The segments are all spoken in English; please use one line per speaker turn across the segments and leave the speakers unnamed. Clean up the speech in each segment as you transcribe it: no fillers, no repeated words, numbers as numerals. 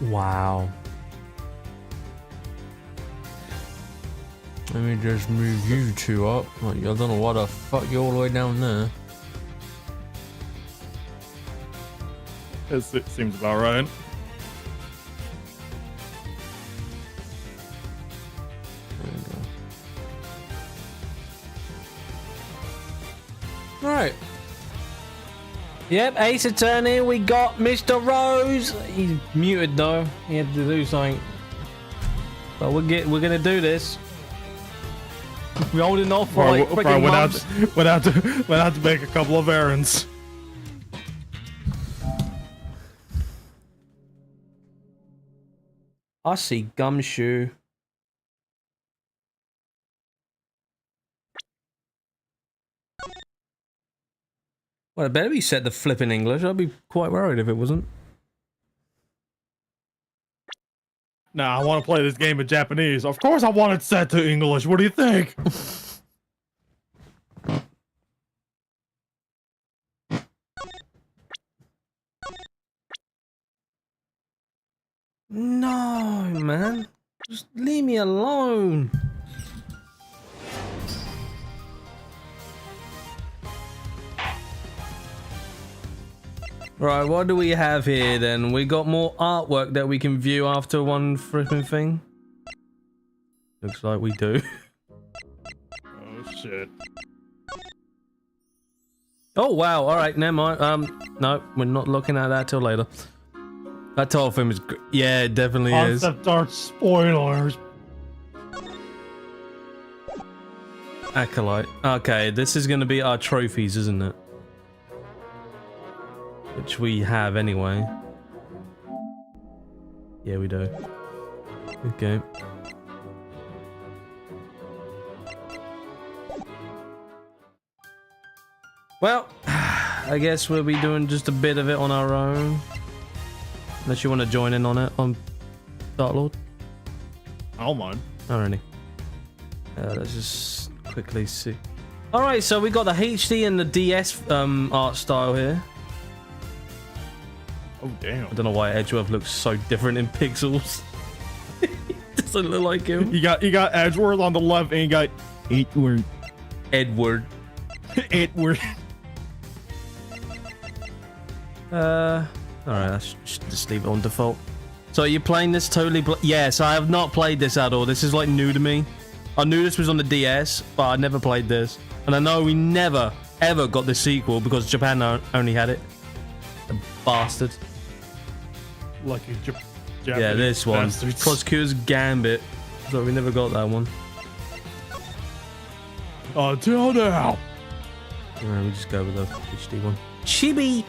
Wow. Let me just move you two up. Like, I don't know why the fuck you're all the way down there.
It seems about right.
There we go. Alright. Yep, Ace Attorney, we got Mr. Rose. He's muted though. He had to do something. But we're gonna do this. We're holding off for like freaking months.
Went out to make a couple of errands.
I see Gumshoe. Well, it better be set to flipping English. I'd be quite worried if it wasn't.
Nah, I want to play this game in Japanese. Of course I want it set to English. What do you think?
No, man. Just leave me alone. Right, what do we have here then? We got more artwork that we can view after one flipping thing. Looks like we do.
Oh shit.
Oh wow, alright, never mind. No, we're not looking at that till later. That whole film is yeah, it definitely is.
Concept art spoilers.
Acolyte. Okay, this is gonna be our trophies, isn't it? Which we have anyway. Yeah, we do. Okay. Well, I guess we'll be doing just a bit of it on our own. Unless you want to join in on it on Dark Lord.
I don't mind.
Alrighty. Let's just quickly see. Alright, so we got the HD and the DS art style here.
Oh damn.
I don't know why Edgeworth looks so different in pixels. He doesn't look like him.
You got Edgeworth on the left and you got Edward.
Edward.
Edward.
Alright, let's just leave it on default. So are you playing this totally? Yes, I have not played this at all. This is like new to me. I knew this was on the DS, but I never played this. And I know we never, ever got the sequel because Japan only had it. The bastard.
Lucky Japanese
yeah, this one.
bastards.
Prosecutor's Gambit. So we never got that one.
Until now.
Alright, we just go with the HD one. Chibi!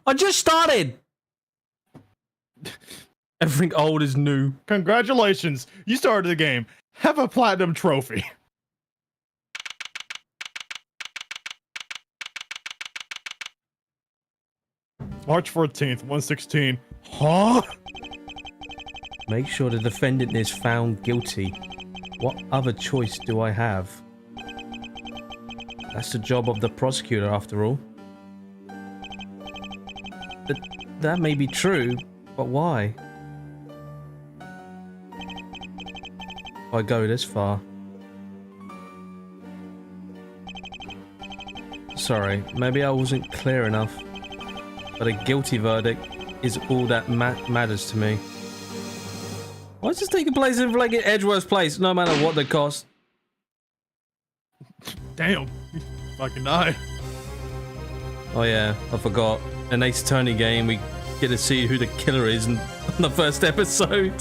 I just started! Everything old is new.
Congratulations. You started the game. Have a platinum trophy. March 14th, 116. Huh?
Make sure the defendant is found guilty. What other choice do I have? That's the job of the prosecutor, after all. But that may be true, but why? If I go this far. Sorry, maybe I wasn't clear enough. But a guilty verdict is all that matters to me. Why is this taking place in like Edgeworth's place, no matter what the cost?
Damn. Fucking die.
Oh yeah, I forgot. In Ace Attorney game, we get to see who the killer is in the first episode.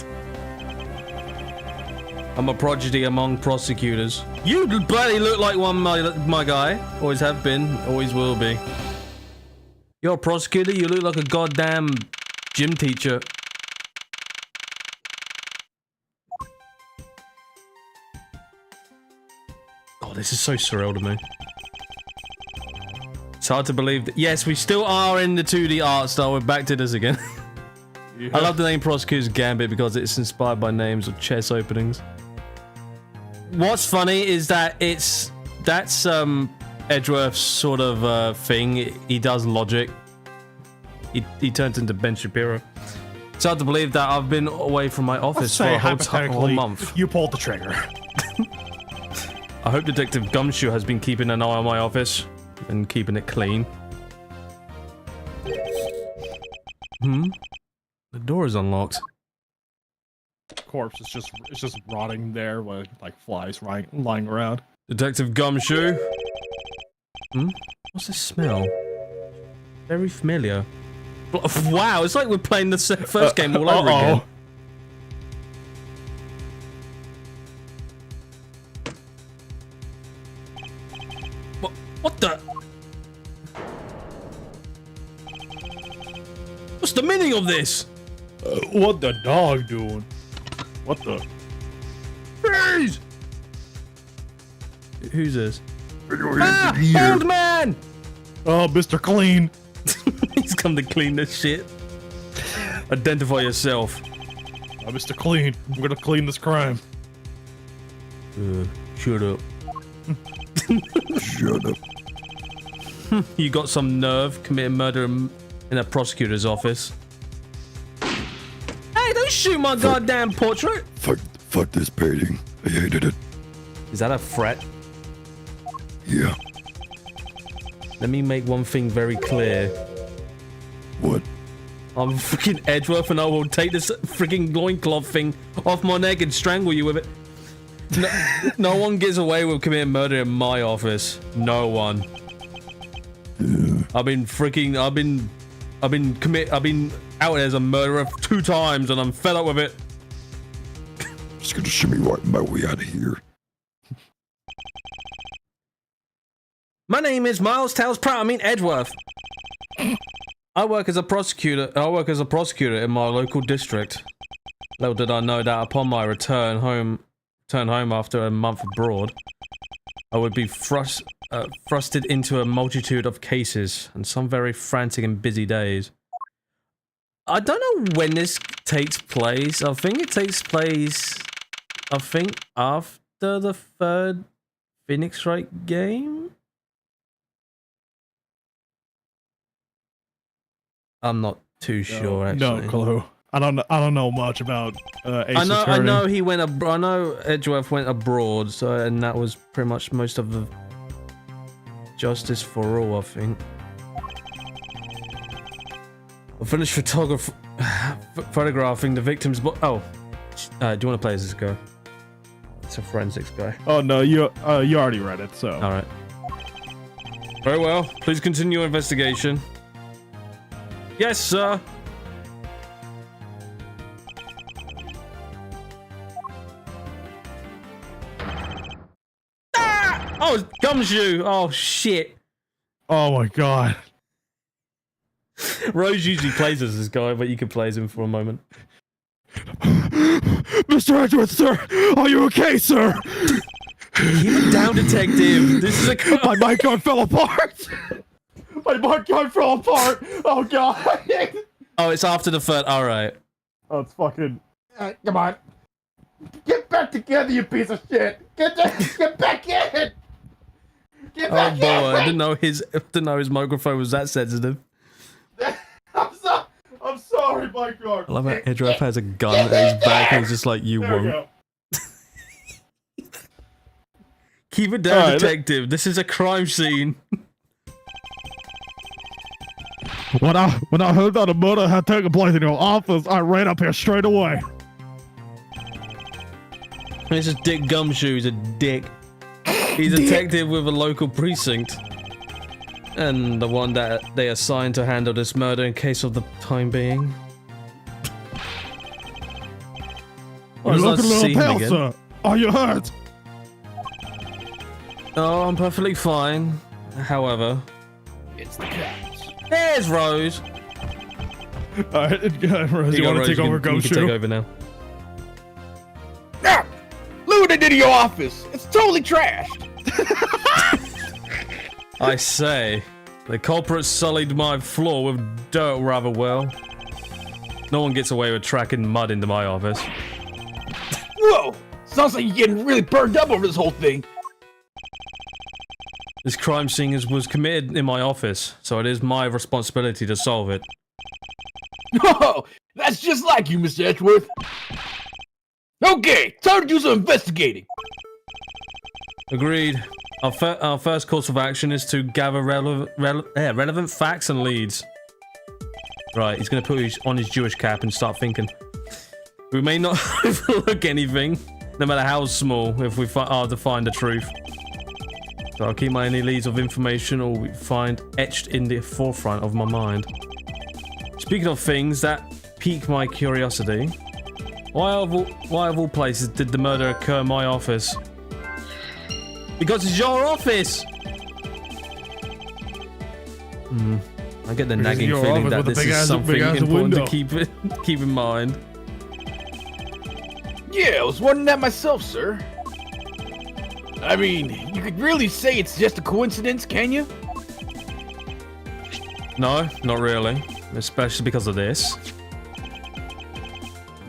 I'm a prodigy among prosecutors. You bloody look like one, my guy. Always have been, always will be. You're a prosecutor, you look like a goddamn gym teacher. Oh, this is so surreal to me. It's hard to believe that. Yes, we still are in the 2D art style. We're back to this again. Yeah. I love the name Prosecutor's Gambit because it's inspired by names of chess openings. What's funny is that that's Edgeworth's sort of thing. He does logic, he turns into Ben Shapiro. It's hard to believe that I've been away from my office for a whole month.
You pulled the trigger.
I hope Detective Gumshoe has been keeping an eye on my office and keeping it clean. The door is unlocked.
Corpse is just rotting there with like flies lying around.
Detective Gumshoe. What's this smell? Very familiar. Wow, it's like we're playing the first game all over again. What the? What's the meaning of this?
What the dog doing? What the?
Freeze! Who's this? Old man!
Oh, Mr. Clean.
He's come to clean this shit. Identify yourself.
Mr. Clean. I'm gonna clean this crime.
Shut up.
Shut up.
You got some nerve committing murder in a prosecutor's office. Hey, don't shoot my goddamn portrait!
Fuck this painting. I hated it.
Is that a threat?
Yeah.
Let me make one thing very clear.
What?
I'm freaking Edgeworth and I will take this freaking loincloth thing off my neck and strangle you with it. No one gets away with committing murder in my office. No one.
Yeah.
I've been out as a murderer 2 times and I'm fed up with it.
Just gonna shimmy my way out of here.
My name is Miles Tails Prout. I mean Edgeworth. I work as a prosecutor in my local district. Little did I know that upon my return home after a month abroad, I would be thrusted into a multitude of cases and some very frantic and busy days. I don't know when this takes place. I think it takes place, after the 3rd Phoenix Wright game? I'm not too sure, actually.
No clue. I don't know much about Ace
I know
Attorney.
I know Edgeworth went abroad, so and that was pretty much most of the Justice for All, I think. I finished photographing the victims. Do you want to play as this guy? It's a forensics guy.
Oh no, you already read it, so.
All right. Very well. Please continue investigation. Yes, sir. Ah! Oh, Gumshoe. Oh shit.
Oh my god.
Rose usually plays as this guy, but you could play as him for a moment.
Mr. Edgeworth, sir! Are you okay, sir?
Keep it down, detective. This is a
My mic gun fell apart! My mic gun fell apart! Oh god!
Oh, it's after the 3rd. Alright.
Oh, it's fucking... come on. Get back together, you piece of shit! Get back in! Get back in!
I didn't know his microphone was that sensitive.
I'm sorry, Mike Guard.
I love how Edgeworth has a gun at his back and he's just like, you
There we
won't.
go.
Keep it down, detective. This is a crime scene.
When I heard that a murder had taken place in your office, I ran up here straight away.
This is Dick Gumshoe. He's a dick. He's a detective with a local precinct. And the one that they assigned to handle this murder in case of the time being.
You look a little pale, sir. Are you hurt?
Oh, I'm perfectly fine. However...
It's the cats.
There's Rose!
Alright, Rose, you want to take over
You can take
Gumshoe?
over now.
Ah! Look what they did in your office. It's totally trashed.
I say, the culprit sullied my floor with dirt rather well. No one gets away with tracking mud into my office.
Whoa! Sounds like you're getting really burned up over this whole thing.
This crime scene was committed in my office, so it is my responsibility to solve it.
Oh, that's just like you, Mr. Edgeworth. Okay, time to do some investigating.
Agreed. Our first course of action is to gather relevant facts and leads. Right, he's going to put on his Jewish cap and start thinking. We may not overlook anything, no matter how small, if we are to find the truth. So I'll keep my any leads of information or we find etched in the forefront of my mind. Speaking of things that pique my curiosity, why of all places did the murder occur in my office? Because it's your office! I get the nagging feeling that this is something important to keep in mind.
Yeah, I was wondering that myself, sir. I mean, you could really say it's just a coincidence, can you?
No, not really. Especially because of this.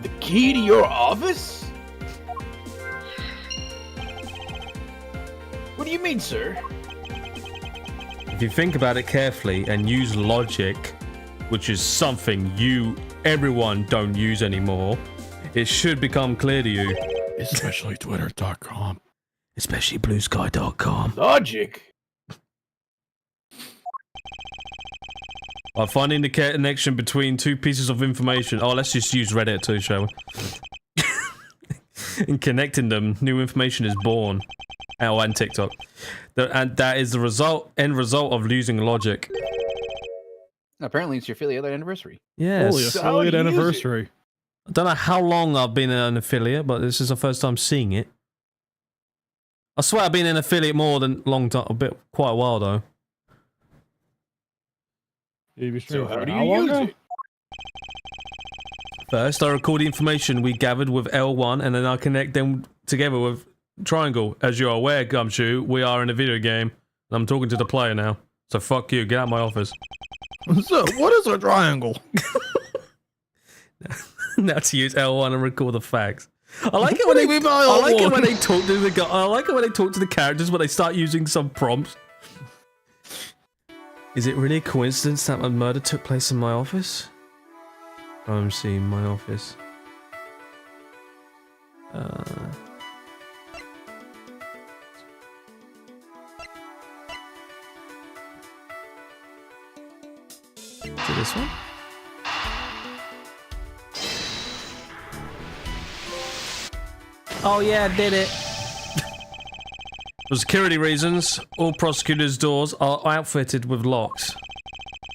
The key to your office? What do you mean, sir?
If you think about it carefully and use logic, which is something everyone don't use anymore, it should become clear to you.
Especially Twitter.com.
Especially BlueSky.com.
Logic?
By finding the connection between two pieces of information. Oh, let's just use Reddit too, shall we? In connecting them, new information is born. Oh, and TikTok. And that is the end result of losing logic.
Apparently, it's your affiliate anniversary.
Yes.
Holy affiliate anniversary.
I don't know how long I've been an affiliate, but this is the first time seeing it. I swear I've been an affiliate more than quite a while though.
So how do you use it?
First, I record the information we gathered with L1, and then I connect them together with Triangle. As you're aware, Gumshoe, we are in a video game, and I'm talking to the player now. So fuck you, get out of my office.
So, what is a triangle?
Now to use L1 and record the facts. I like it when they talk to the guy. I like it when they talk to the characters, when they start using some prompts. Is it really a coincidence that a murder took place in my office? I'm seeing my office. To this one? Oh yeah, I did it. For security reasons, all prosecutors' doors are outfitted with locks,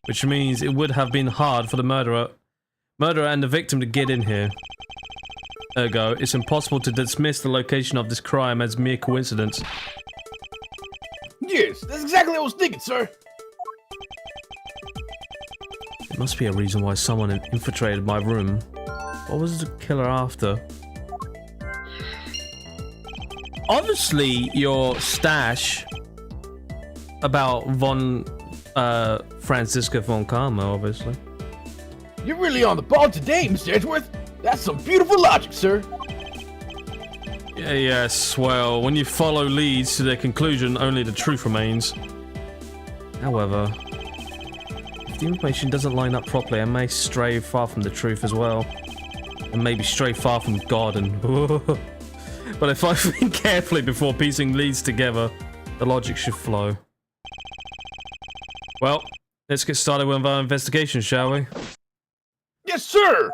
which means it would have been hard for the murderer and the victim to get in here. Ergo, it's impossible to dismiss the location of this crime as mere coincidence.
Yes, that's exactly what I was thinking, sir.
There must be a reason why someone infiltrated my room. What was the killer after? Obviously, your stash about Franziska von Karma, obviously.
You're really on the ball today, Mr. Edgeworth. That's some beautiful logic, sir.
Yes, well, when you follow leads to their conclusion, only the truth remains. However, if the information doesn't line up properly, I may stray far from the truth as well. And maybe stray far from God and... But if I think carefully before piecing leads together, the logic should flow. Well, let's get started with our investigation, shall we?
Yes, sir.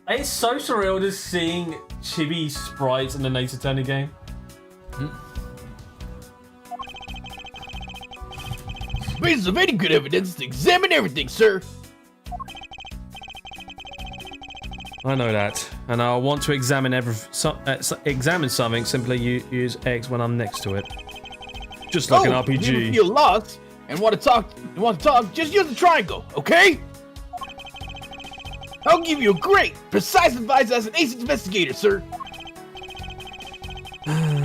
It's so surreal just seeing chibi sprites in the Ace Attorney game.
Basis of any good evidence to examine everything, sir.
I know that, and I want to examine examine something. Simply use X when I'm next to it, just like an RPG.
If you feel lost and want to talk, just use the triangle, okay? I'll give you a great, precise advice as an ace investigator, sir.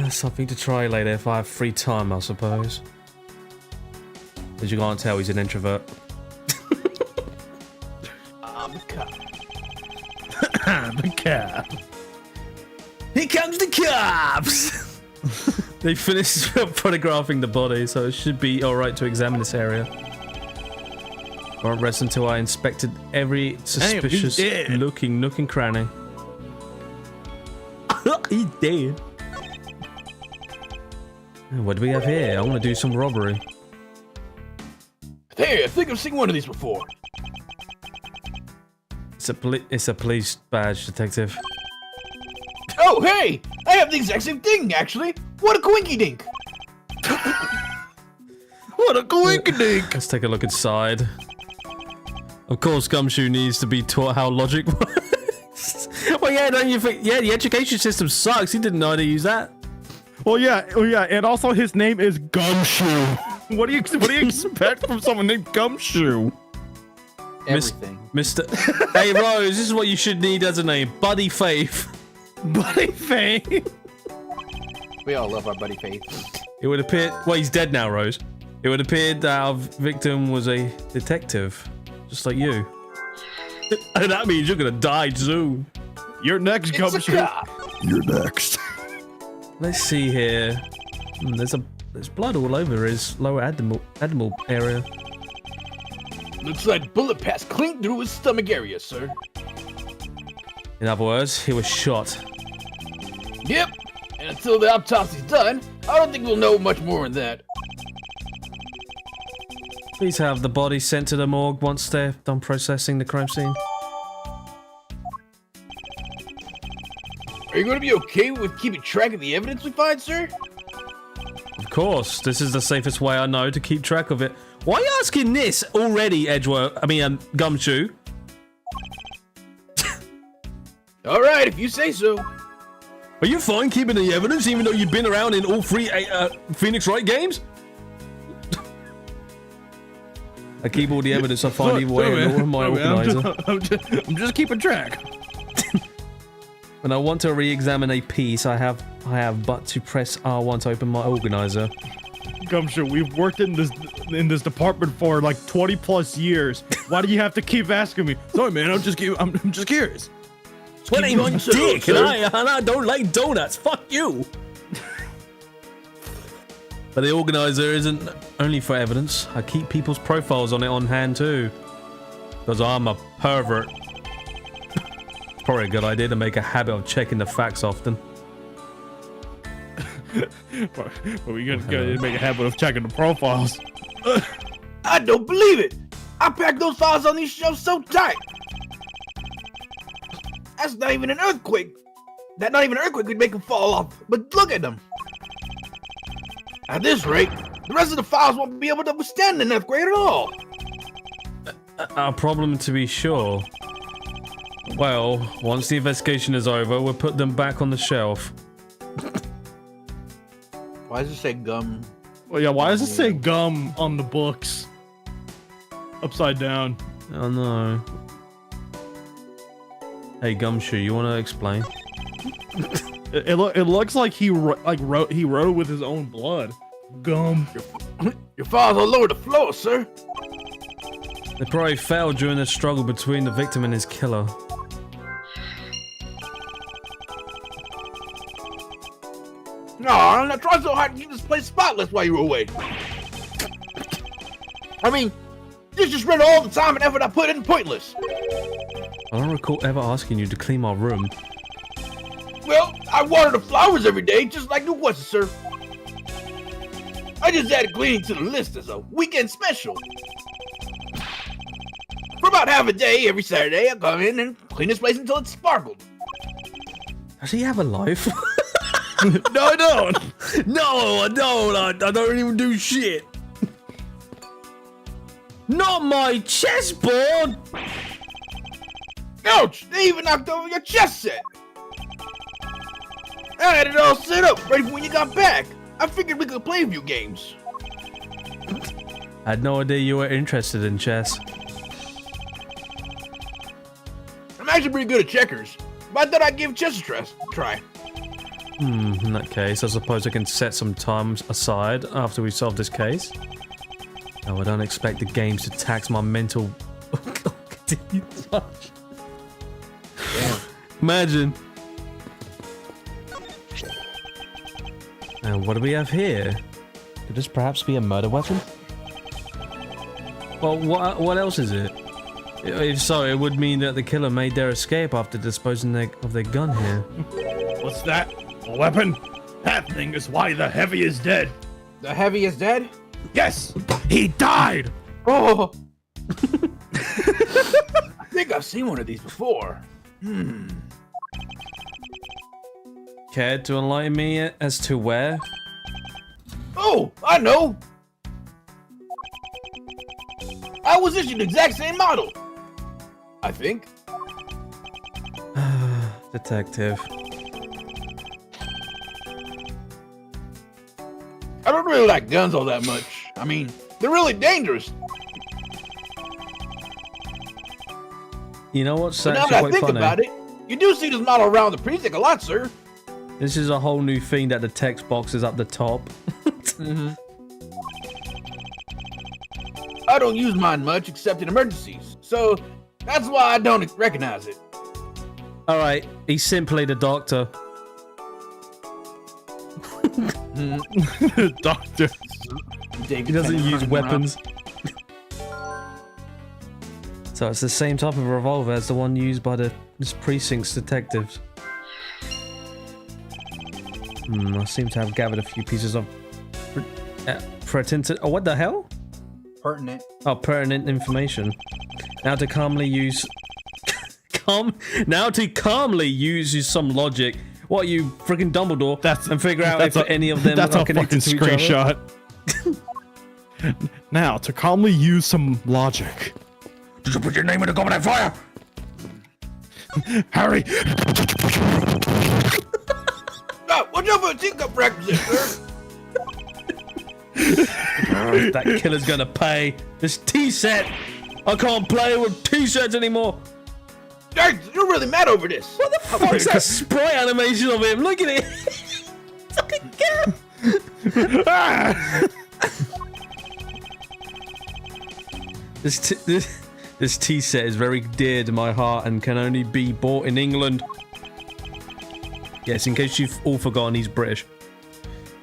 Something to try later if I have free time, I suppose. As you can't tell, he's an introvert.
I'm the cop.
The cab.
Here comes the cops! They finished photographing the body, so it should be alright to examine this area. Won't rest until I inspected every suspicious looking nook and cranny. He's dead. What do we have here? I want to do some robbery.
Hey, I think I've seen one of these before.
It's a police badge, detective.
Oh, hey! I have the exact same thing, actually. What a coinky dink!
What a coinkydink!
Let's take a look inside. Of course, Gumshoe needs to be taught how logic works. Well, yeah, don't you think? Yeah, the education system sucks. He didn't know how to use that.
Oh yeah, and also his name is Gumshoe. What do you expect from someone named Gumshoe?
Everything.
Mr. Hey, Rose, this is what you should need as a name. Buddy Faith.
Buddy Faith.
We all love our buddy Faith.
It would appear... Well, he's dead now, Rose. It would appear that our victim was a detective. Just like you. And that means you're gonna die soon.
You're next, Gumshoe.
You're next.
Let's see here. There's blood all over his lower abdominal area.
Looks like bullet passed clean through his stomach area, sir.
In other words, he was shot.
Yep. And until the autopsy's done, I don't think we'll know much more than that.
Please have the body sent to the morgue once they're done processing the crime scene.
Are you going to be okay with keeping track of the evidence we find, sir?
Of course, this is the safest way I know to keep track of it. Why are you asking this already, Gumshoe?
All right, if you say so.
Are you fine keeping the evidence even though you've been around in all three Phoenix Wright games? I keep all the evidence I find either way in all of my organizer.
I'm just keeping track.
When I want to re-examine a piece, I have but to press R1 to open my organizer.
Gumshoe, we've worked in this department for like 20 plus years. Why do you have to keep asking me? Sorry, man. I'm just curious.
What ain't my dick? And I don't like donuts. Fuck you. But the organizer isn't only for evidence. I keep people's profiles on it on hand too, because I'm a pervert. Probably a good idea to make a habit of checking the facts often.
But we gotta make a habit of checking the profiles.
I don't believe it. I packed those files on these shelves so tight. That's not even an earthquake. That not even an earthquake could make them fall off. But look at them. At this rate, the rest of the files won't be able to withstand an earthquake at all.
A problem to be sure. Well, once the investigation is over, we'll put them back on the shelf.
Why does it say gum?
Well, yeah, why does it say gum on the books? Upside down.
Oh no. Hey Gumshoe, you want to explain?
It looks like he wrote it with his own blood. Gum.
Your files all over the floor, sir.
They probably fell during the struggle between the victim and his killer.
No, I'm not trying so hard to keep this place spotless while you were away. I mean, you just read all the time and effort I put in pointless.
I don't recall ever asking you to clean my room.
Well, I water the flowers every day, just like it was, sir. I just added cleaning to the list as a weekend special. For about half a day every Saturday, I come in and clean this place until it sparkled.
Does he have a life?
No, I don't.
No, I don't. I don't even do shit. Not my chessboard.
Ouch! They even knocked over your chess set. I had it all set up, ready for when you got back. I figured we could play a few games.
I had no idea you were interested in chess.
I'm actually pretty good at checkers, but I thought I'd give chess a try.
In that case, I suppose I can set some time aside after we solve this case. No, I don't expect the games to tax my mental... Imagine. Now, what do we have here? Could this perhaps be a murder weapon? Well, what else is it? If so, it would mean that the killer made their escape after disposing of their gun here.
What's that? A weapon? That thing is why the heavy is dead.
The heavy is dead?
Yes, he died.
Oh! I think I've seen one of these before.
Care to enlighten me as to where?
Oh, I know! I was issued the exact same model. I think.
Detective.
I don't really like guns all that much. I mean, they're really dangerous.
You know what's
But now
actually
that I
quite
think
funny?
about it, you do see this model around the precinct a lot, sir.
This is a whole new thing that the text box is up the top.
I don't use mine much except in emergencies, so that's why I don't recognize it.
All right, he's simply the doctor.
Doctor.
He doesn't use weapons. So it's the same type of revolver as the one used by this precinct's detectives. I seem to have gathered a few pieces of pertinent. Oh, what the hell?
Pertinent.
Oh, pertinent information. Now to calmly use. Now to calmly use some logic. What, you freaking Dumbledore? And figure out if any of them
that's
are
a
connected
fucking
to each other.
screenshot. Now, to calmly use some logic.
Did you put your name in the goblet of fire?
Harry!
Watch out for a teacup requisite, sir.
That killer's gonna pay. This tea set. I can't play with tea sets anymore.
Guys, you're really mad over this.
What the fuck's that sprite animation of him? Look at it. Fucking cat. This tea set is very dear to my heart and can only be bought in England. Yes, in case you've all forgotten, he's British.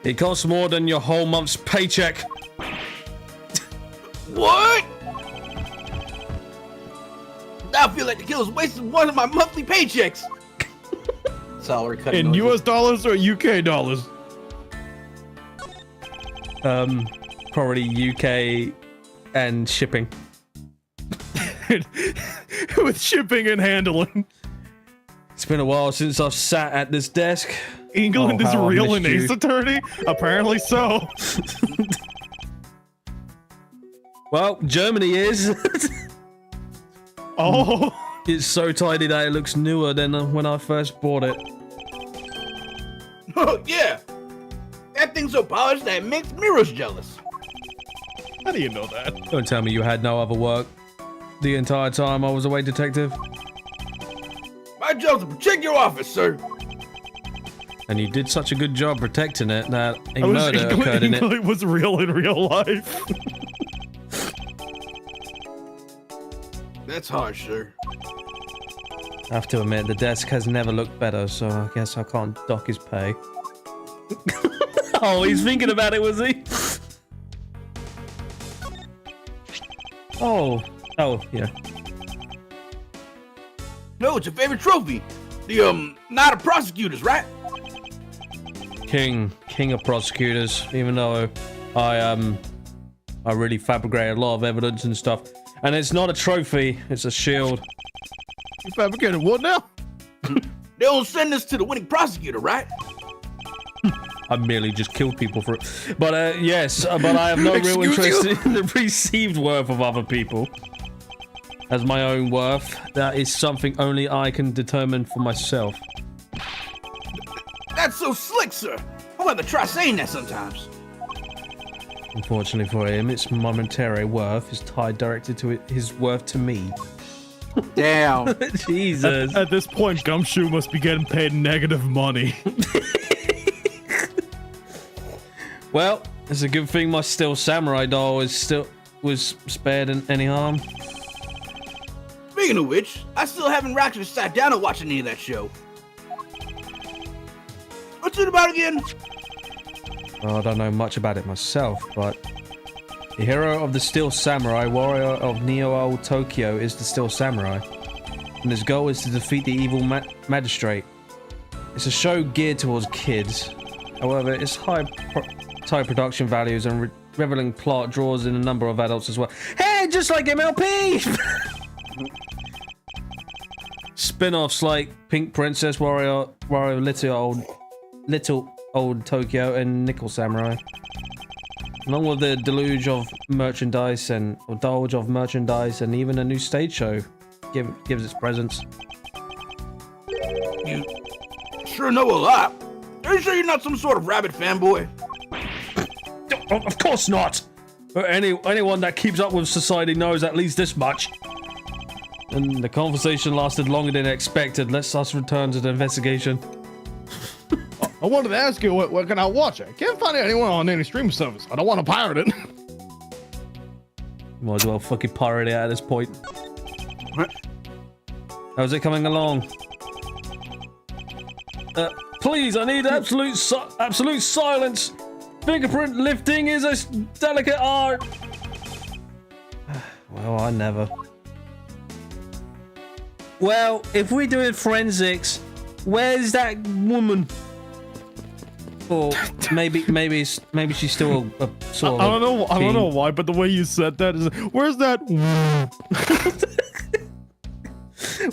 It costs more than your whole month's paycheck.
What? I feel like the killer's wasting one of my monthly paychecks. Salary cut
In
noises.
US dollars or UK dollars?
Probably UK and shipping.
With shipping and handling.
It's been a while since I've sat at this desk.
England is
how I
real an
missed
ace
you.
attorney? Apparently so.
Well, Germany is.
Oh.
It's so tidy that it looks newer than when I first bought it.
Oh, yeah. That thing's so polished that it makes mirrors jealous.
How do you know that?
Don't tell me you had no other work the entire time I was away, detective.
My job's to protect your office, sir.
And you did such a good job protecting it that a
I was
murder occurred in it.
England was real in real life.
That's harsh, sir.
I have to admit, the desk has never looked better, so I guess I can't dock his pay. Oh, he's thinking about it, was he? Oh, yeah.
No, it's your favorite trophy. The, Knight of Prosecutors, right?
King of prosecutors, even though I really fabricated a lot of evidence and stuff. And it's not a trophy, it's a shield.
You fabricated what now?
They don't send this to the winning prosecutor, right?
I merely just killed people for it. But yes, but I have no real
Excuse
interest in the perceived worth of other people. As my own worth, that is something only I can determine for myself.
That's so slick, sir. I'll have to try saying that sometimes.
Unfortunately for him, its momentary worth is tied directly to his worth to me.
Damn.
Jesus.
At this point, Gumshoe must be getting paid negative money.
Well, it's a good thing my Steel Samurai doll was spared any harm.
Speaking of which, I still haven't actually sat down and watched any of that show. What's it about again?
Well, I don't know much about it myself, but The hero of the Steel Samurai, warrior of Neo Tokyo, is the Steel Samurai, and his goal is to defeat the evil magistrate. It's a show geared towards kids. However, its high production values and revealing plot draws in a number of adults as well. Hey, just like MLP! Spin-offs like Pink Princess, Warrior Little Old Tokyo, and Nickel Samurai. Along with the deluge of merchandise and even a new stage show gives its presence.
You sure know a lot. Are you sure you're not some sort of rabbit fanboy?
Of course not! But anyone that keeps up with society knows at least this much. And the conversation lasted longer than expected. Let's us return to the investigation.
I wanted to ask you, what can I watch? I can't find anyone on any streaming service. I don't want to pirate it.
Might as well fucking pirate it at this point. How's it coming along? Please, I need absolute silence. Fingerprint lifting is a delicate art. Well, I never. Well, if we're doing forensics, where's that woman? Or maybe she's still a sort of.
I don't know why, but the way you said that is, where's that?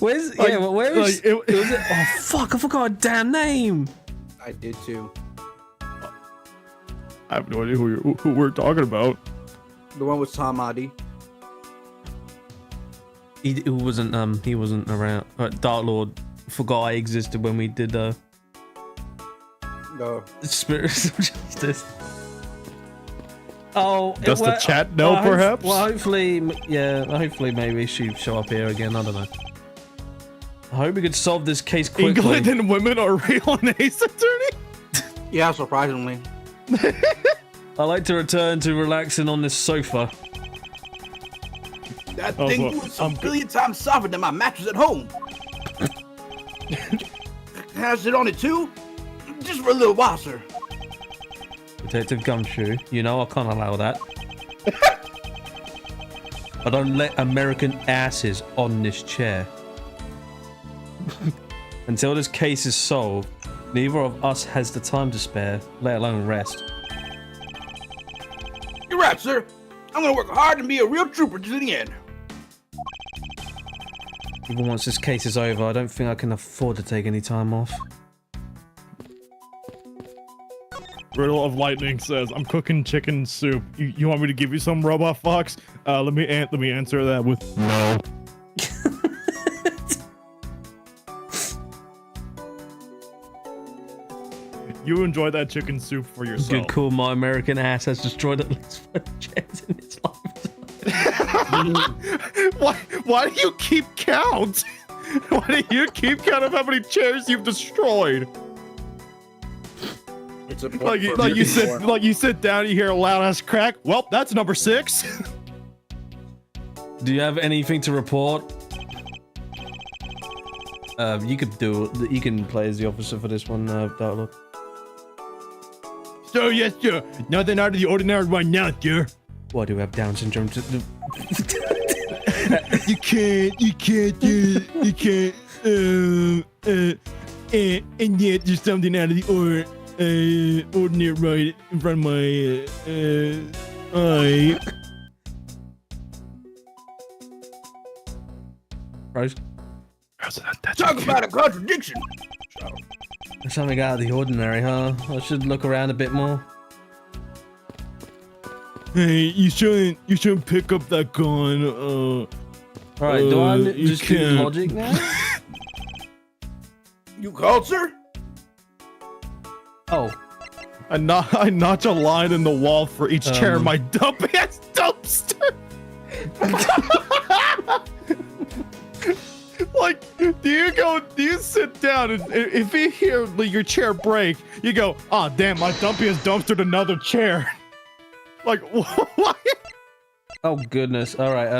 Where's it? Oh fuck! I forgot her damn name.
I did too.
I have no idea who we're talking about.
The one with Tom Hardy.
He wasn't around. Dark Lord forgot I existed when we did
No.
Spirits of Justice. Oh,
Does the chat know, perhaps?
Hopefully maybe she'll show up here again. I don't know. I hope we could solve this case quickly.
England and women are real in Ace Attorney?
Yeah, surprisingly.
I like to return to relaxing on this sofa.
That thing was a billion times softer than my mattress at home. Can I sit on it too? Just for a little while, sir.
Detective Gumshoe, you know I can't allow that. I don't let American asses on this chair. Until this case is solved, neither of us has the time to spare, let alone rest.
You're right, sir. I'm gonna work hard and be a real trooper to the end.
Even once this case is over, I don't think I can afford to take any time off.
Riddle of Lightning says, I'm cooking chicken soup. You want me to give you some, Robot Fox? Let me answer that with no. You enjoy that chicken soup for yourself.
Good call, my American ass has destroyed at least 5 chairs in its lifetime.
Why do you keep count? Why do you keep count of how many chairs you've destroyed?
It's a
like you sit down, you hear a loud ass crack. Well, that's number 6.
Do you have anything to report? You can play as the officer for this one, Dartlook.
So yes, sir. Nothing out of the ordinary right now, sir.
Why do we have Down syndrome?
You can't and yet there's something out of the ordinary right in front of my eye.
Rose?
Talk about a contradiction.
Something out of the ordinary, huh? I should look around a bit more.
Hey, you shouldn't pick up that gun.
Alright, do I just do logic now?
You called, sir?
Oh.
I notch a line in the wall for each chair in my dump-ass dumpster. Like, do you sit down and if you hear your chair break, you go, oh damn, my dumpy has dumpstered another chair. Like, what?
Oh goodness. Alright,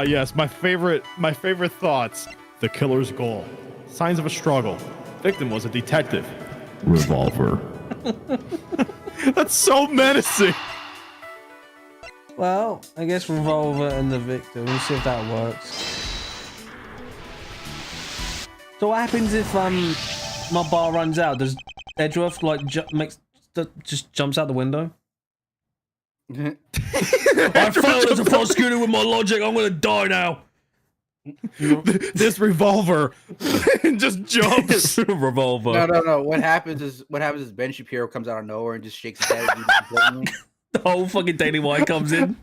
yes, my favorite thoughts. The killer's goal. Signs of a struggle. Victim was a detective. Revolver. That's so menacing.
Well, I guess revolver and the victim. We'll see if that works. So what happens if my bar runs out? Does Edgeworth like just jumps out the window? I failed as a prosecutor with my logic. I'm gonna die now.
This revolver just jumps.
Revolver.
No. What happens is Ben Shapiro comes out of nowhere and just shakes his head. And
The whole fucking Daily Wire comes in.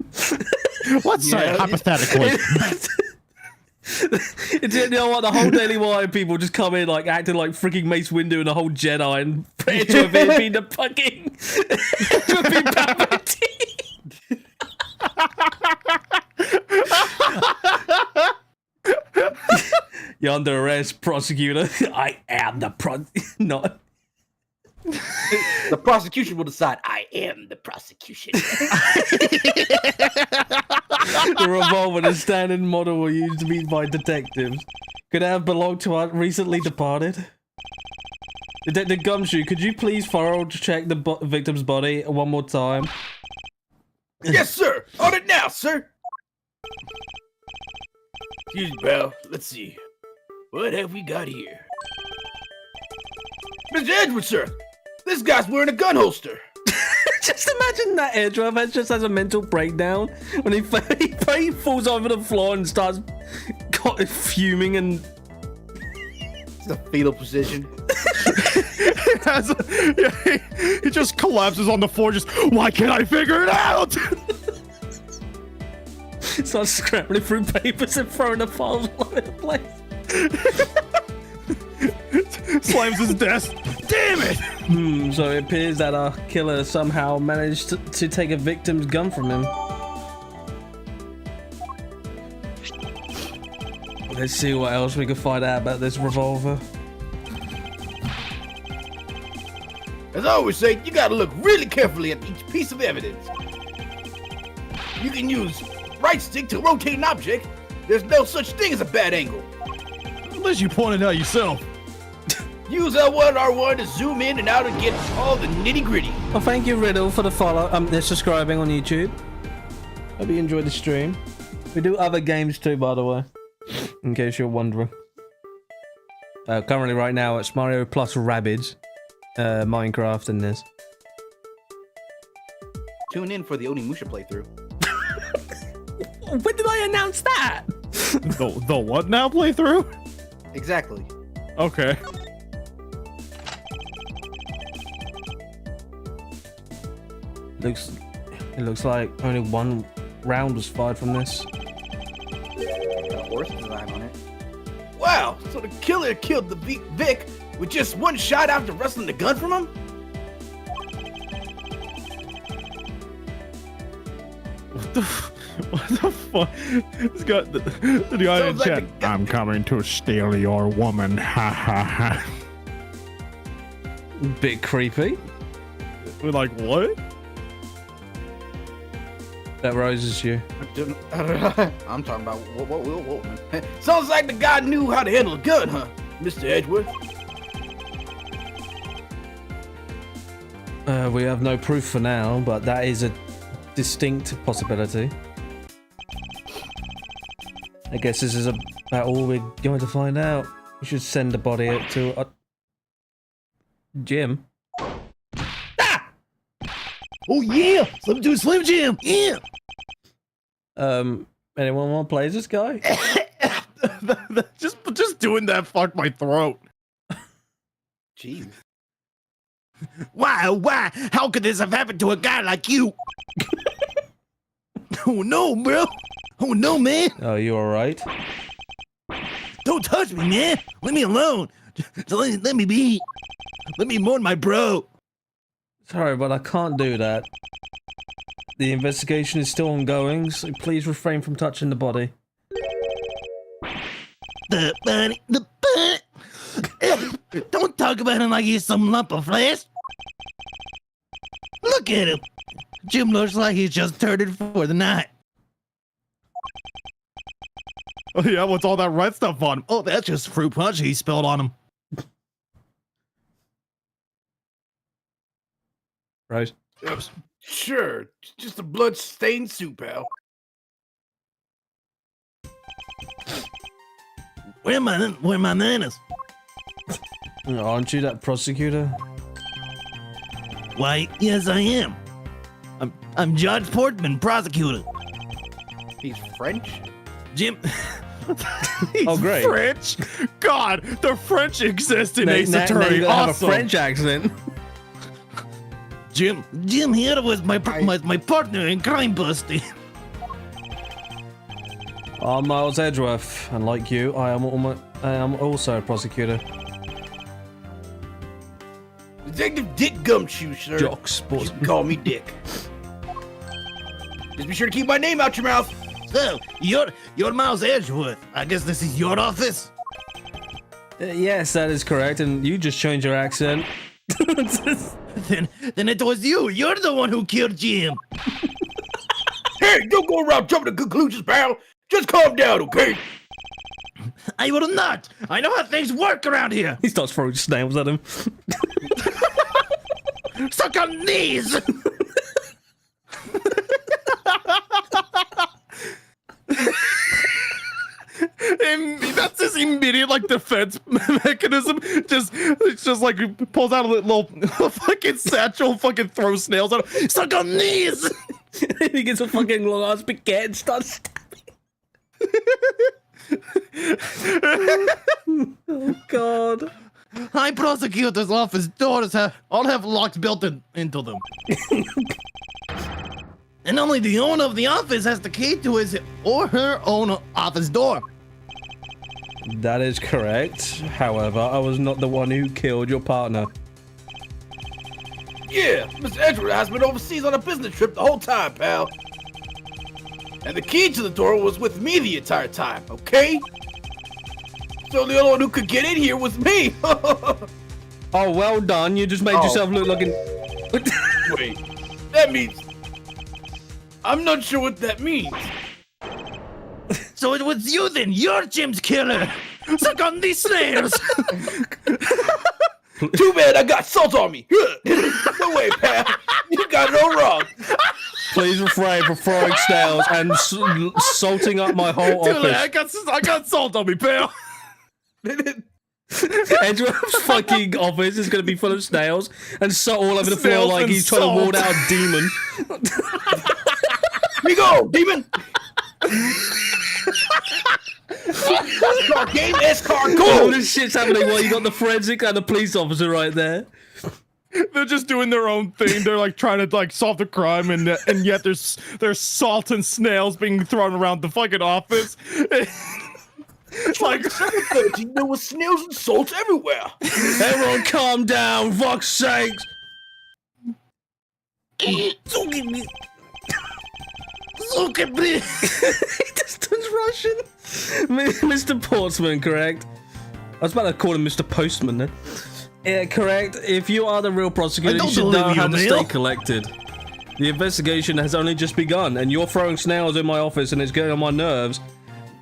Let's say hypothetically.
It's, you know what? The whole Daily Wire people just come in like acting like freaking Mace Windu and the whole Jedi and Edgeworth being the fucking being Palpatine. You're under arrest, prosecutor. I am the not.
the prosecution will decide. I am the prosecution.
The revolver, the standard model will use to be by detectives. Could have belonged to our recently departed. Detective Gumshoe, could you please thorough check the victim's body one more time?
Yes, sir. On it now, sir. Excuse me, pal. Let's see. What have we got here? Mr. Edward, sir. This guy's wearing a gun holster.
Just imagine that Edgeworth just has a mental breakdown when he falls over the floor and starts fuming and...
It's a fetal position.
He just collapses on the floor. Just, why can't I figure it out?
Starts scrambling through papers and throwing the files all over the place.
Slams his desk. Damn it!
So it appears that our killer somehow managed to take a victim's gun from him. Let's see what else we can find out about this revolver.
As I always say, you gotta look really carefully at each piece of evidence. You can use right stick to rotate an object. There's no such thing as a bad angle.
Unless you pointed out yourself.
Use L1 R1 to zoom in and out and get all the nitty gritty.
Well, thank you, Riddle, for the follow. They're subscribing on YouTube. Hope you enjoyed the stream. We do other games too, by the way, in case you're wondering. Currently, right now, it's Mario plus Rabbids, Minecraft, and this.
Tune in for the Onimusha playthrough.
When did I announce that?
The what now playthrough?
Exactly.
Okay.
It looks like only one round was fired from this.
Got horse design on it.
Wow, so the killer killed the Vic with just one shot after wrestling the gun from him?
What the fuck? This guy, the guy in
Sounds like
chat. I'm coming to steal your woman. Ha ha ha.
Bit creepy.
We're like, what?
That roses you.
I'm talking about what?
Sounds like the guy knew how to handle a gun, huh, Mr. Edgeworth?
We have no proof for now, but that is a distinct possibility. I guess this is about all we're going to find out. We should send the body to Jim.
Oh yeah, Slim to Slim Jim. Yeah.
Anyone want to play as this guy?
just doing that fucked my throat.
Jeez.
Why? How could this have happened to a guy like you? Oh no, bro. Oh no, man.
Oh, you alright?
Don't touch me, man. Leave me alone. Just let me be. Let me mourn my bro.
Sorry, but I can't do that. The investigation is still ongoing, so please refrain from touching the body.
The bunny. Don't talk about him like he's some lump of flesh. Look at him. Jim looks like he's just turned for the night. Oh yeah, what's all that red stuff on him? Oh, that's just fruit punch he spilled on him.
Right.
Sure, just a blood-stained soup, pal.
Where are my manners?
Aren't you that prosecutor?
Why, yes, I am. I'm Judge Portman, prosecutor.
He's French?
Jim.
Oh, great.
French? God, the French exist in Ace
Now
Attorney.
you have a
Awesome.
French accent.
Jim here was my partner in crime busting.
I'm Miles Edgeworth, and like you, I am also a prosecutor.
Detective Dick Gumshoe, sir.
Jock
You
sports.
can call me Dick. Just be sure to keep my name out your mouth.
So, you're Miles Edgeworth. I guess this is your office?
Yes, that is correct, and you just changed your accent.
Then it was you. You're the one who killed Jim.
Hey, don't go around jumping to conclusions, pal. Just calm down, okay?
I will not. I know how things work around here.
He starts throwing snails at him.
Suck on these.
And that's his immediate like defense mechanism. It's just like pulls out a little fucking satchel, fucking throws snails at him. Suck on these.
He gets a fucking long ass baguette and starts stabbing. Oh God.
High prosecutor's office doors all have locks built into them. And only the owner of the office has the key to his or her own office door.
That is correct. However, I was not the one who killed your partner.
Yeah, Mr. Edgeworth has been overseas on a business trip the whole time, pal. And the key to the door was with me the entire time, okay? So the only one who could get in here was me.
Oh, well done. You just made yourself look like an...
Wait, that means... I'm not sure what that means.
So it was you then. You're Jim's killer. Suck on these snails.
Too bad I got salt on me. No way, pal. You got it all wrong.
Please refrain from throwing snails and salting up my whole
Too late.
office.
I got salt on me, pal.
Edgeworth's fucking office is going to be full of snails and salt all over the floor
Snails
like
and
he's trying to ward
salt.
out a demon.
Here you go, demon. S-car game, S-car
All
go.
this shit's happening while you got the forensic and the police officer right there.
They're just doing their own thing. They're like trying to like solve the crime, and yet there's salt and snails being thrown around the fucking office. It's like
13, there was snails and salt everywhere.
Everyone calm down, fuck's sakes.
Look at me.
He just turns Russian. Mr. Portsman, correct? I was about to call him Mr. Postman then. Yeah, correct. If you are the real prosecutor,
I
you
don't
should know
believe you,
how to
Neil.
stay collected. The investigation has only just begun, and you're throwing snails in my office, and it's getting on my nerves.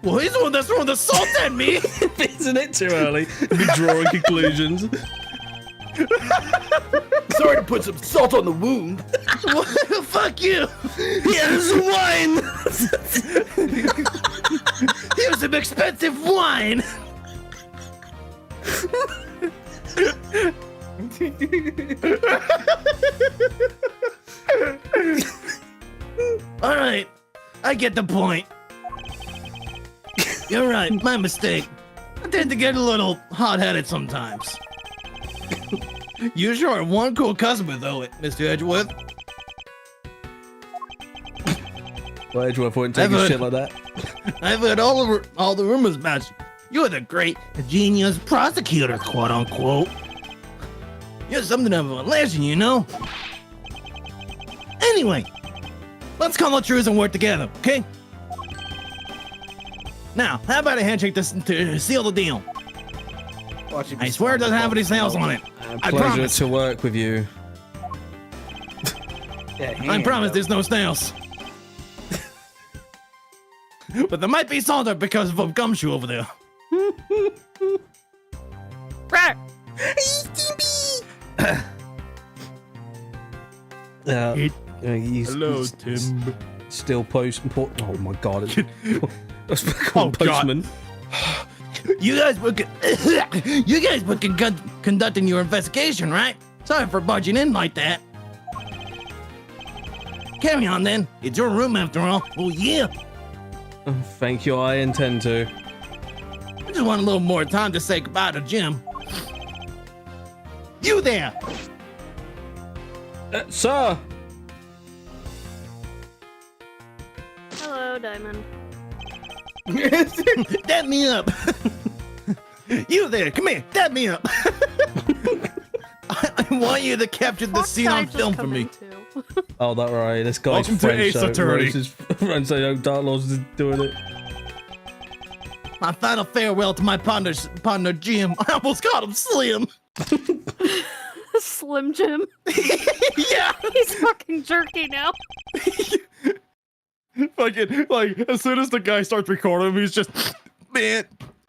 Well, he's the one that's throwing the salt at me.
Isn't it too early to be drawing conclusions?
Sorry to put some salt on the wound.
Fuck you.
Here's wine!
Here's some expensive wine. All right, I get the point. You're right, my mistake. I tend to get a little hot-headed sometimes. You sure are one cool customer, though, Mr. Edgeworth.
Well, Edgeworth wouldn't take
I've
a
heard-
shit like that.
I've heard all the rumors about you. You're the great genius prosecutor, quote unquote. You're something of a legend, you know. Anyway, let's call the truce and work together, okay? Now, how about a handshake to seal the deal? I swear it doesn't have any sales on it. I
Pleasure
promise.
to work with you.
I promise there's no snails. But there might be salt because of a gumshoe over there.
Hello, Tim.
Still Oh my god. That's
Oh,
postman.
You guys were conducting your investigation, right? Sorry for barging in like that. Carry on then. It's your room after all. Oh yeah.
Thank you, I intend to.
I just want a little more time to say goodbye to Jim. You there!
Sir!
Hello, Diamond.
Dab me up! You there, come here, dab me up! I want you to capture the scene on film for me.
Oh, that right. This guy's
Welcome to
French,
Ace
so
Attorney.
French, so Dark Lord's is doing it.
My final farewell to my partner Jim. I almost called him Slim.
Slim Jim.
Yeah!
He's fucking jerky now.
Fucking, like, as soon as the guy starts recording him, he's just, man,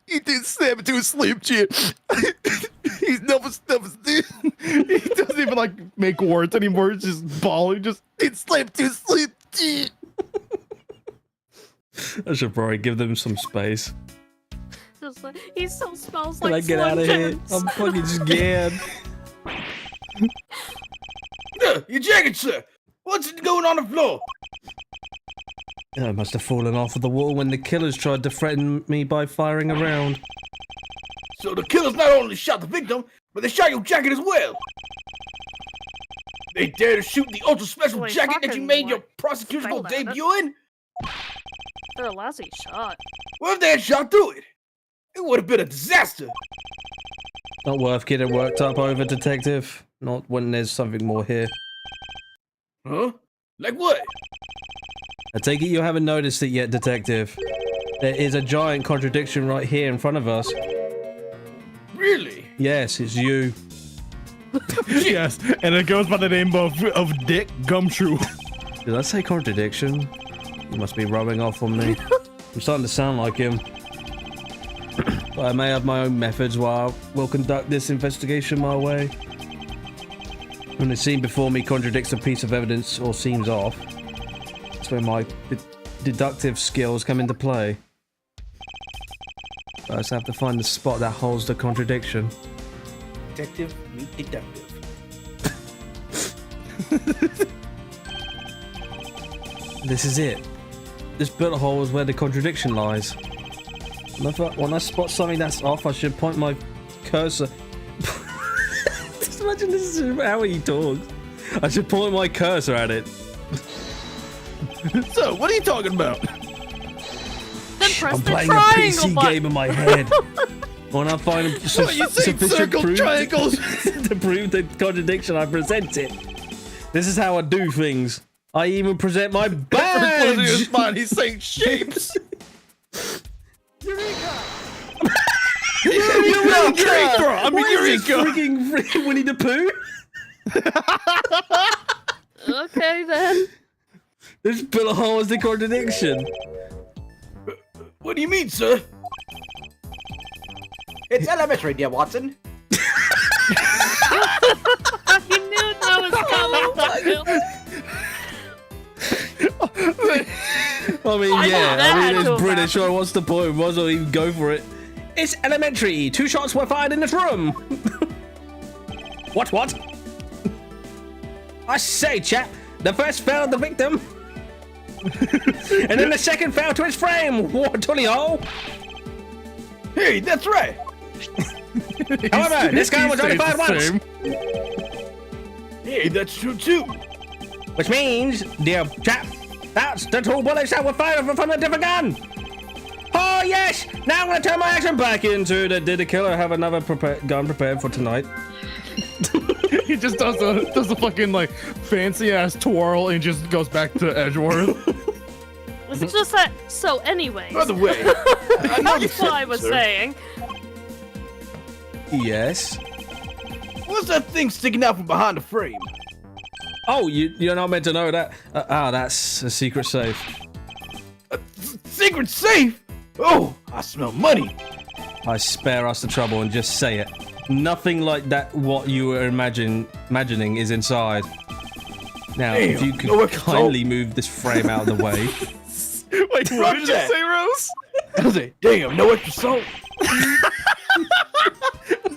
he did slam into a Slim Jim. He's never, he doesn't even, like, make words anymore. It's just bawling, just, it's slam to Slim Jim.
I should probably give them some space.
Just like, he still smells
Can
like
I get
Slim
out of here?
Jims.
I'm fucking scared.
Your jacket, sir! What's going on the floor?
I must have fallen off of the wall when the killers tried to threaten me by firing a round.
So the killers not only shot the victim, but they shot your jacket as well. They dare to shoot the ultra special
Wait,
jacket that you
fucking
made your
what?
prosecutorial
Spell that.
debut in?
They're a lousy shot.
What if they had shot through it? It would have been a disaster.
Not worth getting worked up over, detective. Not when there's something more here.
Huh? Like what?
I take it you haven't noticed it yet, detective. There is a giant contradiction right here in front of us.
Really?
Yes, it's you.
Yes, and it goes by the name of Dick Gumshoe.
Did I say contradiction? You must be rubbing off on me. I'm starting to sound like him. But I may have my own methods while we'll conduct this investigation my way. When the scene before me contradicts a piece of evidence or seems off, that's where my deductive skills come into play. I just have to find the spot that holds the contradiction.
Detective, meet deductive.
This is it. This bullet hole is where the contradiction lies. When I spot something that's off, I should point my cursor. Just imagine this is how he talks. I should point my cursor at it.
So, what are you talking about?
Then press
I'm
the
playing a
triangle
PC
button.
game in my head. When I find
What, you say
sufficient
circles,
proof
triangles?
to prove the contradiction, I present it. This is how I do things. I even present my badge.
He's saying shapes.
Eureka!
I mean,
What is this,
Eureka!
freaking Winnie the Pooh?
Okay, then.
This bullet hole is the contradiction.
What do you mean, sir?
It's elementary, dear Watson.
I knew that was coming.
I mean,
I
yeah,
know that
I mean,
had to
it's
have
British, so
happened.
what's the point? Might as well even go for it. It's elementary. 2 shots were fired in this room. What? I say, chap, the first fell to the victim. And then the second fell to his frame. What, tully hole?
Hey, that's right.
However, this guy was only
He stays
fired
the
once.
same.
Hey, that's true too.
Which means, dear chap, that's the 2 bullets that were fired from a different gun. Oh yes! Now I'm gonna turn my action back into the did the killer have another gun prepared for tonight?
He just does the fucking like fancy ass twirl and just goes back to Edgeworth.
It's just that. So, anyways.
By the way, I know you
That's what I was
sir.
saying.
Yes.
What's that thing sticking out from behind the frame?
Oh, you're not meant to know that. That's a secret safe.
Secret safe? Oh, I smell money.
I spare us the trouble and just say it. Nothing like that. What you were imagining is inside. Now,
Damn,
if you could
no extra
kindly move this frame out of the way.
Wait, what did you
that.
say, Rose?
I was like, damn, no extra salt.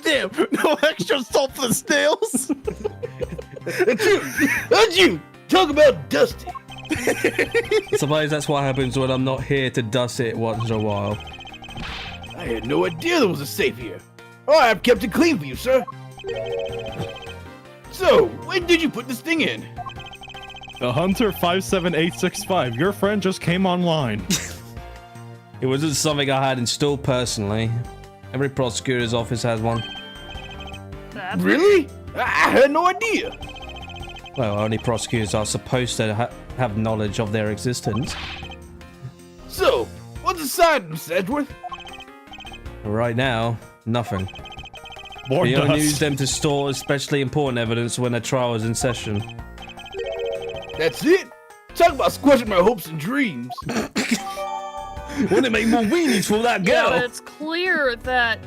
Damn, no extra salt for the snails.
That's you. Talk about Dusty.
I suppose that's what happens when I'm not here to dust it once in a while.
I had no idea there was a safe here. Oh, I've kept it clean for you, sir. So, when did you put this thing in?
The Hunter 57865. Your friend just came online.
It wasn't something I had installed personally. Every prosecutor's office has one.
Really? I had no idea.
Well, only prosecutors are supposed to have knowledge of their existence.
So, what's inside, Miss Edgeworth?
Right now, nothing.
More
We only use
dust.
them to store especially important evidence when a trial is in session.
That's it? Talk about squashing my hopes and dreams.
Wouldn't it make more weenies for that
Yeah,
girl?
but it's clear that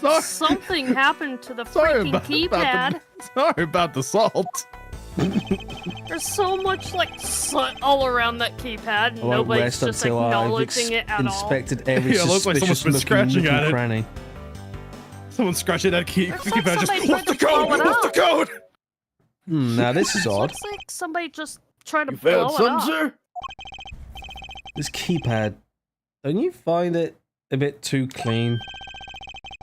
Sorry,
something happened to the
sorry
freaking
about
keypad.
sorry about the salt.
There's so much like soot all around that keypad, and
I won't
nobody's
rest
just
until I've
acknowledging it at all.
inspected every
Yeah, it looks like someone's
suspicious
been
looking
scratching
nook
at
and
it.
cranny.
Someone's scratching that
Looks like
keypad. Just
somebody
what's
tried
the
to
code?
blow it
What's the
up.
code?
Now this is odd.
Looks like somebody just tried to
You
blow
found
it
something,
up.
sir?
This keypad, don't you find it a bit too clean?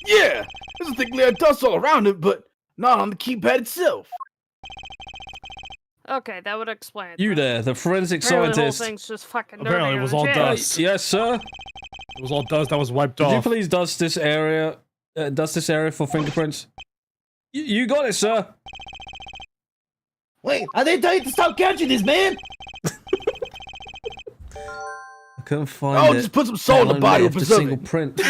Yeah, there's a thick layer of dust all around it, but not on the keypad itself.
Okay, that would explain it.
You
then.
there, the forensic
Apparently the whole
scientist.
thing's just fucking dirty.
Apparently it was all
and
dust.
Yes, sir.
It was all dust that was wiped
Could you
off.
please dust this area? Dust this area for fingerprints. You got it, sir.
Wait, I didn't tell you to stop catching this, man.
I couldn't find
Oh,
it.
just put some salt in the
let
body
alone
and
left a
preserve
single
it.
print.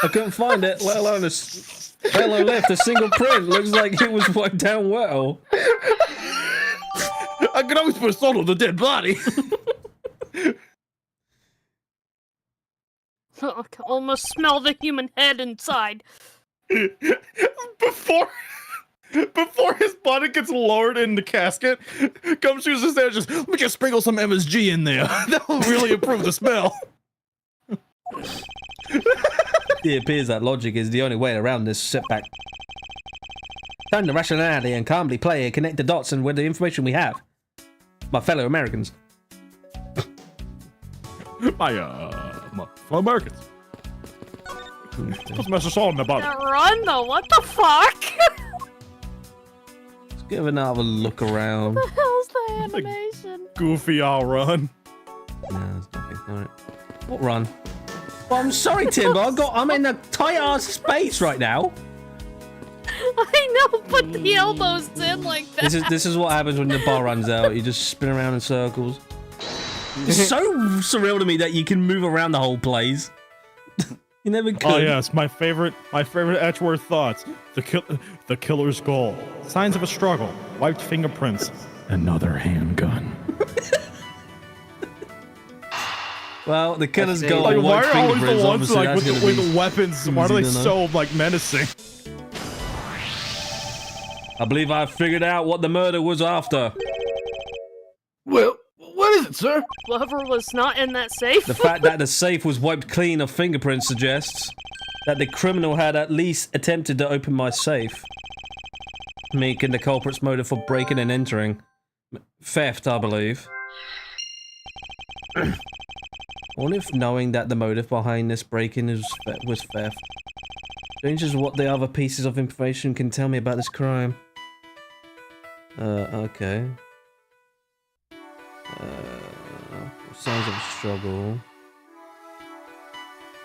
I couldn't find it, let alone left a single print. Looks like it was wiped down well.
I could always put salt on the dead body.
I can almost smell the human head inside.
before his body gets lowered in the casket, Gumshoe's just there. Just let me just sprinkle some MSG in there. That will really improve the smell.
It appears that logic is the only way around this setback. Turn to rationality and calmly play and connect the dots and with the information we have. My fellow Americans.
My fellow Americans. Put some extra salt in the body.
That run though, what the fuck?
Let's give another look around.
What the hell's the animation?
Goofy, I'll run.
No, it's nothing. Alright. What run? Well, I'm sorry, Timber. I'm in a tight ass space right now.
I know, put the elbows in like that.
This is what happens when the bar runs out. You just spin around in circles. It's so surreal to me that you can move around the whole place. You never could.
Oh yes, my favorite Edgeworth thoughts. The killer's goal. Signs of a struggle. Wiped fingerprints. Another handgun.
Well, the killer's goal.
Like, why
white
are always the
fingerprints,
ones
obviously
like
that's
with
gonna
the
be
weapons? Why are they
easy to
so like menacing?
I believe I figured out what the murder was after.
Well, what is it, sir?
Whoever was not in that safe.
The fact that the safe was wiped clean of fingerprints suggests that the criminal had at least attempted to open my safe, making the culprit's motive for breaking and entering. Theft, I believe. What if knowing that the motive behind this break-in was theft? Changes what the other pieces of information can tell me about this crime. Okay. Signs of a struggle.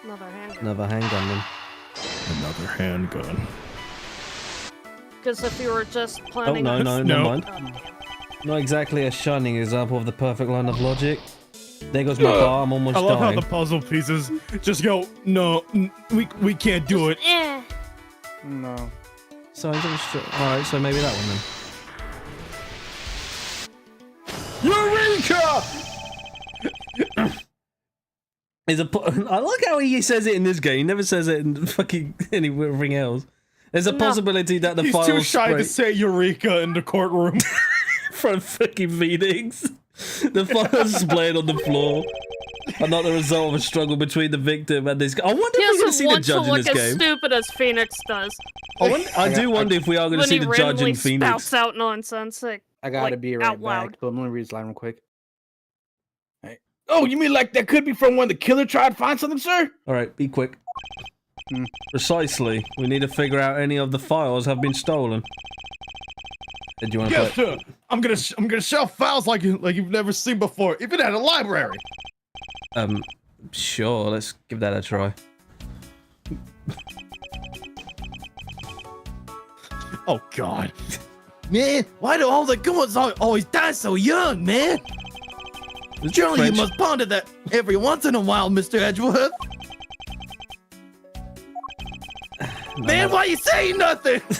Another handgun.
Another handgun then.
Another handgun.
Because if you were just
Oh,
planning
no,
on...
no,
No.
never mind. Not exactly a shining example of the perfect line of logic. There goes my bar, I'm almost
I love
dying.
how the puzzle pieces just go. No, we can't do it.
Eh.
No.
Signs of a struggle. Alright, so maybe that one then. Eureka! I like how he says it in this game. He never says it in fucking anything else. There's a
No.
possibility that the
He's
files
too shy to
break.
say Eureka in the courtroom.
from fucking Phoenix. The files displayed on the floor are not the result of a struggle between the victim and this guy. I wonder
He
if we're going to
doesn't
see the
want to
judge in
look
this
as
game.
stupid as Phoenix does.
I do wonder if we are going to
When
see
he
the judge
randomly
in Phoenix.
spouts out nonsense. Like,
I gotta
like,
be
out
right
loud.
back. But I'm gonna read this line real quick.
Oh, you mean like that could be from when the killer tried to find something, sir?
All right, be quick. Precisely. We need to figure out any of the files have been stolen. Did you want to
Yes,
play?
sir. I'm gonna shelf files like you've never seen before, even at a library.
Sure. Let's give that a try.
Oh God, man, why do all the good ones always die so young, man? Surely
French.
you must ponder that every once in a while, Mr. Edgeworth. Man, why you saying nothing?
I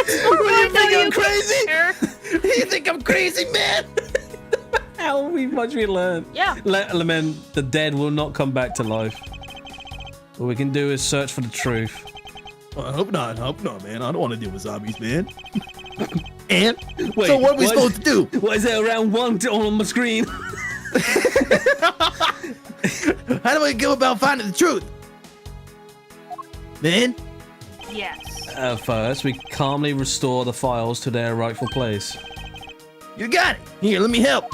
you
know
think
you
I'm crazy?
care.
You think I'm crazy, man?
How much we learned.
Yeah.
Man, the dead will not come back to life. All we can do is search for the truth.
Well, I hope not, man. I don't want to deal with zombies, man. And
Wait,
so what are we supposed to do?
What is there around one on my screen?
How do we go about finding the truth? Man?
Yes.
First, we calmly restore the files to their rightful place.
You got it. Here, let me help.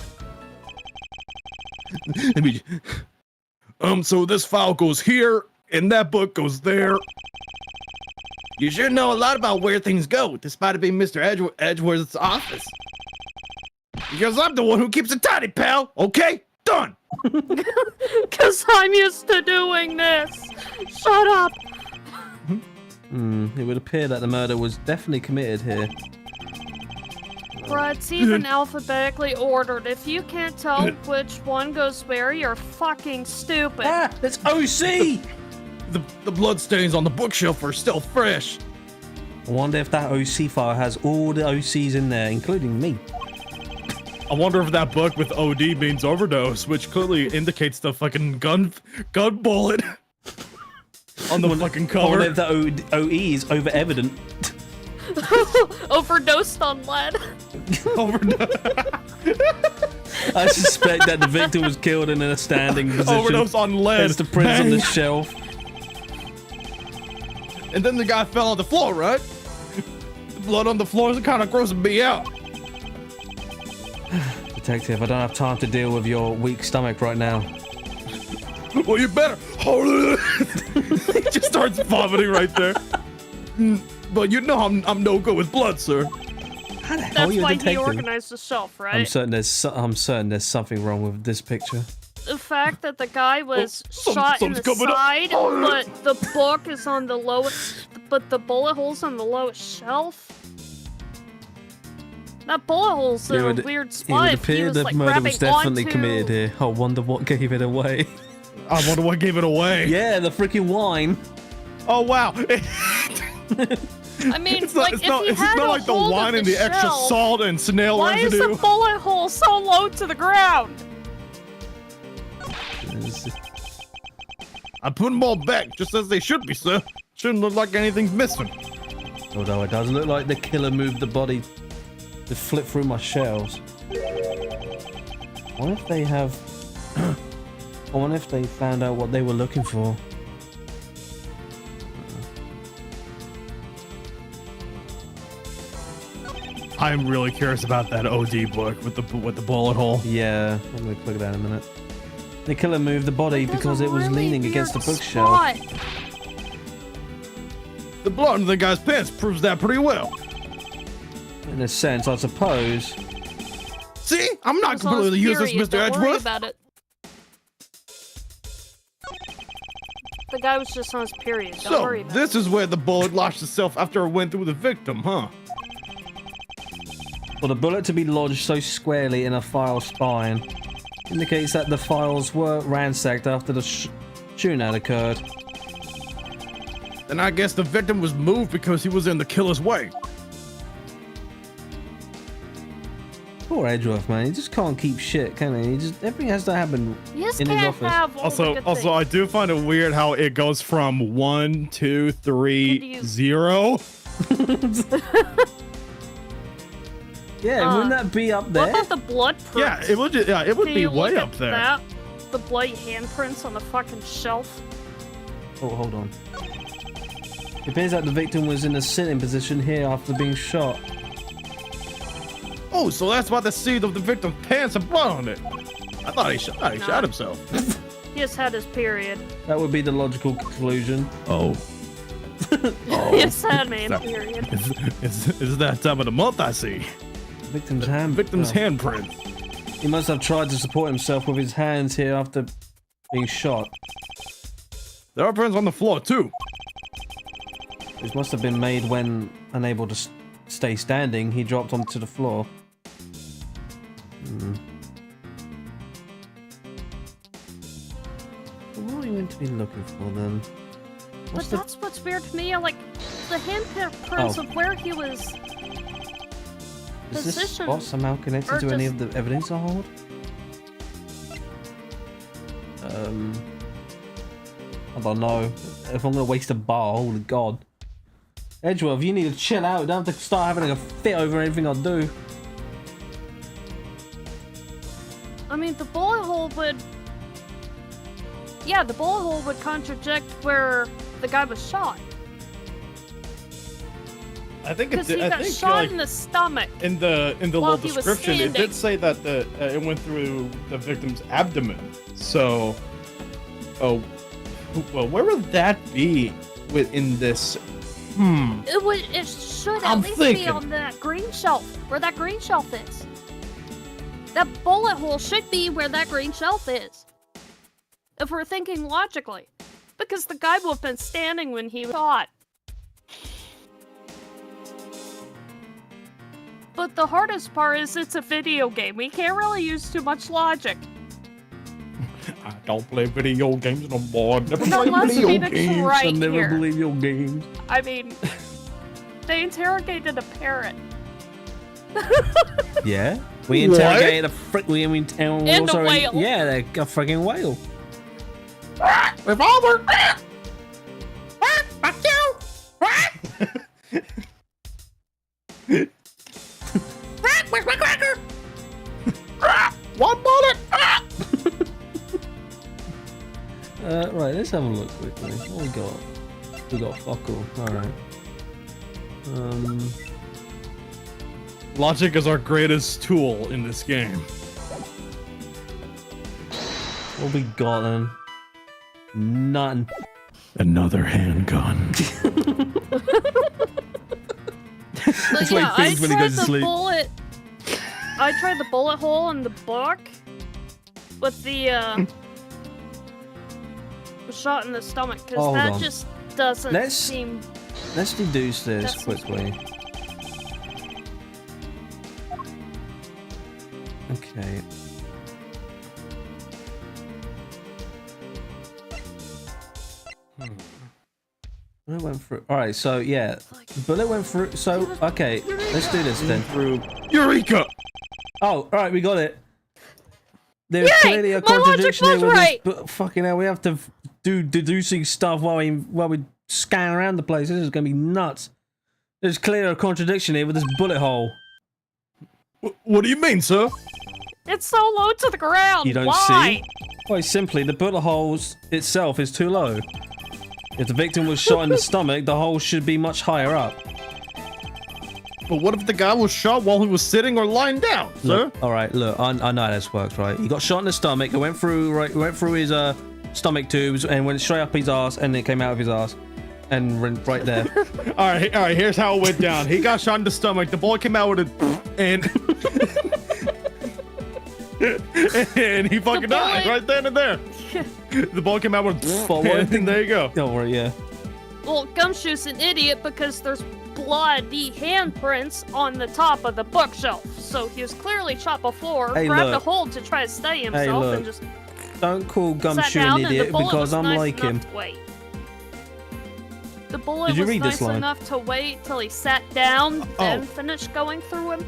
So this file goes here, and that book goes there. You sure know a lot about where things go, despite it being Mr. Edgeworth's office. Because I'm the one who keeps it tidy, pal. Okay? Done.
Because I'm used to doing this. Shut up.
It would appear that the murder was definitely committed here.
Bruh, it's even alphabetically ordered. If you can't tell which one goes where, you're fucking stupid.
Ah, that's OC!
The bloodstains on the bookshelf are still fresh.
I wonder if that OC file has all the OCs in there, including me.
I wonder if that book with OD means overdose, which clearly indicates the fucking gun bullet on the fucking
I wonder
cover.
if the OE is over evident.
Overdosed on lead.
I suspect that the victim was killed in a standing position.
Overdose on lead.
As the prints on the
Bang.
shelf.
And then the guy fell on the floor, right? The blood on the floor is kind of grossing me out.
Detective, I don't have time to deal with your weak stomach right now.
Well, you better. He just starts vomiting right there. But you know I'm no good with blood, sir.
How the hell
That's
are you a
why he
detective?
organized the shelf, right?
I'm certain there's something wrong with this picture.
The fact that the guy was
some-
shot in
something's
the
coming up.
side, but the book is on the lowest, but the bullet hole's on the lowest shelf. That bullet hole's in a weird
It
spot.
would
If he
appear
was
the
like
murder
grabbing
was definitely
onto...
committed here. I wonder what gave it away.
I wonder what gave it away.
Yeah, the freaking wine.
Oh, wow.
I mean,
It's not,
like, if he
it's
had
not
a
like the
hold
wine
of
and the extra
shelf,
salt and snail
why is
residue.
the bullet hole so low to the ground?
I put them all back just as they should be, sir. Shouldn't look like anything's missing.
Although it does look like the killer moved the body to flip through my shelves. What if they have... I wonder if they found out what they were looking for.
I'm really curious about that OD book with the bullet hole.
Yeah, I'm gonna click that in a minute. The killer moved the body
There's
because
a
it was
really
leaning against the
weird
bookshelf.
spot.
The blood on the guy's pants proves that pretty well.
In a sense, I suppose.
See? I'm not
It's on his
completely useless,
period,
Mr.
don't worry
Edgeworth.
about it. The guy was just on his period. Don't
So,
worry about
this
it.
is where the bullet lodged itself after it went through the victim, huh?
For the bullet to be lodged so squarely in a file spine indicates that the files were ransacked after the shooting had occurred.
Then I guess the victim was moved because he was in the killer's way.
Poor Edgeworth, man. He just can't keep shit, can he? Everything has to happen
You just
in his
can't
office.
have all the good
Also, I do find it weird how it goes from 1, 2, 3,
Could you-
0.
Yeah, wouldn't that be up
What
there?
about the blood prints?
Yeah, it would. Yeah, it would
Can
be
you
way
look
up
at
there.
that? The bloody handprints on the fucking shelf.
Oh, hold on. It appears that the victim was in a sitting position here after being shot.
Oh, so that's why the seat of the victim's pants have blood on it. I thought he shot himself.
He just had his period.
That would be the logical conclusion.
Oh.
He just had man period.
It's that time of the month, I see.
Victim's hand.
Victim's
oh.
handprint.
He must have tried to support himself with his hands here after being shot.
There are prints on the floor, too.
This must have been made when unable to stay standing. He dropped onto the floor. What are we meant to be looking for then?
But that's what's weird to me. Like the handprints of where he was.
Is this
Position,
spot somehow connected
or
to any
just-
of the evidence I hold? I don't know. If I'm gonna waste a bar, holy god. Edgeworth, you need to chill out. You don't have to start having a fit over anything I do.
I mean, the bullet hole would. Yeah, the bullet hole would contradict where the guy was shot.
I think
Because he got shot in the stomach.
in the
while
little
he was
description, it
standing.
did say that it went through the victim's abdomen. So, well, where would that be within this?
It should at
I'm
least be
thinking.
on that green shelf, where that green shelf is. That bullet hole should be where that green shelf is. If we're thinking logically. Because the guy would have been standing when he was shot. But the hardest part is it's a video game. We can't really use too much logic.
I don't play video games no more. Never
Not
play
unless
video
Phoenix
games.
right
I never
here.
believe your games.
I mean, they interrogated a parrot.
Yeah? We
What?
interrogated a frick. We
And
also
a whale.
Yeah, a freaking whale.
Revolver. One bullet.
Right, let's have a look quickly. What we got? We got fuck all. Alright.
Logic is our greatest tool in this game.
What we got then? None.
Another handgun.
But
what he
yeah,
thinks when he goes to sleep.
I tried the bullet hole in the book with the shot in the stomach because
Hold
that
on.
just doesn't
Let's-
seem.
Let's deduce this
That's-
quickly. Okay. Bullet went through. Alright, so yeah. Bullet went through. So, okay. Let's do this then.
Through Eureka.
Oh, alright, we got it. There's
Yay!
clearly a
My logic
contradiction here
was
with
right!
this. But fucking hell, we have to do deducing stuff while we scan around the place. This is gonna be nuts. There's clearly a contradiction here with this bullet hole.
What do you mean, sir?
It's so low to the ground.
You don't
Why?
see? Quite simply, the bullet hole itself is too low. If the victim was shot in the stomach, the hole should be much higher up.
But what if the guy was shot while he was sitting or lying down, sir?
All right, look, I know how this works, right? He got shot in the stomach. It went through his stomach tubes and went straight up his ass, and it came out of his ass, and went right there.
All right. Here's how it went down. He got shot in the stomach. The bullet came out with it, and and he fucking died right then and there. The bullet came out with, and there you go.
Don't worry, yeah.
Well, Gumshoe's an idiot because there's bloody handprints on the top of the bookshelf. So he was clearly shot before,
Hey,
grabbed a
look.
hold to try to steady himself,
look.
and just
Don't call
sat
Gumshoe
down,
an
and the
idiot
bullet
because
was
I'm
nice
like him.
enough to wait. The bullet
Did you
was
read this
nice
line?
enough to wait till he sat down,
Oh.
then finish going through him.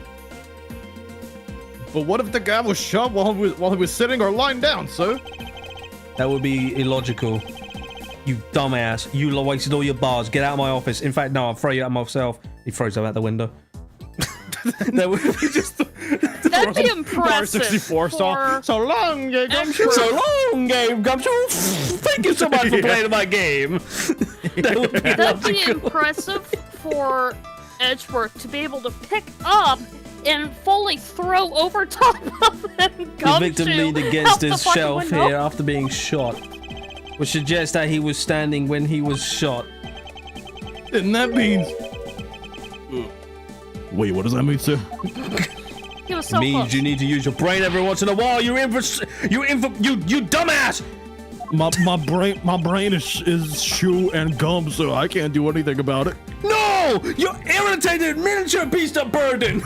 But what if the guy was shot while he was sitting or lying down, sir?
That would be illogical. You dumbass. You wasted all your bars. Get out of my office. In fact, no, I'll throw you out myself. He throws them out the window. That would be
Just
That'd be impressive.
64
for
so long, yeah, Gumshoe.
so long, game Gumshoe. Thank you so much for playing my game. That would be
That'd be
logical.
impressive for Edgeworth to be able to pick up and fully throw over top of him.
The victim leaned against his shelf here after being shot, which suggests that he was standing when he was shot.
And that means. Wait, what does that mean, sir?
He was so
Means
close.
you need to use your brain every once in a while. You dumbass!
My brain is shoe and gum, so I can't do anything about it.
No! You irritated miniature beast of burden!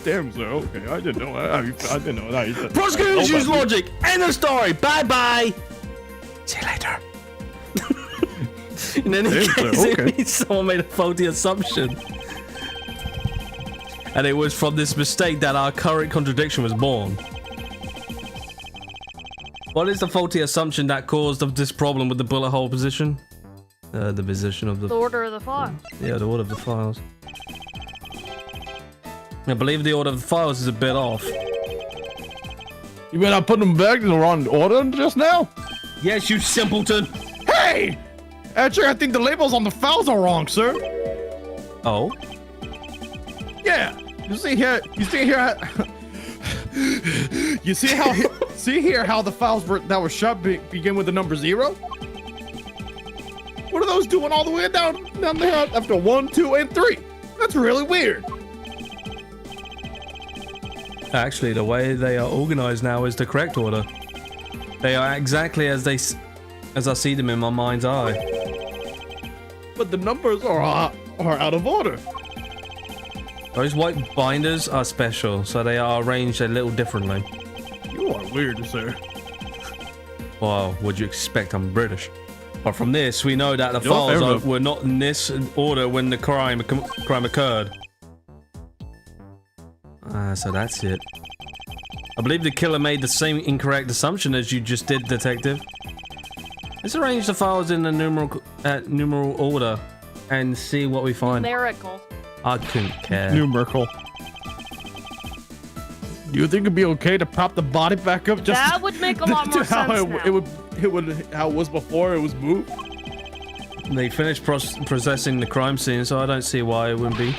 Damn, sir. Okay, I didn't know. I didn't know that.
Prosecutors use logic. End of story. Bye bye. See you later. In any
Damn,
case,
sir,
it
okay.
means someone made a faulty assumption. And it was from this mistake that our current contradiction was born. What is the faulty assumption that caused this problem with the bullet hole position? The position of
The order of the file.
Yeah, the order of the files. I believe the order of the files is a bit off.
You mean I put them back in the wrong order just now?
Yes, you simpleton!
Hey! Actually, I think the labels on the files are wrong, sir.
Oh?
Yeah. You see here. You see how the files that were shot begin with the number 0? What are those doing all the way down there after 1, 2, and 3? That's really weird.
Actually, the way they are organized now is the correct order. They are exactly as I see them in my mind's eye.
But the numbers are out of order.
Those white binders are special, so they are arranged a little differently.
You are weird, sir.
Well, would you expect? I'm British. But from this, we know that the
You're fair
files
enough.
were not in this order when the crime occurred. So that's it. I believe the killer made the same incorrect assumption as you just did, Detective. Let's arrange the files in the numeral order and see what we find.
Miracle.
I couldn't care.
Numerical. Do you think it'd be okay to prop the body back up just
That would make a lot more
how
sense
it would how it was before it was moved?
They finished processing the crime scene, so I don't see why it wouldn't be.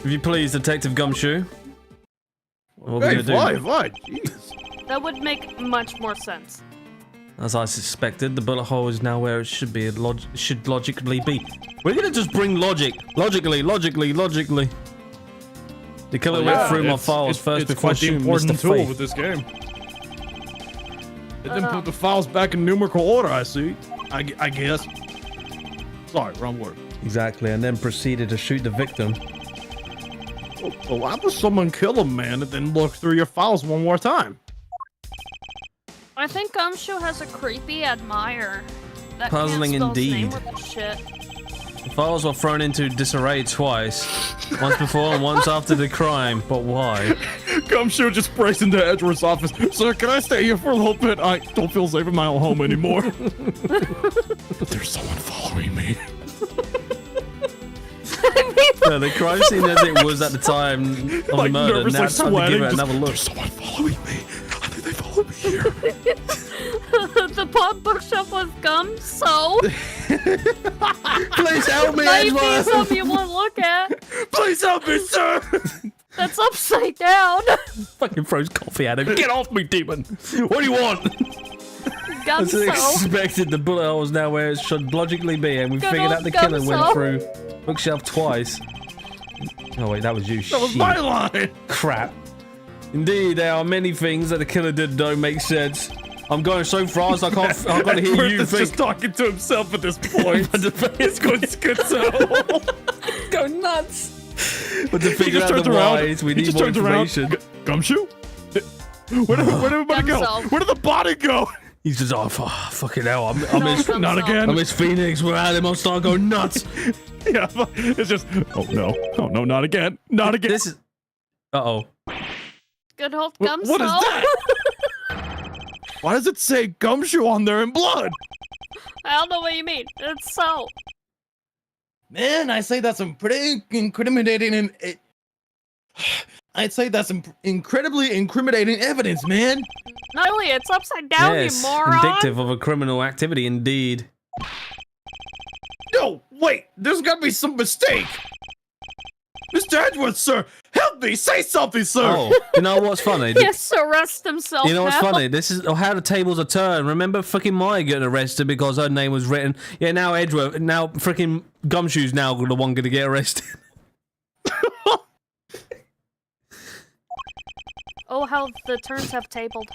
If you please, Detective Gumshoe. What are we gonna do?
Fine. Jeez.
That would make much more sense.
As I suspected, the bullet hole is now where it should be. It should logically be. We're gonna just bring logic. Logically. The killer went through my files first before
quite the
shooting
important
Mr.
tool
Faith.
with this game. It didn't put the files back in numerical order, I see. I guess. Sorry, wrong word.
Exactly, and then proceeded to shoot the victim.
So why would someone kill a man and then look through your files one more time?
I think Gumshoe has a creepy admirer. That
Puzzling
can't spell his name
indeed.
worth of shit.
The files were thrown into disarray twice. Once before and once after the crime, but why?
Gumshoe just breaks into Edgeworth's office. Sir, can I stay here for a little bit? I don't feel safe in my own home anymore. There's someone following me.
No, the crime scene as it was at the time of the
Like,
murder.
nervous,
Now
like
it's time to give
sweating,
it
just-
another look.
There's someone following me. I think they followed me here.
The pop bookshelf with gum, so
Please help me,
might be
Edgeworth!
something you want to look at.
Please help me, sir!
That's upside down.
Fucking throws coffee at him. Get off me, demon! What do you want?
Gum,
As
so
expected, the bullet hole is now where it should logically be, and we
Good
figured
old
out the killer went
Gumso.
through bookshelf twice. Oh wait, that was you.
That was
Shit.
my line!
Crap. Indeed, there are many things that the killer did don't make sense. I'm going so fast I can't. I can't hear you
Edgeworth is
think.
just talking to himself at this point. It's going schizo.
Go nuts. But to
He
figure
just
out
turns
the
around.
whys, we
He
need
just
more
turns around.
information.
Gumshoe? Where did everybody go?
Gumso.
Where did the body go?
He's just, oh, fucking hell. I'm
No,
his,
Gumso.
Not again.
I'm his Phoenix. We're at him. I'm starting to go nuts.
Yeah, it's just, oh no, not again. Not again.
This is. Uh-oh.
good old
What
gum,
is
so
that? Why does it say Gumshoe on there in blood?
I don't know what you mean. It's so.
Man, I say that's some pretty incriminating and I'd say that's some incredibly incriminating evidence, man.
Natalie, it's upside down,
Yes,
you moron.
indicative of a criminal activity indeed.
No, wait, there's gotta be some mistake. Mr. Edwards, sir, help me, say something, sir.
Oh, you know what's funny?
Yes, arrest himself.
You know what's
now.
funny? This is how the tables are turned. Remember fucking Maya getting arrested because her name was written. Yeah, now Edward, now freaking Gumshoe's now the one going to get arrested.
Oh, how the turns have tabled.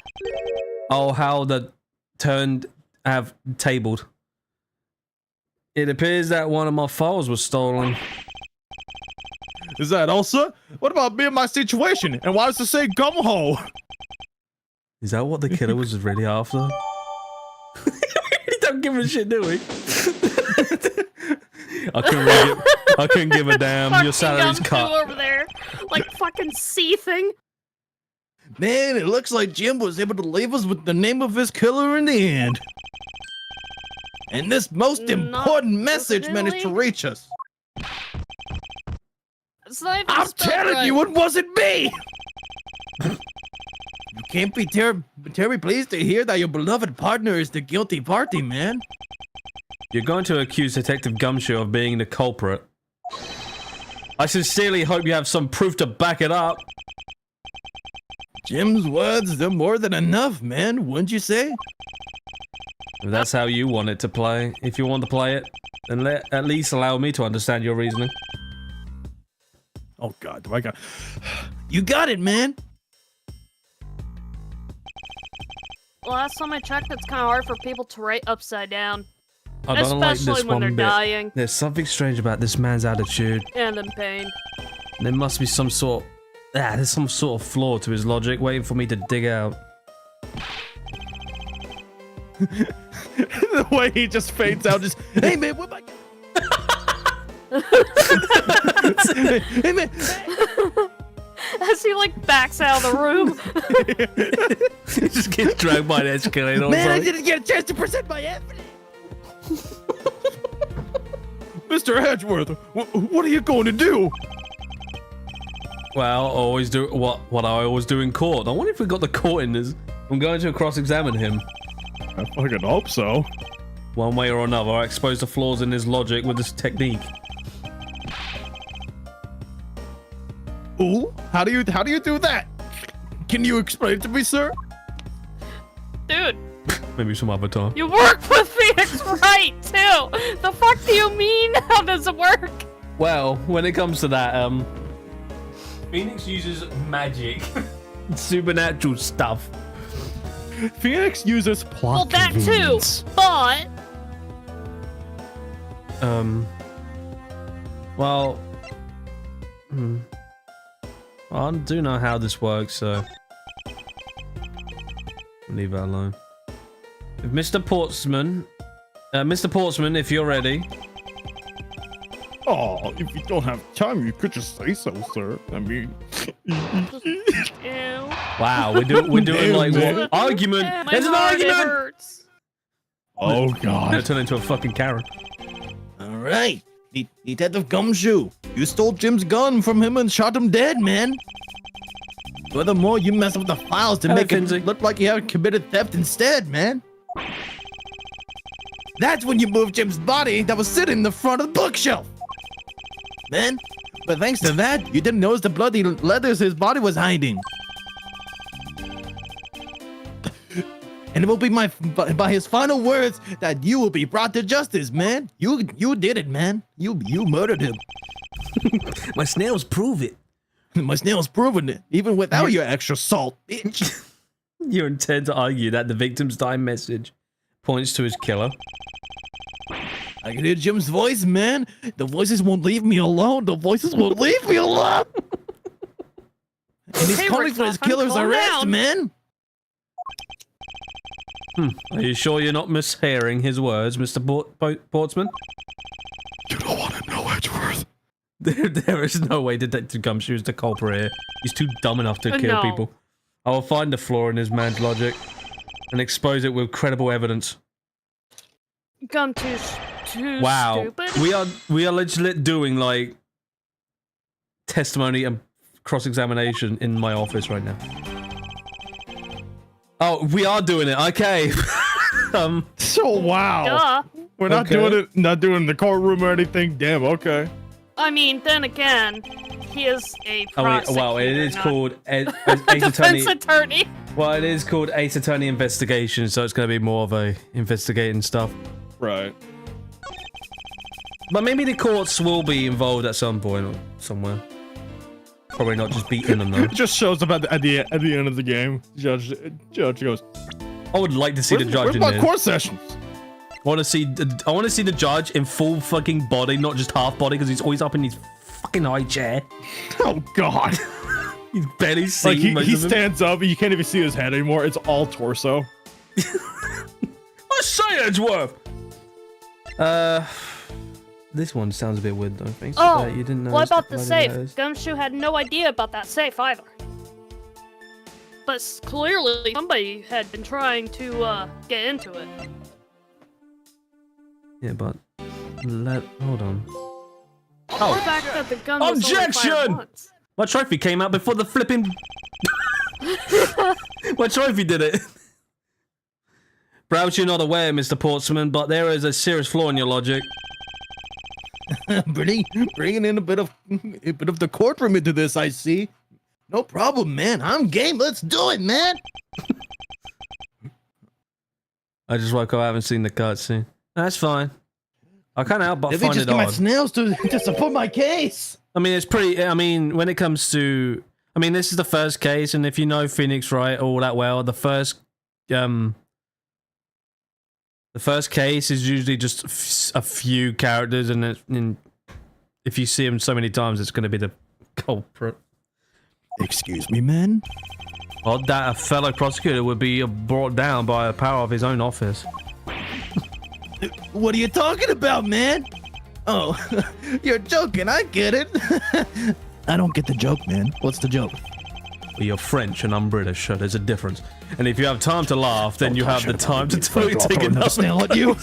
Oh, how the turned have tabled. It appears that one of my files was stolen.
Is that all, sir? What about me and my situation? And why does it say gumho?
Is that what the killer was really after? He don't give a shit, do we? I couldn't give a damn. Your
Fucking
salary's
Gumshoe
cut.
over there, like fucking seething.
Man, it looks like Jim was able to leave us with the name of his killer in the end. And this most
Not
important message managed to
really.
reach us.
It's not even
I'm
spelled
telling
right.
you, it wasn't me! You can't be terribly pleased to hear that your beloved partner is the guilty party, man.
You're going to accuse Detective Gumshoe of being the culprit. I sincerely hope you have some proof to back it up.
Jim's words, they're more than enough, man, wouldn't you say?
If that's how you want it to play, if you want to play it, then at least allow me to understand your reasoning.
Oh God, do I got... You got it, man!
Last time I checked, it's kind of hard for people to write upside down,
I don't like
especially
this
when they're
one bit.
dying
There's something strange about this man's attitude.
and in pain.
There must be some sort... there's some sort of flaw to his logic waiting for me to dig out.
The way he just fades out, just... Hey, man, what am I... Hey, man!
As he like backs out of the room.
He just gets dragged by an escalator. or
Man, I
something.
didn't get a chance to present my evidence! Mr. Edgeworth, what are you going to do?
Well, I always do what I always do in court. I wonder if we got the court in this. I'm going to cross-examine him.
I fucking hope so.
One way or another, I expose the flaws in his logic with this technique.
Ooh, how do you do that? Can you explain it to me, sir?
Dude,
Maybe some other time.
you work with Phoenix Wright too. The fuck do you mean? How does it work?
Well, when it comes to that, Phoenix uses magic, supernatural stuff.
Phoenix uses plot
Well, that too,
convenience.
but
Well, I do know how this works, so leave that alone. If Mr. Portsman, if you're ready.
Oh, if you don't have time, you could just say so, sir. I mean...
ew.
Wow, we're doing like
Man.
what? Argument.
My
There's an
heart, it
argument.
hurts.
Oh,
I
God.
turn into a fucking Karen.
All right. Detective Gumshoe, you stole Jim's gun from him and shot him dead, man. Furthermore, you messed with the files to
Hello,
make it
Finzi.
look like you had committed theft instead, man. That's when you moved Jim's body that was sitting in the front of the bookshelf. Man, but thanks to that, you didn't notice the bloody letters his body was hiding. And it will be by his final words that you will be brought to justice, man. You did it, man. You murdered him.
My snails prove it.
My snail's proven it, even without your extra salt, bitch.
You intend to argue that the victim's dying message points to his killer.
I can hear Jim's voice, man. The voices won't leave me alone. The voices won't leave me alone. And he's
Okay,
calling for his
Ricktoff,
killer's
calm
arrest,
down.
man.
Are you sure you're not mishearing his words, Mr. Portsman?
You don't want to know, Edgeworth.
There is no way Detective Gumshoe is the culprit here. He's too dumb enough to kill
No.
people. I will find the flaw in his man's logic and expose it with credible evidence.
Gumshoe too
Wow,
stupid.
we are legit doing like testimony and cross-examination in my office right now. Oh, we are doing it. Okay.
So wow.
Duh.
We're not
Okay.
doing it. Not doing the courtroom or anything. Damn. Okay.
I mean, then again, he is a
Oh, wait,
prosecutor.
well, it is
not
called
a
Ace
defense
Attorney.
attorney.
Well, it is called Ace Attorney Investigation, so it's going to be more of a investigating stuff.
Right.
But maybe the courts will be involved at some point or somewhere. Probably not just beating them though.
It just shows up at the end of the game. Judge goes.
I would like to see the judge
Where's
in
my
there.
court sessions?
I want to see the judge in full fucking body, not just half body, because he's always up in his fucking high chair.
Oh God.
He's barely seen.
Like he
most of him.
stands up, and you can't even see his head anymore. It's all torso.
I say Edgeworth. This one sounds a bit weird though. Thanks for
Oh,
that. You didn't know.
what about the
provided
safe?
letters.
Gumshoe had no idea about that safe either. But clearly somebody had been trying to get into it.
Yeah, but hold on.
The fact that the gun was only fired
Objection!
once.
My trophy came out before the flipping. My trophy did it. Perhaps you're not aware, Mr. Portsman, but there is a serious flaw in your logic.
Bringing in a bit of the courtroom into this, I see. No problem, man. I'm game. Let's do it, man.
I just woke up. I haven't seen the cutscene. That's fine. I can't help but
If you
find
just
it
get my
odd.
snails to support my case.
I mean, it's pretty. I mean, when it comes to, I mean, this is the first case, and if you know Phoenix Wright all that well, the first case is usually just a few characters, and if you see them so many times, it's going to be the culprit.
Excuse me, man.
Odd that a fellow prosecutor would be brought down by a power of his own office.
What are you talking about, man? Oh, you're joking. I get it. I don't get the joke, man. What's the joke?
Well, you're French and I'm British, so there's a difference. And if you have time to laugh, then you have the time to take another
snail at you,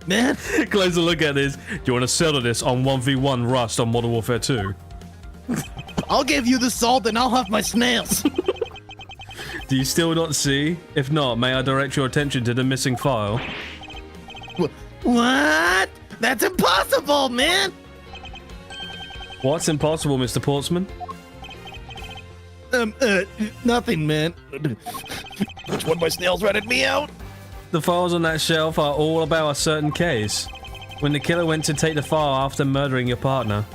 man.
Closer look at this. Do you want to settle this on 1v1 Rust on Modern Warfare 2?
I'll give you the salt and I'll have my snails.
Do you still not see? If not, may I direct your attention to the missing file?
What? That's impossible, man.
What's impossible, Mr. Portsman?
Nothing, man. Which one of my snails ratted me out?
The files on that shelf are all about a certain case. When the killer went to take the file after murdering your partner.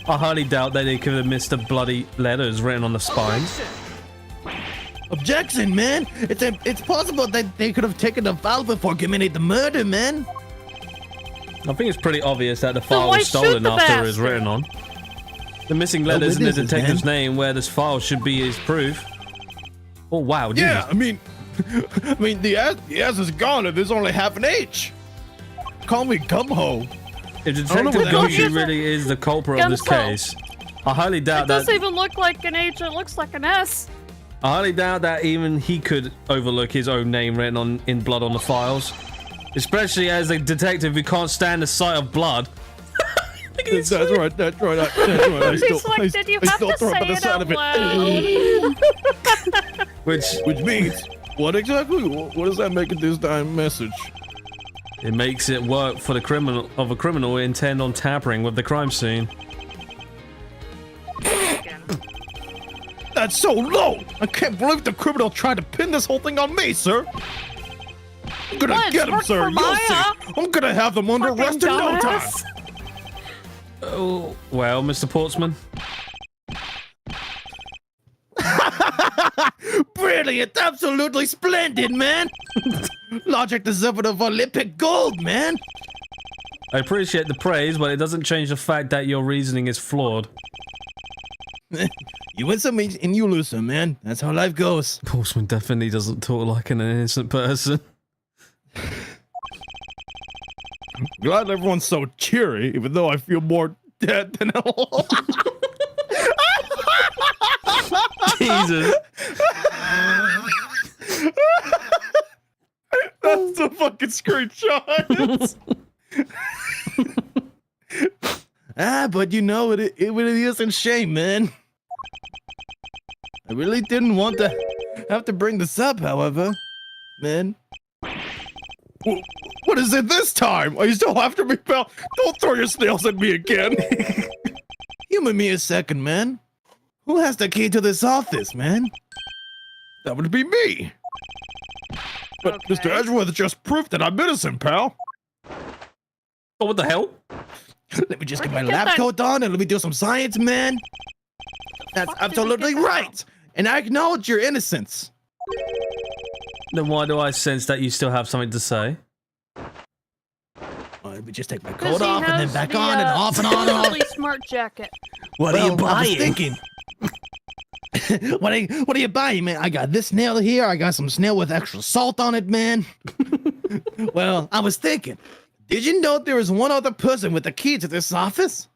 I highly doubt that they could have missed the bloody letters written on the spines.
Objection, man. It's possible that they could have taken the file before committing the murder, man.
I think it's pretty obvious that the file
why
was
shoot
stolen
the
after it was
bastard?
written on. The missing letters in the
witnesses,
detective's
man.
name where this file should be is proof. Oh wow,
Yeah,
Jesus.
I mean, the S is gone and there's only half an H. Call me Gumho.
If
don't know
Detective
what that
Gumshoe
means.
really is the culprit of this
Gumshoe.
case, I highly doubt
It
that.
doesn't even look like an H, it looks like an S.
I highly doubt that even he could overlook his own name written in blood on the files, especially as a detective who can't stand the sight of blood.
That's right. That's right. I
He's like, did you have to say it out loud?
Which
means, what exactly? What does that make it this time message?
it makes it work for the criminal intent on tampering with the crime scene.
That's so low! I can't believe the criminal tried to pin this whole thing on me, sir! I'm gonna
Well, it's
get him,
worked
sir!
for
You'll see!
Maya.
I'm gonna have them under
Fucking
arrest in no time!
dumbass.
Oh, well, Mr. Portsman.
Brilliant! Absolutely splendid, man! Logic deserving of Olympic gold, man!
I appreciate the praise, but it doesn't change the fact that your reasoning is flawed.
You win some and you lose some, man. That's how life goes.
Portsman definitely doesn't talk like an innocent person.
Glad everyone's so cheery, even though I feel more dead than alive.
Jesus.
That's the fucking screenshot. But you know, it really is a shame, man. I really didn't want to have to bring this up, however, man. What is it this time? Are you still after me, pal? Don't throw your snails at me again. Humor me a second, man. Who has the key to this office, man? That would be me. But
Okay.
Mr. Edgeworth just proved that I'm innocent, pal.
Oh, what the hell?
Let me just get
Where'd
my
you get
lab
that-
coat on and let me do some science, man. That's
fuck did you
absolutely
get that
right. And I acknowledge your innocence.
Then why do I sense that you still have something to say?
Let me just take my
'Cause
coat
he
off and then
has
back
the,
on and off and on and off.
really smart jacket.
What
I was thinking. What are you buying, man? I got this snail here. I got some snail with extra salt on it, man. Well, I was thinking. Did you know there is one other person with the key to this office?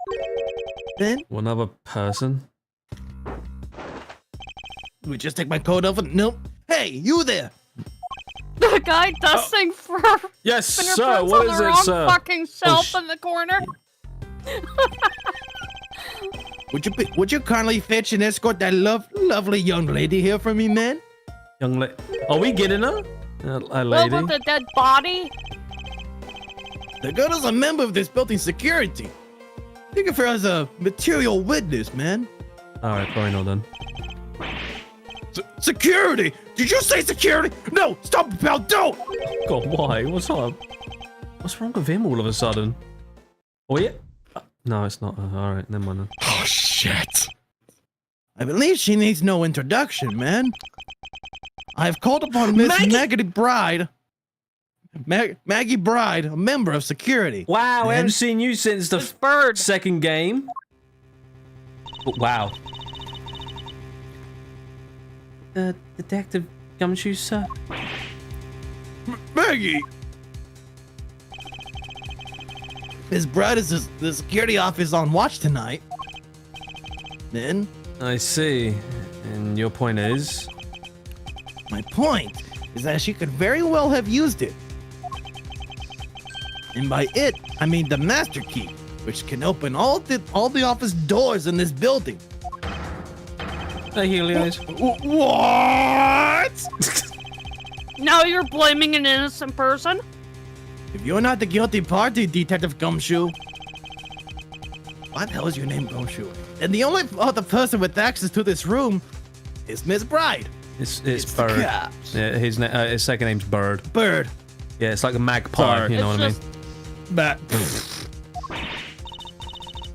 Then
One other person?
let me just take my coat off and nope. Hey, you there?
The guy dusting for
Yes,
fingerprints
sir. What
on
is
the
it,
wrong
sir?
fucking shelf
sh-
in the corner.
Would you kindly fetch and escort that lovely young lady here for me, man?
Young lady. Are we getting her? A
Well,
lady?
with the dead body.
The girl is a member of this building security. Think of her as a material witness, man.
Alright, fine, all then.
Security! Did you say security? No! Stop, pal! Don't!
God, why? What's up? What's wrong with him all of a sudden? Oh, yeah? No, it's not. Alright, never mind then.
Oh, shit. I believe she needs no introduction, man. I have called upon Miss Maggie Bride. Maggie Bride, a member of security.
Wow, I
Man.
haven't seen you since the
This bird.
second game. Wow. Detective Gumshoe, sir?
Maggie! Miss Bride is the security office on watch tonight. Then,
I see. And your point is?
my point is that she could very well have used it. And by it, I mean the master key, which can open all the office doors in this building.
Hey, Helios.
What?
Now you're blaming an innocent person?
If you're not the guilty party, Detective Gumshoe. What the hell is your name, Gumshoe? And the only other person with access to this room is Miss Bride.
It's
the
Bird.
cops.
Yeah, his second name's Bird.
Bird.
Yeah, it's like a magpie,
Bird.
you know
It's
what I mean?
just-
Matt.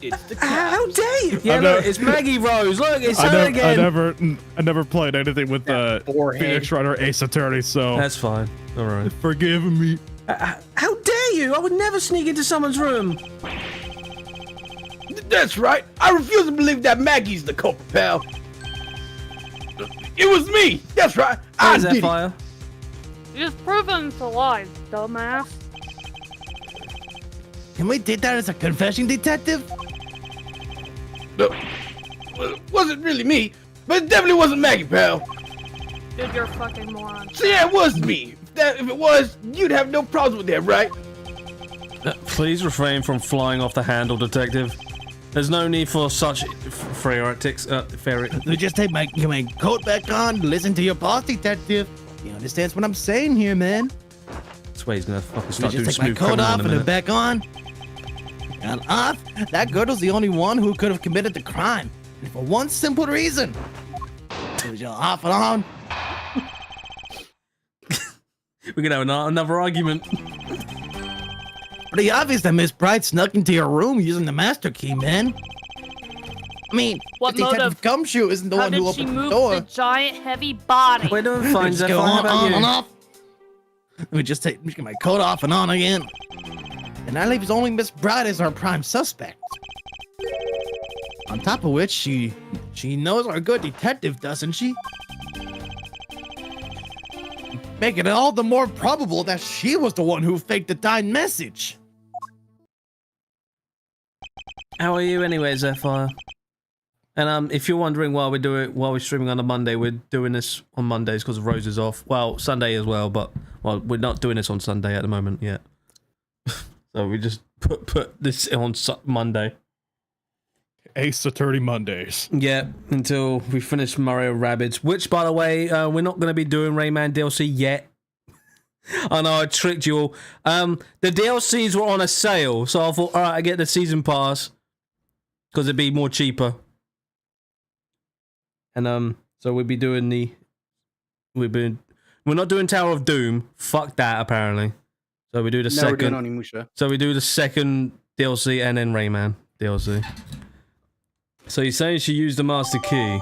It's the
How dare you? Yeah,
I
look,
know-
it's Maggie Rose. Look, it's her again.
I never played anything with Phoenix Writer Ace Attorney, so
That's fine. All right.
forgive me.
How dare you? I would never sneak into someone's room.
That's right. I refuse to believe that Maggie's the culprit, pal. It was me. That's right. I
Where's
did
that
it.
fire?
You're just proving to lie, dumbass.
Can we take that as a confession, Detective?
No, well, it wasn't really me, but it definitely wasn't Maggie, pal.
Dude, you're a fucking moron.
So yeah, it was me. If it was, you'd have no problems with that, right?
Please refrain from flying off the handle, Detective. There's no need for such theoretics.
Let me just take my coat back on, listen to your boss, Detective. He understands what I'm saying here, man.
This way he's gonna fucking
Let
start
me
doing
just take my
smooth
coat
criminal
off
in a
and then
minute.
back on. And off. That girdle's the only one who could have committed the crime. And for one simple reason. It was just off and on.
We're gonna have another argument.
Pretty obvious that Miss Bride snuck into your room using the master key, man. I mean,
What
Detective
motive?
Gumshoe isn't the
How
one who
did she
opened the
move
door.
the giant heavy body?
We're doing fine,
Just
Zephyr.
go
How
on,
about
on,
you?
and off. Let me just get my coat off and on again. And that leaves only Miss Bride as our prime suspect. On top of which, she knows our good detective, doesn't she? Making it all the more probable that she was the one who faked the dying message.
How are you anyway, Zephyr? And if you're wondering why we're streaming on a Monday, we're doing this on Mondays because Rose is off. Well, Sunday as well, but we're not doing this on Sunday at the moment yet. So we just put this on Monday.
Ace Attorney Mondays.
Yeah, until we finish Mario Rabbids, which, by the way, we're not going to be doing Rayman DLC yet. I know I tricked you all. The DLCs were on a sale, so I thought, alright, I get the season pass because it'd be more cheaper. And so we'll be doing we're not doing Tower of Doom. Fuck that, apparently. So we do the
Now we're doing
second.
Onimusha.
So we do the second DLC and then Rayman DLC. So you're saying she used the master key?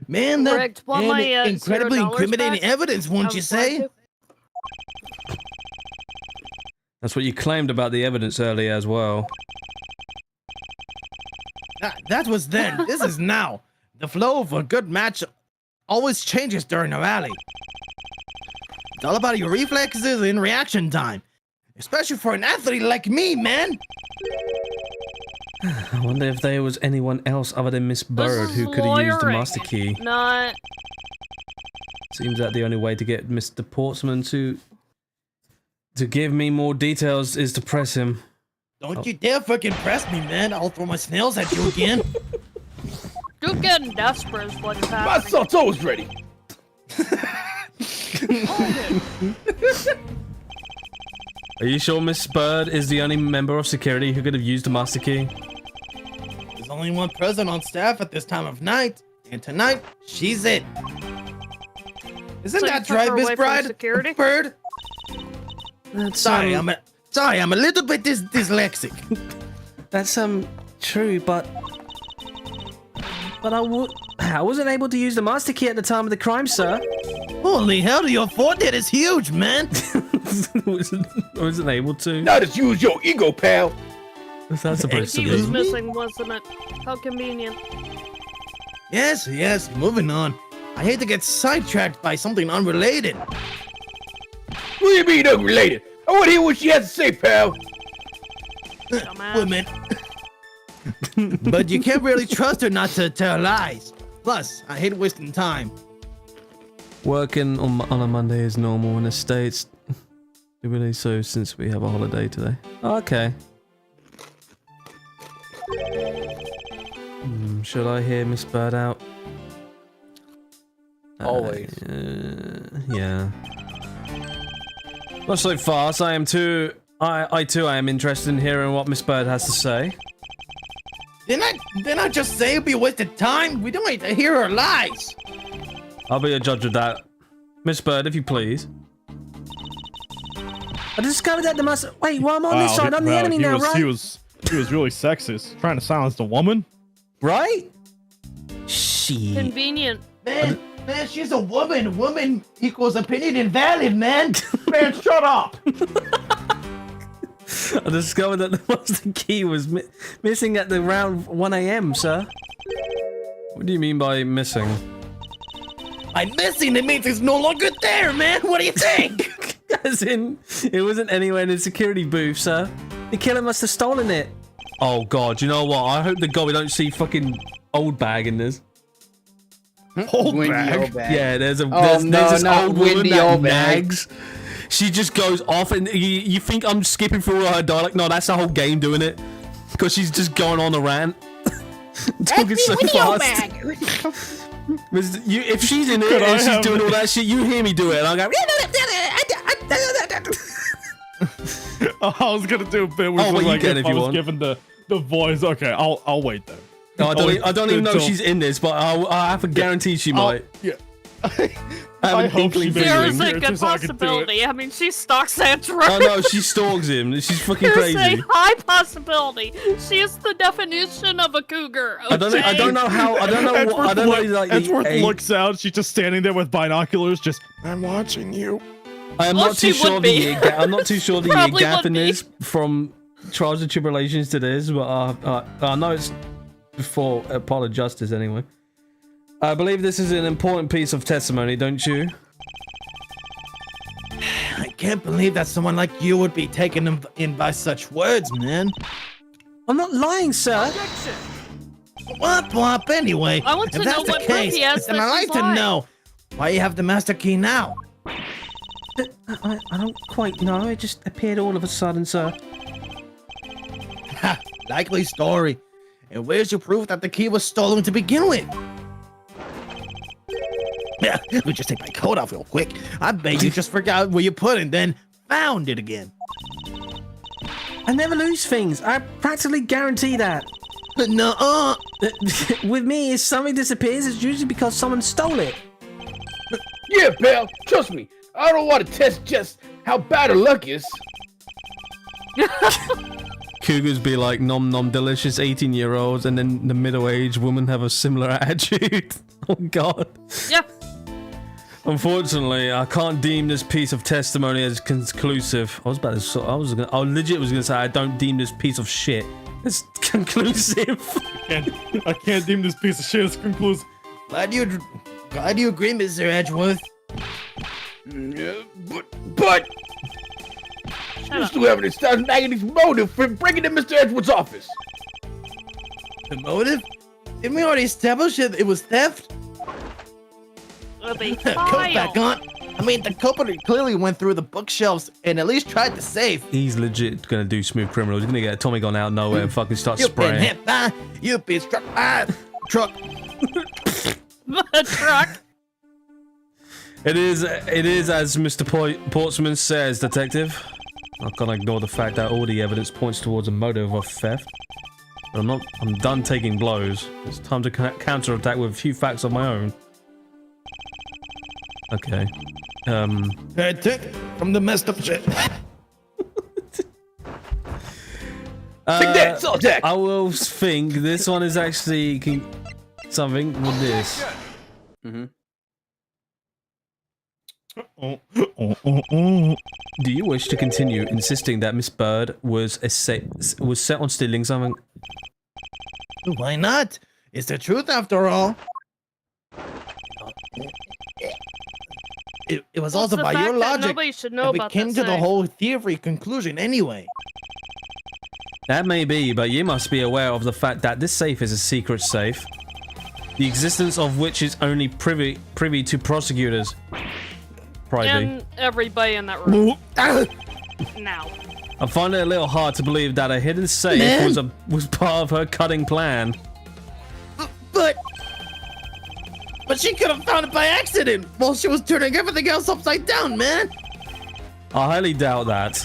Man, that
Correct. Want my,
incredibly
$0
incriminating
back?
evidence,
I
won't you
was glad
say?
to.
That's what you claimed about the evidence earlier as well.
That was then. This is now. The flow of a good match always changes during a rally. It's all about your reflexes and reaction time. Especially for an athlete like me, man.
I wonder if there was anyone else other than Miss Bird
is
who could have used the
lawyering.
master key.
Not.
Seems that the only way to get Mr. Portsman to give me more details is to press him.
Don't you dare fucking press me, man. I'll throw my snails at you again.
You're getting desperate is what's
My
happening.
salto is ready.
Are you sure Miss Bird is the only member of security who could have used the master key?
There's only one person on staff at this time of night, and tonight, she's it. Isn't
So you
that
took
right,
her
Miss
away from
Bride?
security?
Bird?
That's
Sorry, I'm a little bit dyslexic.
that's true, but I wasn't able to use the master key at the time of the crime, sir.
Holy hell, your forehead is huge, man.
wasn't able to.
Now just use your ego, pal.
What's that supposed to
He was
be?
missing, wasn't it? How convenient.
Yes, moving on. I hate to get sidetracked by something unrelated.
What do you mean unrelated? I want to hear what she has to say, pal.
Dumbass.
Women. But you can't really trust her not to tell lies. Plus, I hate wasting time.
Working on a Monday is normal in the States. Really so since we have a holiday today. Okay. Should I hear Miss Bird out?
Always.
Yeah. Not so fast. I too am interested in hearing what Miss Bird has to say.
Didn't I just say it'd be a waste of time? We don't need to hear her lies.
I'll be a judge of that. Miss Bird, if you please. I discovered that the master. Wait, well, I'm on this side. I'm the enemy now, right?
He was really sexist, trying to silence the woman.
Right? Shit.
Convenient.
Man, she's a woman. Woman equals opinion invalid, man. Man, shut up.
I discovered that the master key was missing at the around 1 a.m., sir. What do you mean by missing?
I'm missing. It means it's no longer there, man. What do you think?
As in, it wasn't anywhere in the security booth, sir. The killer must have stolen it. Oh, God, you know what? I hope to God we don't see fucking old bag in this.
Old
Windy
bag.
old bag.
Yeah, there's
no,
this
not
old woman
windy
that
old bag.
nags. She just goes off, and you think I'm skipping through her dialect? No, that's the whole game doing it, because she's just going on a rant, talking so fast. If she's in it
Could I
and she's
have-
doing all that shit, you hear me do it, and I go.
I was gonna do a bit where
Oh, well, you
like
can
if
if
I
you
was
want.
given the voice. Okay, I'll wait then.
No, I don't even know if she's in this, but I have a guarantee she might.
Yeah.
I have
I
an
hope
inkling
she
feeling.
does.
There's a
Here,
good
just so I can do it.
possibility. I mean, she stalks Andrew.
Oh no, she stalks him. She's fucking
There's a
crazy.
high possibility. She is the definition of a cougar.
I don't know how. I don't know. I don't know. Like
Edgeworth
the,
looks out. She's just standing there with binoculars, just. I'm watching you.
I am
Well,
not too
she
sure
would
the
be.
year gap. I'm not too sure the year
Probably
gap
would
in
be.
this from Trials and Tribulations to this, but I know it's before Apollo Justice anyway. I believe this is an important piece of testimony, don't you?
I can't believe that someone like you would be taken in by such words, man.
I'm not lying, sir.
Womp anyway.
I want to
if
know
that's the
what proof
case,
he has
then
that
I'd like
she's
to
lying.
know why you have the master key now.
I don't quite know. It just appeared all of a sudden, sir.
Ha! Likely story. And where's your proof that the key was stolen to begin with? Yeah, let me just take my coat off real quick. I bet you just forgot where you put it and then found it again.
I never lose things. I practically guarantee that.
Nuh-uh.
With me, if something disappears, it's usually because someone stole it.
Yeah, pal, trust me. I don't want to test just how bad her luck is.
Cougars be like nom nom delicious 18-year-olds, and then the middle-aged women have a similar attitude. Oh god.
Yeah.
Unfortunately, I can't deem this piece of testimony as conclusive. I legit was gonna say I don't deem this piece of shit as conclusive.
I can't deem this piece of shit as conclusive.
Glad you agree, Mr. Edgeworth.
Yeah, but
Shut
you
up.
still haven't established Agony's motive for breaking into Mr. Edgewood's office.
The motive? Didn't we already establish that it was theft?
With a
Coat
file.
back on. I mean, the culprit clearly went through the bookshelves and at least tried the safe.
He's legit gonna do smooth criminal. He's gonna get a Tommy gun out of nowhere and fucking start
You've been
spraying.
hit by, you've been struck by a truck.
The truck.
It is as Mr. Portsman says, Detective. I can't ignore the fact that all the evidence points towards a motive of theft. But I'm done taking blows. It's time to counterattack with a few facts of my own. Okay.
Take from the messed up shit.
Take that, Soljack!
I will think this one is actually something with this. Do you wish to continue insisting that Miss Bird was set on stealing something?
Why not? It's the truth after all. It was
Well,
also
it's the
by
fact
your
that
logic
nobody should know
that we
about
came
that
to the
safe.
whole theory conclusion anyway.
That may be, but you must be aware of the fact that this safe is a secret safe, the existence of which is only privy to prosecutors. Privy.
And everybody in that room. Now.
I find it a little hard to believe that a hidden safe
Man.
was part of her cutting plan.
But she could have found it by accident while she was turning everything else upside down, man.
I highly doubt that.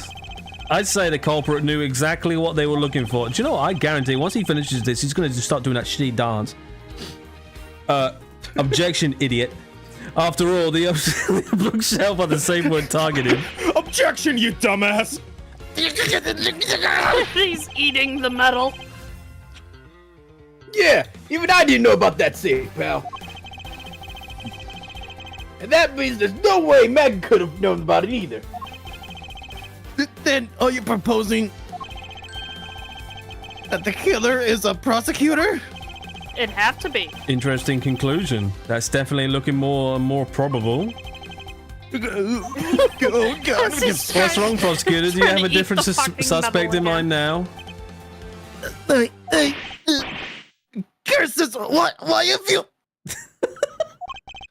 I'd say the culprit knew exactly what they were looking for. Do you know what? I guarantee once he finishes this, he's going to start doing that shitty dance. Objection, idiot. After all, the bookshelf are the same word targeted.
Objection, you dumbass!
He's eating the metal.
Yeah, even I didn't know about that safe, pal. And that means there's no way Meg could have known about it either.
Then are you proposing that the killer is a prosecutor?
It'd have to be.
Interesting conclusion. That's definitely looking more and more probable.
Oh God!
What's wrong, prosecutor? Do you
trying
have a
to eat
different
the fucking
suspect
metal
in mind now?
Curses! What? Why have you?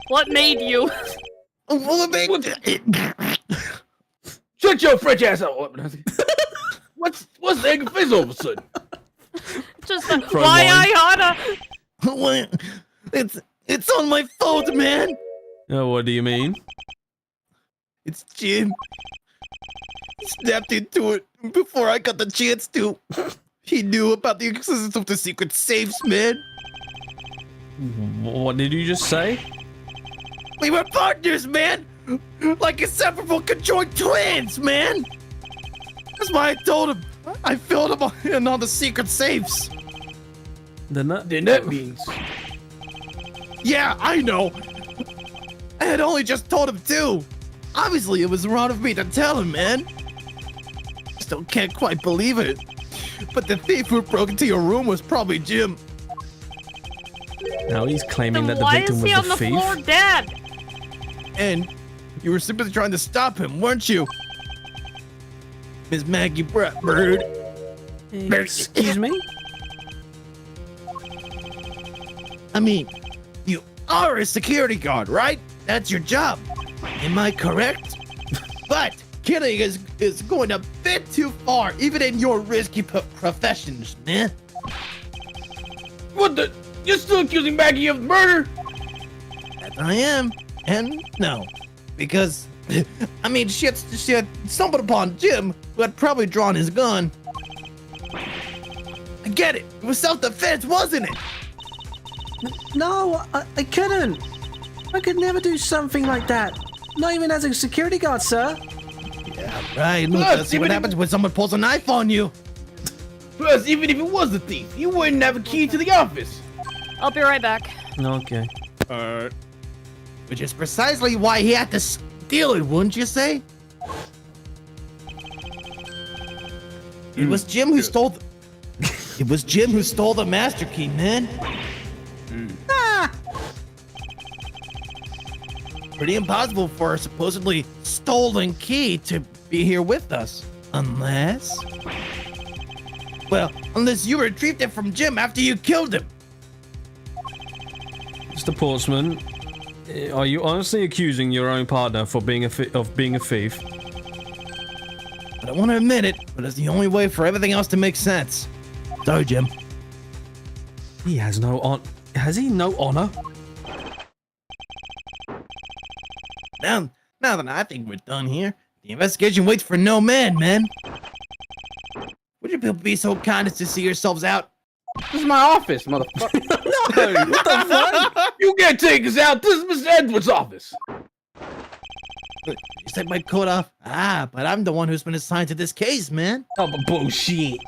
What made you?
What made?
Shut your French ass up! What's the egg fizz all of a sudden?
Just
From
why
wine.
I oughta.
What? It's on my phone, man.
Oh, what do you mean?
It's Jim. He snapped into it before I got the chance to. He knew about the existence of the secret safes, man.
What did you just say?
We were partners, man. Like inseparable conjoined twins, man. That's why I told him. I filled him in on the secret safes.
Then that.
Then that means
Yeah, I know. I had only just told him too. Obviously, it was wrong of me to tell him, man. Still can't quite believe it. But the thief who broke into your room was probably Jim.
Now he's claiming
Then
that the
why
victim
is
was
he on
the
the
thief.
floor dead?
And you were simply trying to stop him, weren't you? Miss Maggie Bird.
Excuse me?
I mean, you are a security guard, right? That's your job. Am I correct? But killing is going a bit too far, even in your risky professions, man.
What the? You're still accusing Maggie of murder?
That I am, and no, because I mean, she had stumbled upon Jim, who had probably drawn his gun. I get it. It was self-defense, wasn't it?
No, I couldn't. I could never do something like that. Not even as a security guard, sir.
Yeah, right. Look, let's see what happens when someone pulls a knife on you.
Plus, even if it was a thief, you wouldn't have a key to the office.
I'll be right back.
Okay.
Which is precisely why he had to steal it, wouldn't you say? It was Jim who stole. It was Jim who stole the master key, man. Ah! Pretty impossible for a supposedly stolen key to be here with us, unless you retrieved it from Jim after you killed him.
Mr. Portsman, are you honestly accusing your own partner for being of being a thief?
I don't want to admit it, but it's the only way for everything else to make sense. Sorry, Jim.
He has no Has he no honor?
Now that I think we're done here, the investigation waits for no man. Would you people be so kind as to see yourselves out?
This is my office, motherfucker. No, what the fuck? You can't take us out. This is Mr. Edwards' office.
You take my coat off? But I'm the one who's been assigned to this case, man.
Oh, but bullshit.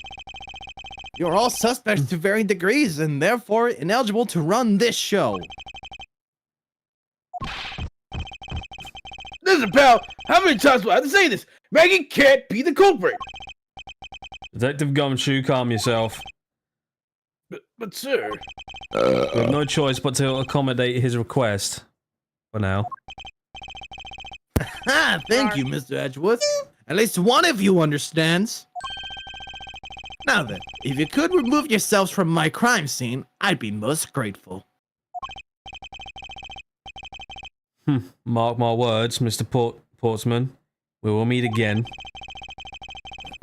You're all suspects to varying degrees and therefore ineligible to run this show.
Listen, pal, how many times do I have to say this? Maggie can't be the culprit.
Detective Gumshoe, calm yourself.
But sir...
We have no choice but to accommodate his request. For now.
Thank you, Mr. Edgeworth. At least one of you understands. Now then, if you could remove yourselves from my crime scene, I'd be most grateful.
Mark my words, Mr. Portsman. We will meet again.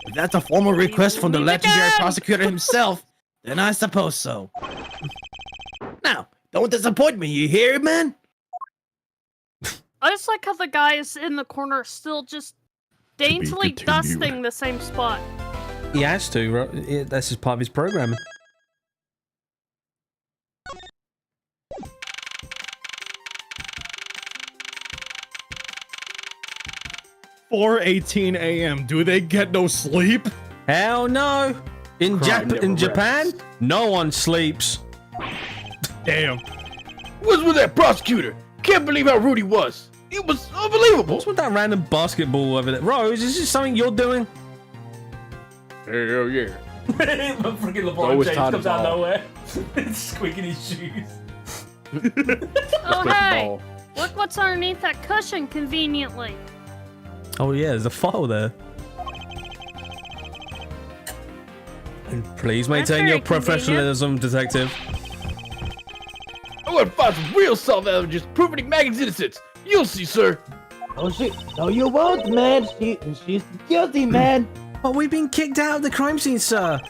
If that's a formal request from the legendary prosecutor himself, then I suppose so. Now, don't disappoint me, you hear, man?
I just like how the guy is in the corner still just daintily dusting the same spot.
He has to, right? That's just part of his programming.
$4:18 a.m. Do they get no sleep?
Hell no! In
Crime
Japan, no one sleeps.
Damn.
What's with that prosecutor? Can't believe how rude he was. It was unbelievable.
What's with that random basketball over there? Rose, is this something you're doing?
Hell yeah.
Freaking LeBron
Always
James
taught
comes
his
out of
all.
nowhere. Squeaking his shoes.
Oh hey, look what's underneath that cushion conveniently.
Oh yeah, there's a file there. And please
That's
maintain your
very convenient.
professionalism, detective.
I want to find some real self-evidence proving Maggie's innocence. You'll see, sir.
Oh shit! No, you won't, man. She's guilty, man.
But we've been kicked out of the crime scene, sir.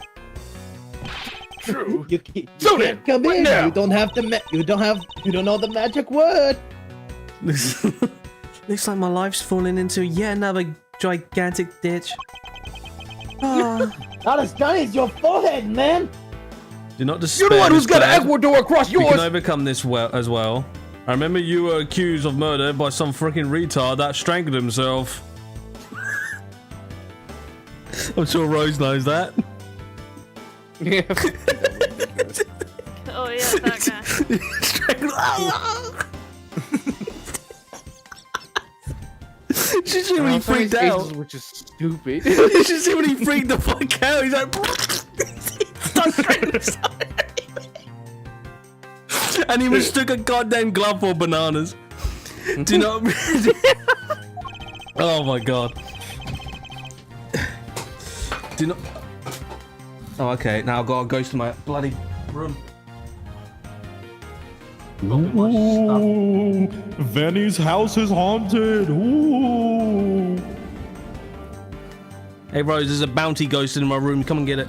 True.
You
So
can't
then,
come
what
in.
now?
You don't have the. You don't know the magic word.
Looks like my life's falling into yet another gigantic ditch. Ah.
Not as tiny as your forehead, man.
Do not despair.
You're the one who's got an
Miss Claire.
Ecuador across
We
yours.
can overcome this as well. I remember you were accused of murder by some freaking retard that strangled himself. I'm sure Rose knows that.
Yeah.
Oh yeah, that guy.
Strangled. You should see when he freaked out.
Which is stupid.
You should see when he freaked the fuck out. He's like, starts strangling himself. And he mistook a goddamn glove for bananas. Do you know? Oh my god. Do you not? Oh, okay. Now I've got to go to my bloody room.
Ooh, Vani's house is haunted. Ooh.
Hey, Rose, there's a bounty ghost in my room. Come and get it.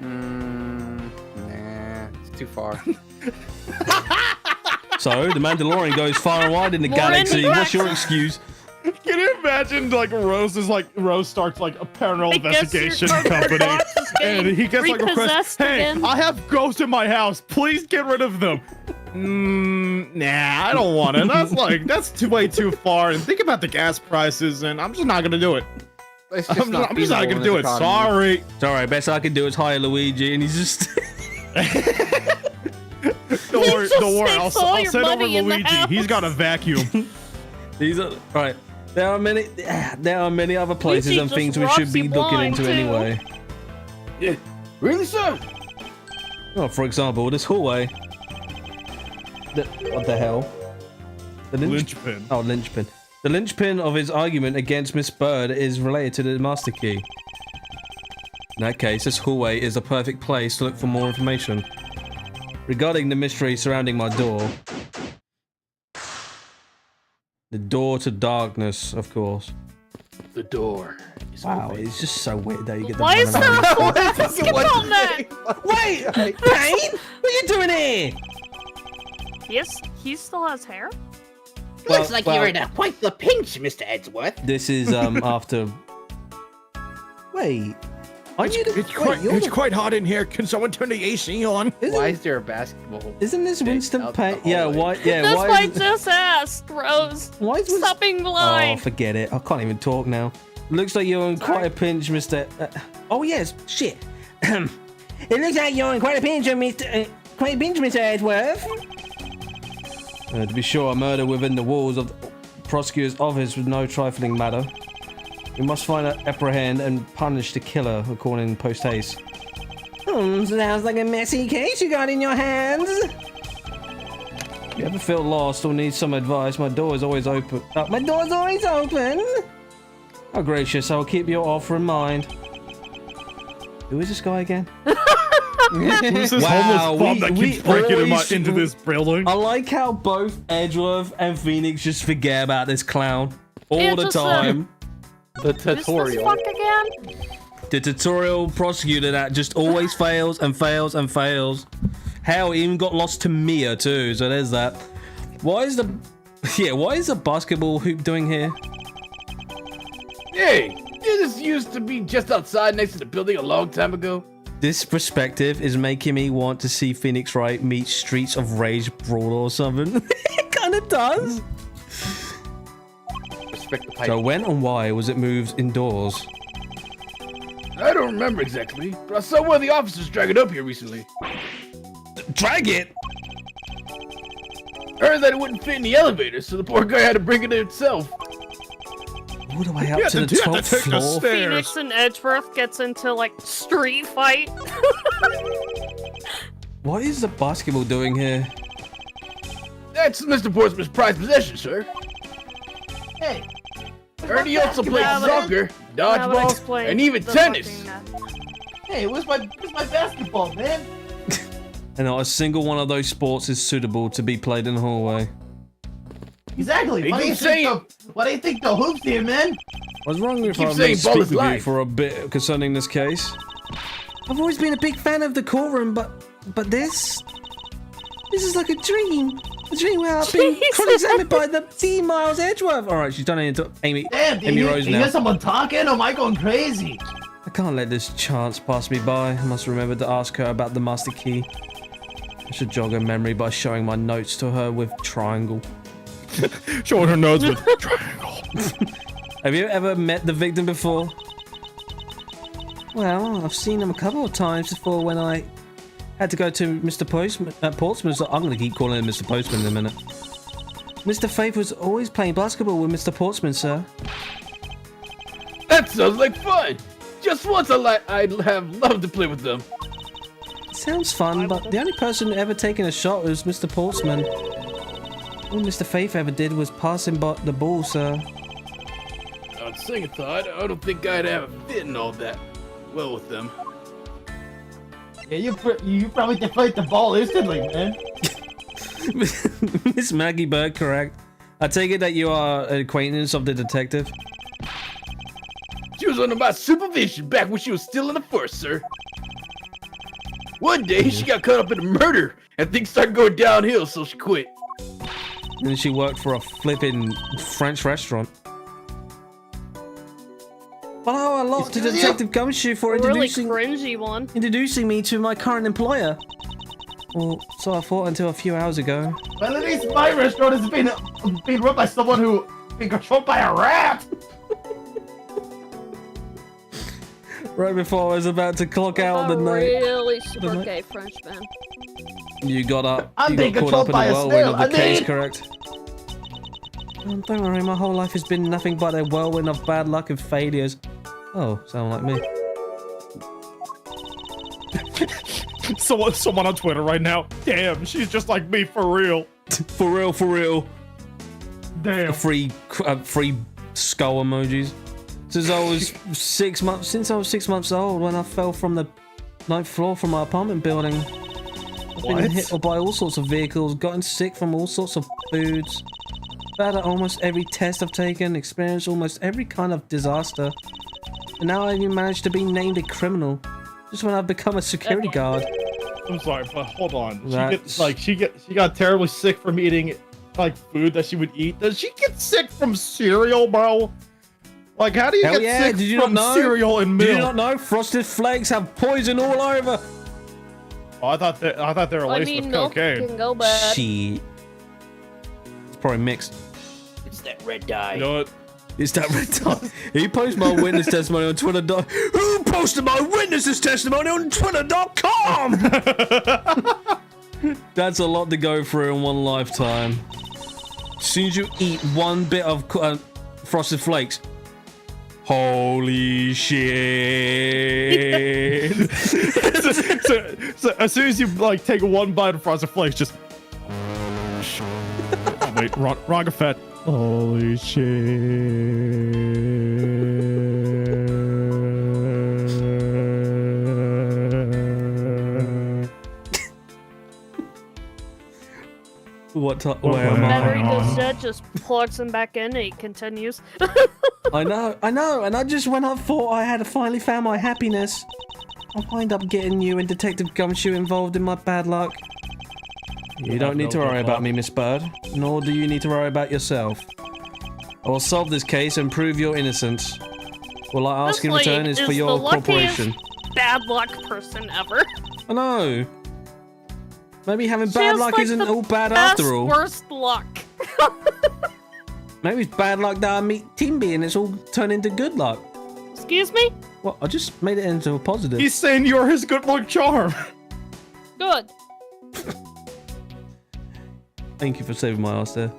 Nah, it's too far.
So, the Mandalorian goes far and wide in the
Lauren,
galaxy.
relax.
What's your excuse?
Can you imagine, like, Rose starts, like, a paranormal
I guess your
investigation
cardboard
company,
box is
and
getting
he gets, like, requests,
repossessed
hey,
again."
I have ghosts in my house. Please get rid of them. Nah, I don't want it. That's way too far. And think about the gas prices, and I'm just not going to do it.
It's
I'm just not
feasible
going
in
to do
this
it.
economy.
Sorry.
It's alright, best I can do is hire Luigi, and he's just...
Don't worry.
just
Don't worry.
takes
I'll
all
send
your
over
money in the
Luigi. He's got a vacuum.
These are right. There are many other places
Luigi
and
just
things we should be
robs you
looking
blind,
into
too.
anyway.
Yeah. Really, sir?
Well, for example, this hallway. What the hell? The
Linchpin.
Oh, linchpin. The linchpin of his argument against Miss Bird is related to the master key. In that case, this hallway is the perfect place to look for more information. Regarding the mystery surrounding my door. The door to darkness, of course.
The door is
Wow,
open.
it's just so weird that you get the
Why is there a full basketball net?
Wait! Kane? What are you doing here?
Yes, he still has hair.
Looks like you're in a quite the pinch, Mr. Edgeworth.
This is after. Wait.
It's quite hot in here. Can someone turn the AC on?
Why is there a basketball?
Isn't this Winston
out
Payne?
the
Yeah.
hallway?
Why? Yeah.
That's
why?
why I
Is,
just asked, Rose.
why is Winston?
Stop being
Oh,
blind.
forget it. I can't even talk now. Looks like you're in quite a pinch, Mister. Oh yes. Shit. It looks like you're in quite a pinch, Mr. Edgeworth. To be sure, a murder within the walls of the prosecutor's office was no trifling matter. We must find, apprehend, and punish the killer, according to post haste. Sounds like a messy case you got in your hands. If you ever feel lost or need some advice, my door is always open. My door's always open. Oh, gracious, I'll keep your offer in mind. Who is this guy again?
Who's this
Wow,
homeless bum that
we
keeps breaking
always-
into this building?
I like how both Edgeworth and Phoenix just forget about this clown all
Yeah,
the
just,
time.
The
Who's this
tutorial.
fuck again?
The tutorial prosecutor that just always fails and fails and fails. Hell, he even got lost to Mia too, so there's that. Why is the basketball hoop doing here?
Hey, this used to be just outside next to the building a long time ago.
This perspective is making me want to see Phoenix Wright meet Streets of Rage Brawl or something. It kind of does.
Respect the pipe.
So when and why was it moved indoors?
I don't remember exactly, but I saw one of the officers drag it up here recently.
Drag it!
Heard that it wouldn't fit in the elevator, so the poor guy had to bring it himself.
All the way up
You
to
have
the
to
12th
take the
floor.
stairs.
Phoenix and Edgeworth gets into like street fight.
What is the basketball doing here?
That's Mr. Portsmouth's prized possession, sir.
Hey,
Heard he also plays
Yeah, but-
soccer,
Now
dodgeball,
explain
and even
the
tennis.
fucking,
hey, where's my basketball, man?
And not a single one of those sports is suitable to be played in the hallway.
Exactly.
He
Why do you
keeps
think
saying-
why do you think the hoops here, man?
I was wrong if
keeps
I
saying
may
ball
speak
is
with you
life.
for a bit concerning this case. I've always been a big fan of the courtroom, but this is like a dream. A dream where I've been
Jesus.
cross-examined by the D. Miles Edgeworth. All right, she's done it into Amy.
Damn, do
Amy
you,
Rose
you hear
now.
someone talking? Or am I going crazy?
I can't let this chance pass me by. I must remember to ask her about the master key. I should jog her memory by showing my notes to her with triangle.
Showing her nose with triangle.
Have you ever met the victim before? Well, I've seen him a couple of times before when I had to go to Mr. Portsman. So I'm going to keep calling him Mr. Postman in a minute. Mr. Faith was always playing basketball with Mr. Portsman, sir.
That sounds like fun. Just once I'd have loved to play with them.
Sounds fun, but the only person ever taking a shot was Mr. Portsman. All Mr. Faith ever did was pass him the ball, sir.
On second thought, I don't think I'd have a fit in all that well with them.
Yeah, you probably deflate the ball instantly, man.
Miss Maggie Bird, correct? I take it that you are an acquaintance of the detective?
under my supervision back when she was still in the force, sir. One day, she got caught up in a murder, and things started going downhill, so she quit.
And then she worked for a flipping French restaurant. Well, I owe a lot to Detective Gumshoe for
Really cringy one.
introducing me to my current employer. Well, so I thought until a few hours ago.
Well, at least my restaurant has been run by someone who been controlled by a rat.
Right before I was about to clock out the night,
Really super gay Frenchman.
you got up.
I'm
You
being
got caught up
controlled
in
by
the
a
whirlwind
snail,
of the
I
case,
mean-
correct? Don't worry, my whole life has been nothing but a whirlwind of bad luck and failures. Oh, sound like me.
Someone on Twitter right now. Damn, she's just like me for real.
For real, for real.
Damn.
Free skull emojis. Since I was 6 months old when I fell from the 9th floor from my apartment building. I've been hit by all sorts of vehicles, gotten sick from all sorts of foods. Bad at almost every test I've taken, experienced almost every kind of disaster. And now I even managed to be named a criminal. Just when I've become a security guard.
I'm sorry, but hold on.
That's-
She got terribly sick from eating like food that she would eat. Does she get sick from cereal, bro? Like, how do you
Hell
get
yeah,
sick
did you
from
not know?
cereal and milk?
Did you not know Frosted Flakes have poison all over?
Oh, I thought they were laced with
milk
cocaine.
can go bad.
Shit. It's probably mixed.
It's that red dye.
You know what?
It's that red dye. He posted my witness testimony on Twitter. Who posted my witness's testimony on Twitter.com? That's a lot to go through in one lifetime. As soon as you eat one bit of Frosted Flakes, holy shit.
so as soon as you like take one bite of Frosted Flakes, just oh, wait, wrong effect. Holy shit.
Where am
Whenever he
I?
does that, just plugs him back in and he continues.
I know, and I just when I thought I had finally found my happiness, I wind up getting you and Detective Gumshoe involved in my bad luck. You don't need to worry about me, Miss Bird, nor do you need to worry about yourself. I will solve this case and prove your innocence. All I ask in return is for your cooperation.
Bad luck person ever.
I know. Maybe having
She
bad
has,
luck
like,
isn't
the
all bad after all.
Worst luck.
Maybe it's bad luck that I meet Timby and it's all turned into good luck.
Excuse me?
Well, I just made it into a positive.
He's saying you're his good luck charm.
Good.
Thank you for saving my ass there.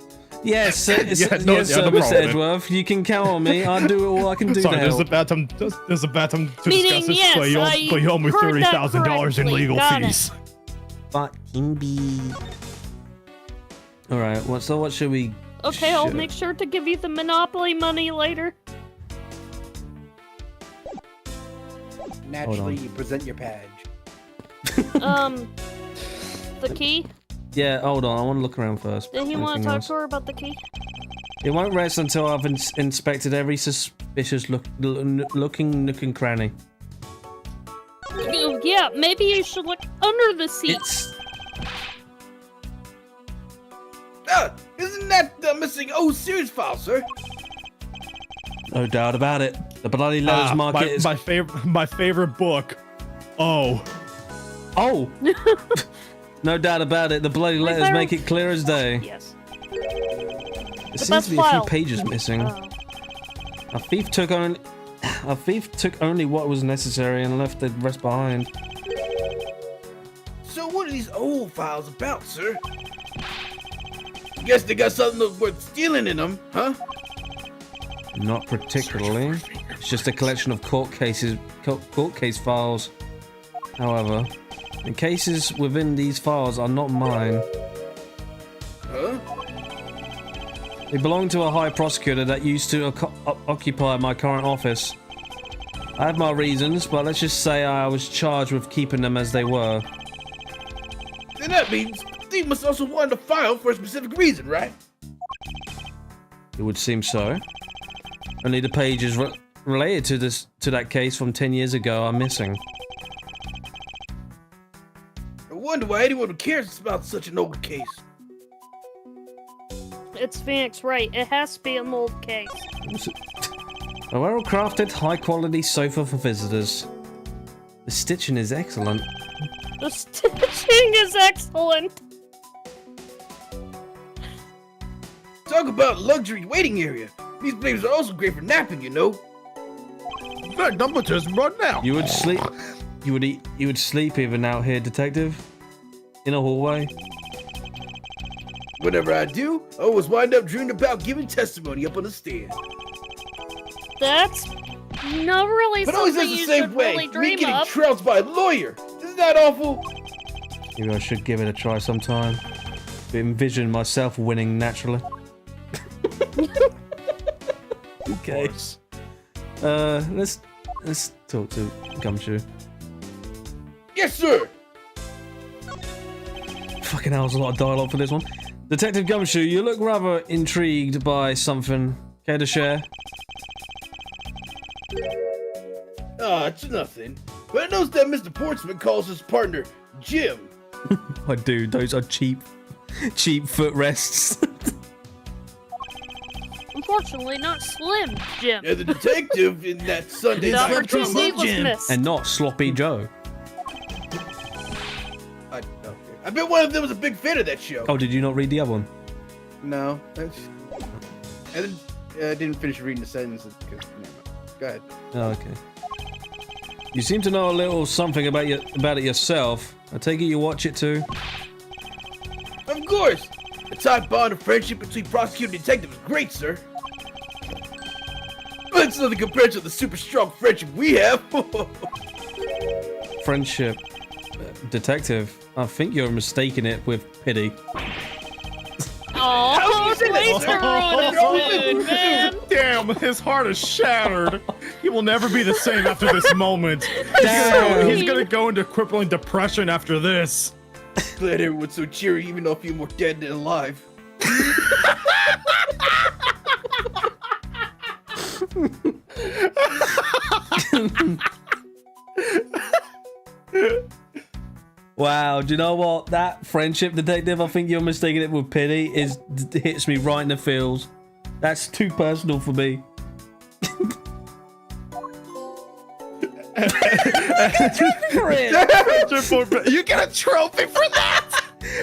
Yes,
no
Mr.
problem.
Edgeworth, you can count on me. I'll do all I can do
Sorry,
to
there's a
help.
bad time. There's a bad time to
Meaning,
discuss this.
yes,
but you owe me
heard that
$30,000 in
correctly.
legal
Got it.
fees.
Fucking bee. Alright, so what should we...
Okay, I'll
Shit.
make sure to give you the Monopoly money later.
Naturally, you present your badge.
The key?
Yeah, hold on, I want to look around first.
Did he want
Anything
to talk
else?
to her about the key?
It won't rest until I've inspected every suspicious looking nook and cranny.
Yeah, maybe you should look under the seat.
It's...
Isn't that the missing O series file, sir?
No doubt about it. The bloody letters market is...
my favorite book. Oh.
Oh! No doubt about it. The bloody letters
favorite-
make it clear as day.
Yes.
There seems
best
to be a few
file.
pages missing.
Oh.
A thief took only what was necessary and left the rest behind.
So what are these old files about, sir? Guess they got something worth stealing in them, huh?
Not particularly. It's just a collection of court case files. However, the cases within these files are not mine.
Huh?
They belong to a high prosecutor that used to occupy my current office. I have my reasons, but let's just say I was charged with keeping them as they were.
Then that means Steve must also want a file for a specific reason, right?
It would seem so. Only the pages related to that case from 10 years ago are missing.
I wonder why anyone cares about such an old case.
It's Phoenix, right? It has to be an old case.
A well-crafted, high-quality sofa for visitors. The stitching is excellent.
The stitching is excellent.
Talk about luxury waiting area. These babies are also great for napping, you know.
In fact, I'm gonna test them right now.
You would sleep. You would sleep even out here, detective. In a hallway.
Whenever I do, I always wind up dreaming about giving testimony up on the stand.
That's not really
But always
something
ends the
you
same
should
way.
really
Me
dream
getting
of.
trounced by a lawyer. Isn't that awful?
Maybe I should give it a try sometime. Envision myself winning naturally. Okay. Let's talk to Gumshoe.
Yes, sir.
Fucking hell, there's a lot of dialogue for this one. Detective Gumshoe, you look rather intrigued by something. Care to share?
It's nothing. But I noticed that Mr. Portsmouth calls his partner Jim.
I do. Those are cheap footrests.
Unfortunately, not Slim Jim.
And the detective in that Sunday
The
night
opportunity
drama.
was missed.
And not Sloppy Joe.
I bet one of them was a big fan of that show.
Oh, did you not read the other one?
No. I didn't finish reading the sentence. Go ahead.
Oh, okay. You seem to know a little something about it yourself. I take it you watch it too.
Of course. The tight bond of friendship between prosecutor and detective is great, sir. But it's nothing compared to the super strong friendship we have.
Friendship. Detective, I think you're mistaking it with pity.
Oh, please ruin his mood, man.
Damn, his heart is shattered. He will never be the same after this moment.
Damn.
He's gonna go into crippling depression after this.
Glad everyone's so cheery, even though I feel more dead than alive.
Wow, do you know what? That friendship, detective, I think you're mistaking it with pity, hits me right in the feels. That's too personal for me.
You get a trophy for that?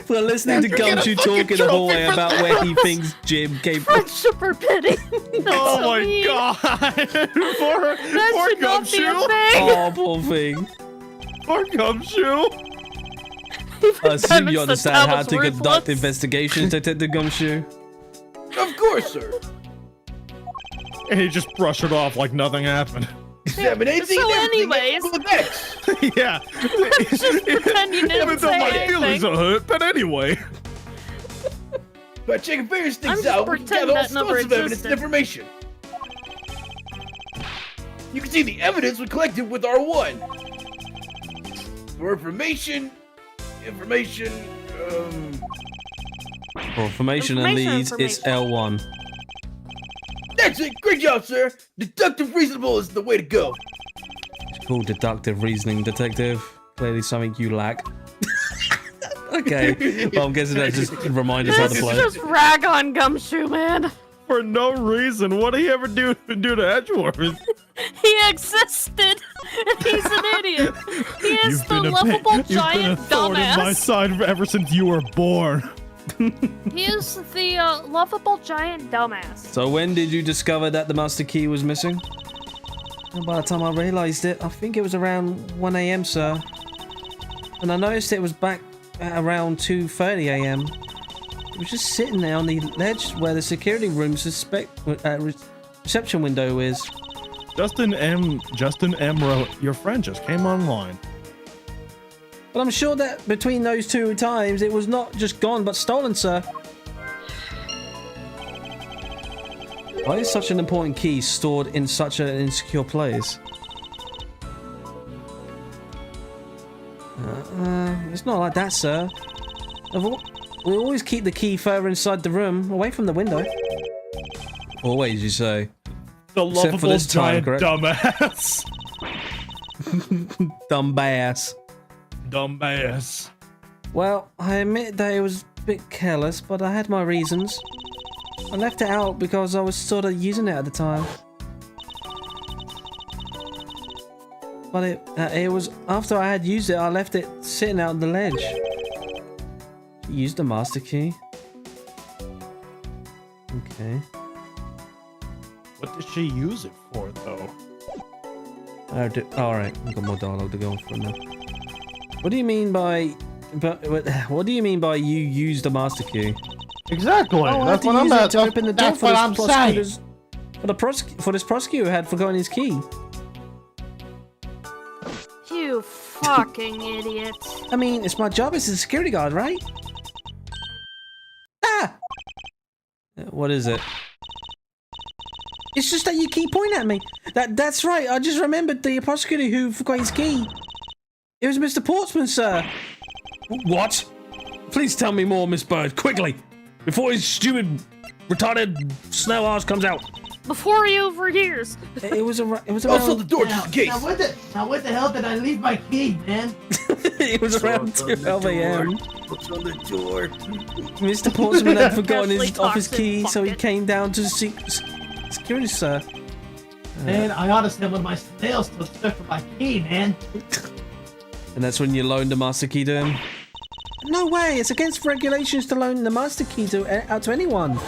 For listening to
You get a
Gumshoe
fucking
talk in a
trophy
hallway
for
about
that.
where he thinks Jim came from.
Friendship or pity. That's
Oh
so
my
mean.
god. Poor
That should not be a
Gumshoe.
thing.
Oh, poor thing.
Poor Gumshoe.
I assume you
That
understand how
was
to conduct
ruthless.
investigations, Detective Gumshoe.
Of course, sir.
And he just brushed it off like nothing happened.
Examine anything
So
and everything
anyways-
with X.
Yeah.
pretend you didn't
Even though
say
my
anything.
feelings are hurt, but anyway.
By checking various
I'm
things
just
out, we can
pretend
gather all
that never
sorts of evidence and
existed.
information. You can see the evidence we collected with R1. For information,
For information and leads, it's L1.
That's it. Great job, sir. Deductive reasonable is the way to go.
It's called deductive reasoning, Detective. Clearly something you lack. Okay. Well, I'm guessing that just reminds us how to
This is
play.
just rag on Gumshoe, man.
For no reason. What did he ever do to Edgeworth?
He existed, and he's an idiot. He is the lovable
you've been a
giant
thorn in my
dumbass.
side ever since you were born.
He is the lovable giant dumbass.
So when did you discover that the master key was missing? And by the time I realized it, I think it was around 1 a.m., sir. And I noticed it was back at around 2:30 a.m. It was just sitting there on the ledge where the security room reception window is.
Justin M. wrote, your friend just came online.
But I'm sure that between those two times, it was not just gone, but stolen, sir. Why is such an important key stored in such an insecure place? It's not like that, sir. We always keep the key further inside the room, away from the window. Always, you say?
The
Except for
lovable
this time,
giant
correct?
dumbass.
Dumb bass.
Dumbass.
Well, I admit that it was a bit careless, but I had my reasons. I left it out because I was sort of using it at the time. But it was after I had used it, I left it sitting out on the ledge. Use the master key. Okay.
What does she use it for, though?
Alright, I've got more dialogue to go on for now. What do you mean by... what do you mean by you use the master key?
Exactly.
Oh,
that's
I
what
have to
I'm
use it
at.
to open the door
That's
for
what
this
I'm saying.
prosecutor's... For this prosecutor who had forgotten his key.
You fucking idiot.
I mean, it's my job as a security guard, right? Ah! What is it? It's just that you keep pointing at me. That's right. I just remembered the prosecutor who forgot his key. It was Mr. Portsman, sir. What? Please tell me more, Miss Bird, quickly, before his stupid, retarded snail arse comes out.
Before he overhears.
It was around.
Also, the door just in case.
Now what the hell did I leave my key, man?
It was around 12 a.m.
What's on the door?
Mr. Portsman had forgotten his
Casually
office
toxic
key, so he
bucket.
came down to security, sir.
Man, I ought to send one of my snails to search for my key, man.
And that's when you loaned the master key to him? No way! It's against regulations to loan the master key out to anyone.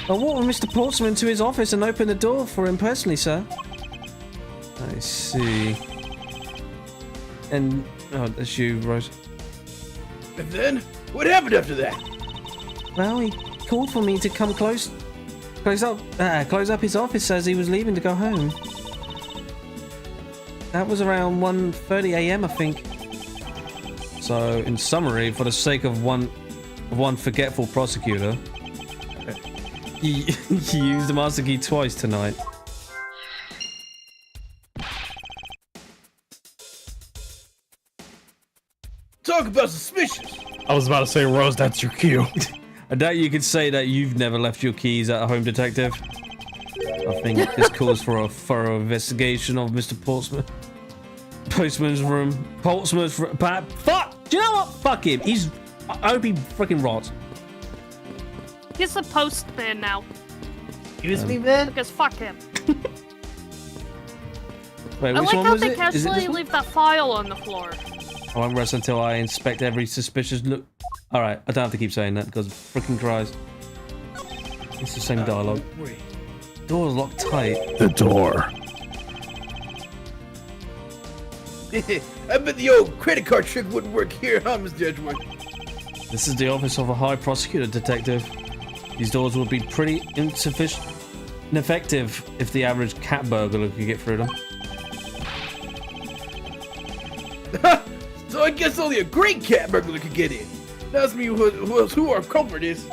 I walked with Mr. Portsman to his office and opened the door for him personally, sir. I see. And... oh, that's you, Rose.
And then, what happened after that?
Well, he called for me to come close up his office as he was leaving to go home. That was around 1:30 a.m. I think. So, in summary, for the sake of one forgetful prosecutor, you used the master key twice tonight.
Talk about suspicious.
I was about to say, Rose, that's your cue.
I doubt you could say that you've never left your keys at a home detective. I think this calls for a thorough investigation of Mr. Portsman. Postman's room. Portsman's room. Fuck! Do you know what? Fuck him. I hope he freaking rots.
He's the postman now.
Excuse me, man?
Because fuck him.
Wait,
I
which
like
one
how
was
they
it? Is it
casually
this one?
leave that file on the floor.
I won't rest until I inspect every suspicious look. Alright, I don't have to keep saying that because freaking Christ. It's the same dialogue. Door's locked tight.
The door.
I bet the old credit card trick wouldn't work here, huh, Mr. Edgeworth?
This is the office of a high prosecutor, detective. These doors would be pretty ineffective if the average cat burglar could get through them.
So I guess only a great cat burglar could get in. That's me who our culprit is.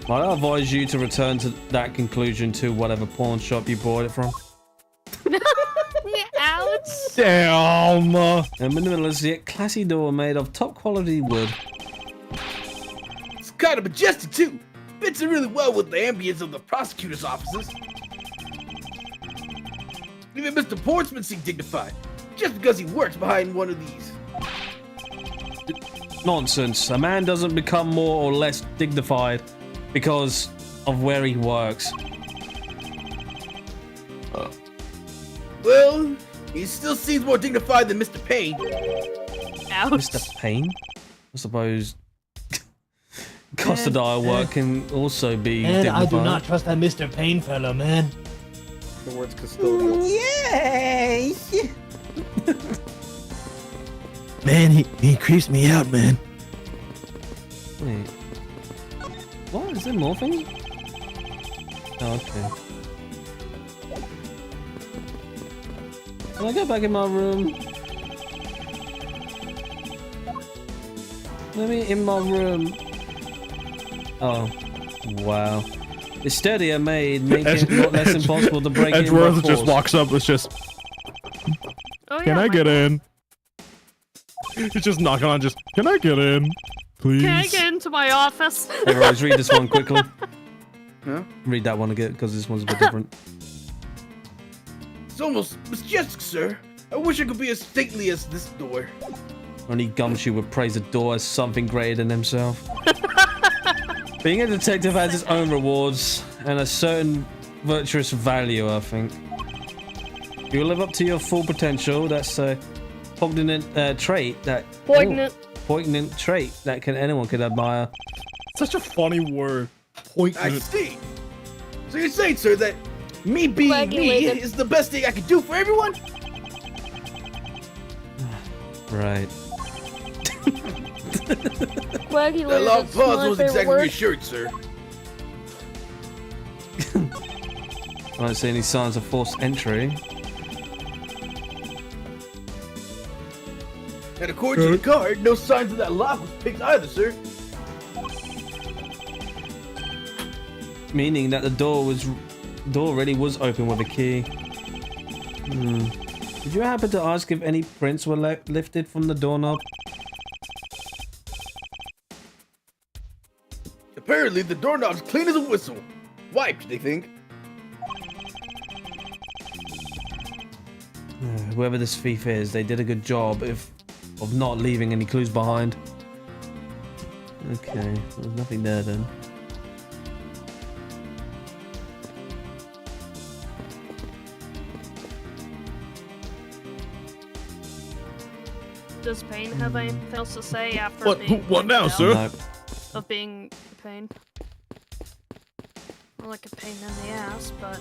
I advise you to return to that conclusion to whatever pawn shop you bought it from.
Ouch.
Damn.
A minimalist yet classy door made of top quality wood.
It's kind of majestic too. Fits in really well with the ambience of the prosecutor's offices. Even Mr. Portsman seemed dignified, just because he works behind one of these.
Nonsense. A man doesn't become more or less dignified because of where he works.
Well, he still seems more dignified than Mr. Payne.
Ouch.
Mr. Payne? I suppose custodial work can also be
And
dignified.
I do not trust that Mr. Payne fellow, man.
The word's custodial.
Yay!
Man, he creeps me out, man.
Wait. What? Is there more things? Oh, okay. Can I go back in my room? Let me in my room. Oh, wow. It's sturdier made, making it not less impossible to break in by
Edgeworth just
force.
walks up. It's just,
Oh,
can
yeah,
I
my-
get in? He's just knocking on. Just, can I get in, please?
Can I get into my office?
Hey, Rose, read this one quickly.
Huh?
Read that one again, because this one's a bit different.
It's almost majestic, sir. I wish I could be as stately as this door.
Only Gumshoe would praise a door as something greater than himself. Being a detective has its own rewards and a certain virtuous value, I think. If you live up to your full potential, that's a poignant trait that...
Poignant.
Poignant trait that anyone could admire.
Such a funny word. Poignant.
I see. So you're saying, sir, that me being me
Regulated.
is the best thing I can do for everyone?
Right.
That long pause was exactly reassured, sir.
I don't see any signs of forced entry.
And according to the card, no signs of that lock was picked either, sir.
Meaning that the door really was open with a key. Did you happen to ask if any prints were lifted from the doorknob?
Apparently, the doorknob's clean as a whistle. Wiped, they think.
Whoever this thief is, they did a good job of not leaving any clues behind. Okay, there's nothing there then.
Does Pain have anything else to say after
What?
being
What now,
pointed
sir?
out
No.
of being a pain? More like a pain in the ass, but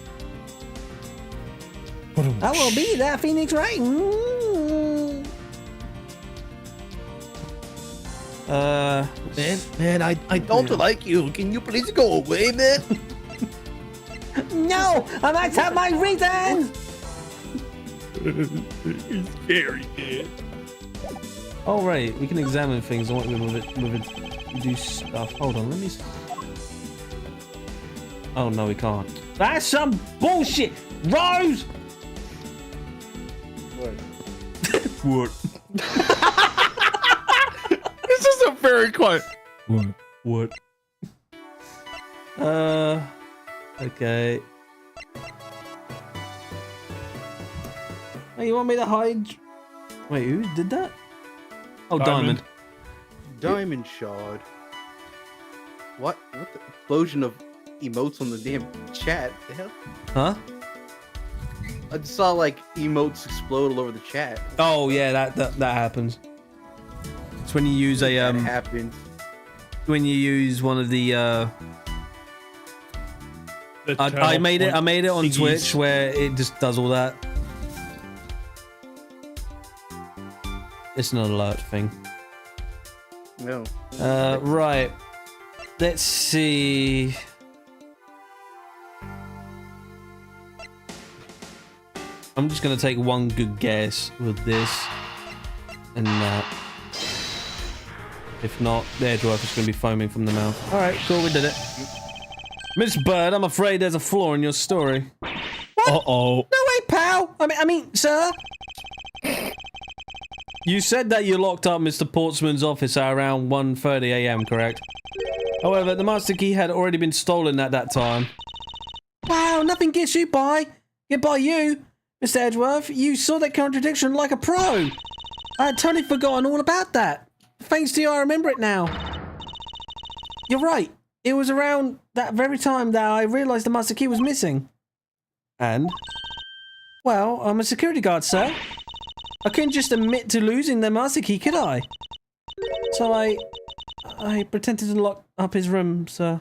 I will be that Phoenix Wright.
Man, I don't like you. Can you please go away, man?
No, I might have my reason.
He's scary, man.
Oh right, we can examine things with it. Do stuff. Hold on, let me. Oh no, we can't. That's some bullshit, Rose.
What?
This is a very quiet.
What?
Okay. Hey, you want me to hide? Wait, who did that? Oh, Diamond.
Diamond shard. What? What the explosion of emotes on the damn chat? The hell?
Huh?
I just saw like emotes explode all over the chat.
Oh yeah, that happens. It's when you use a
That happened.
when you use one of the I made it on
thingies.
Twitch where it just does all that. It's an alert thing.
No.
Right. Let's see. I'm just gonna take one good guess with this and that. If not, the Edgeworth is gonna be foaming from the mouth. Alright, cool, we did it. Miss Bird, I'm afraid there's a flaw in your story.
Uh-oh.
No way, pal! I mean, sir! You said that you locked up Mr. Portsman's office at around 1:30 AM, correct? However, the master key had already been stolen at that time. Wow, nothing gets you by. Get by you. Mr. Edgeworth, you saw that contradiction like a pro. I had totally forgotten all about that. Thanks to you, I remember it now. You're right. It was around that very time that I realized the master key was missing. And? Well, I'm a security guard, sir. I couldn't just admit to losing the master key, could I? So I pretended to lock up his room, sir.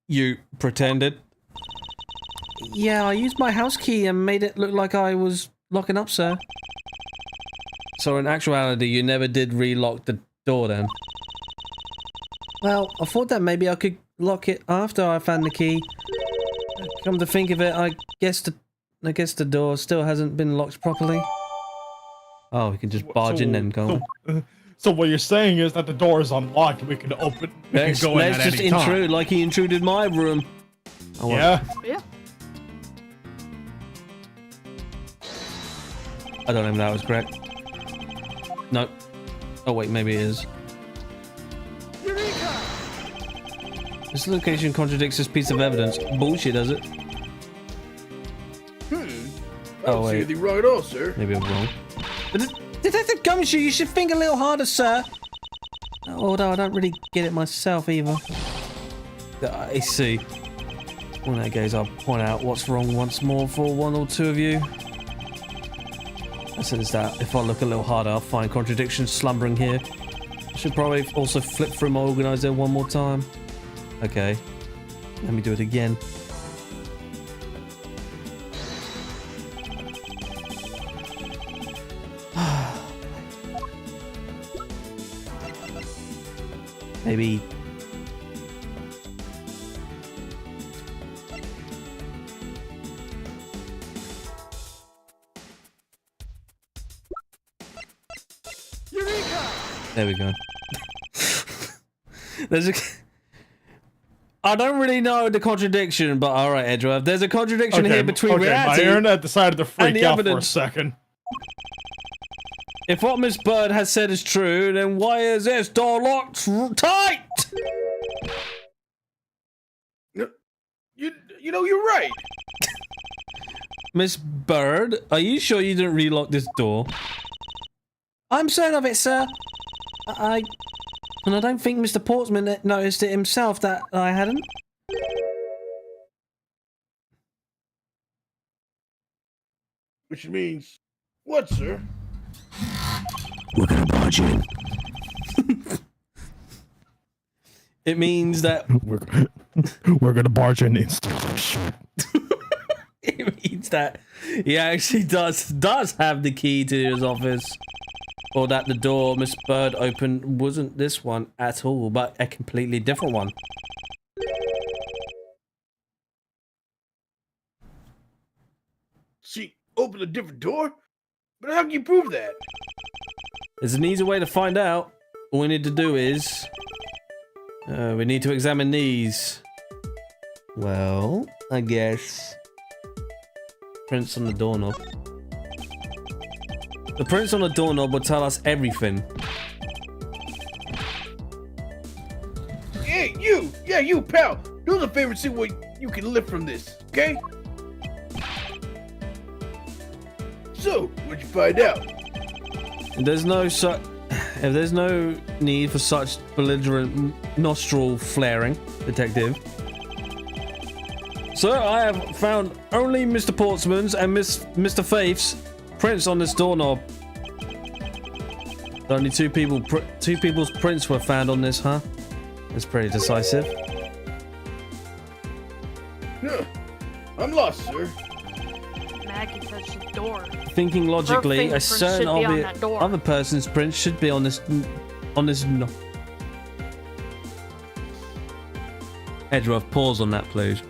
You pretended? Yeah, I used my house key and made it look like I was locking up, sir. So in actuality, you never did relock the door then? Well, I thought that maybe I could lock it after I found the key. Come to think of it, I guess the door still hasn't been locked properly. Oh, we can just barge in then, can't we?
So what you're saying is that the door is unlocked and we can open. We can go in
Let's
at
just
any time.
intrude like he intruded my room. I won't.
Yeah.
yeah.
I don't even know that was correct. Nope. Oh wait, maybe it is. This location contradicts this piece of evidence. Bullshit, does it?
I don't see anything wrong at all, sir.
Maybe I'm wrong. Detective Gumshoe, you should think a little harder, sir. Although I don't really get it myself either. I see. In that case, I'll point out what's wrong once more for one or two of you. I sense that if I look a little harder, I'll find contradictions slumbering here. I should probably also flip through my organizer one more time. Okay. Let me do it again. Maybe. Eureka! There we go. There's a. I don't really know the contradiction, but all right, Edgeworth. There's a contradiction here between reality.
My internet decided to freak
the
out for a
evidence.
second.
If what Miss Bird has said is true, then why is this door locked tight?
You know, you're right.
Miss Bird, are you sure you didn't relock this door? I'm certain of it, sir. And I don't think Mr. Portsman noticed it himself that I hadn't.
Which means what, sir?
We're gonna barge in.
It means that
We're gonna barge in instantly.
it means that he actually does have the key to his office, or that the door Miss Bird opened wasn't this one at all, but a completely different one.
She opened a different door? But how can you prove that?
There's an easy way to find out. All we need to do is we need to examine these. Well, I guess prints on the doorknob. The prints on the doorknob will tell us everything.
Hey, you! Yeah, you, pal! Do us a favor and see what you can lift from this, okay? So, what'd you find out?
If there's no need for such belligerent nostril flaring, detective. Sir, I have found only Mr. Portsman's and Mr. Faith's prints on this doorknob. Only two people's prints were found on this, huh? That's pretty decisive.
Huh. I'm lost, sir.
Maggie touched the door.
Thinking logically, a
fingerprints
certain
should be on that door.
other person's print should be on this. Edgeworth, pause on that, please.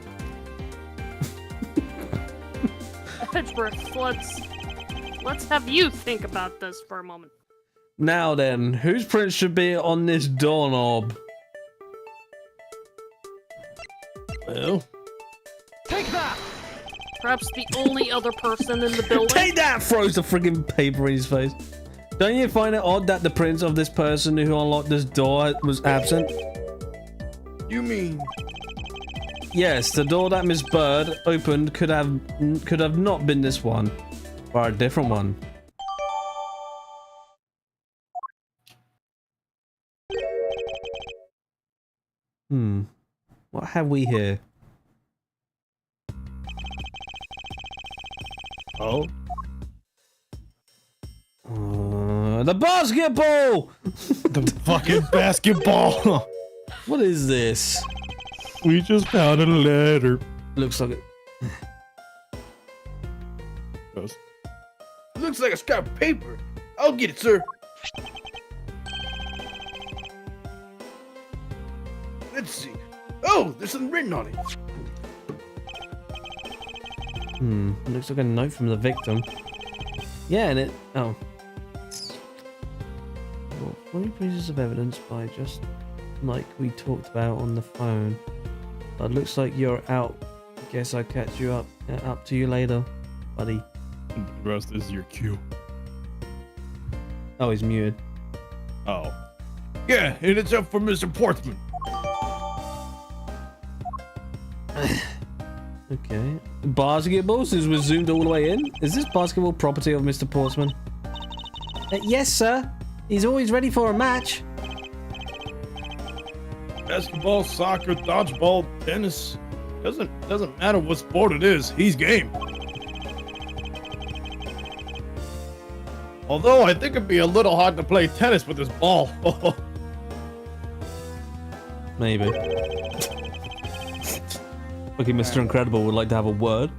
Edgeworth, let's have you think about this for a moment.
Now then, whose print should be on this doorknob?
Well,
Take that!
Perhaps the only other person in the building.
Take that! Throws the friggin' paper in his face. Don't you find it odd that the print of this person who unlocked this door was absent?
You mean...
Yes, the door that Miss Bird opened could have not been this one, but a different one. What have we here?
oh,
The basketball!
the fucking basketball.
What is this?
We just found a letter.
Looks like it.
Goes,
Looks like a scrap of paper. I'll get it, sir. Let's see. Oh, there's something written on it.
Looks like a note from the victim. Yeah, and it. Oh. Well, 40 pieces of evidence by just like we talked about on the phone. But it looks like you're out. Guess I'll catch you up. Up to you later, buddy.
the rest is your cue.
Oh, he's muted.
Oh. Yeah, and it's up for Mr. Portsman.
Okay. Basketball since we're zoomed all the way in. Is this basketball property of Mr. Portsman? Yes, sir. He's always ready for a match.
Basketball, soccer, dodgeball, tennis. Doesn't matter what sport it is. He's game. Although I think it'd be a little hard to play tennis with this ball.
Maybe. Okay, Mr. Incredible would like to have a word.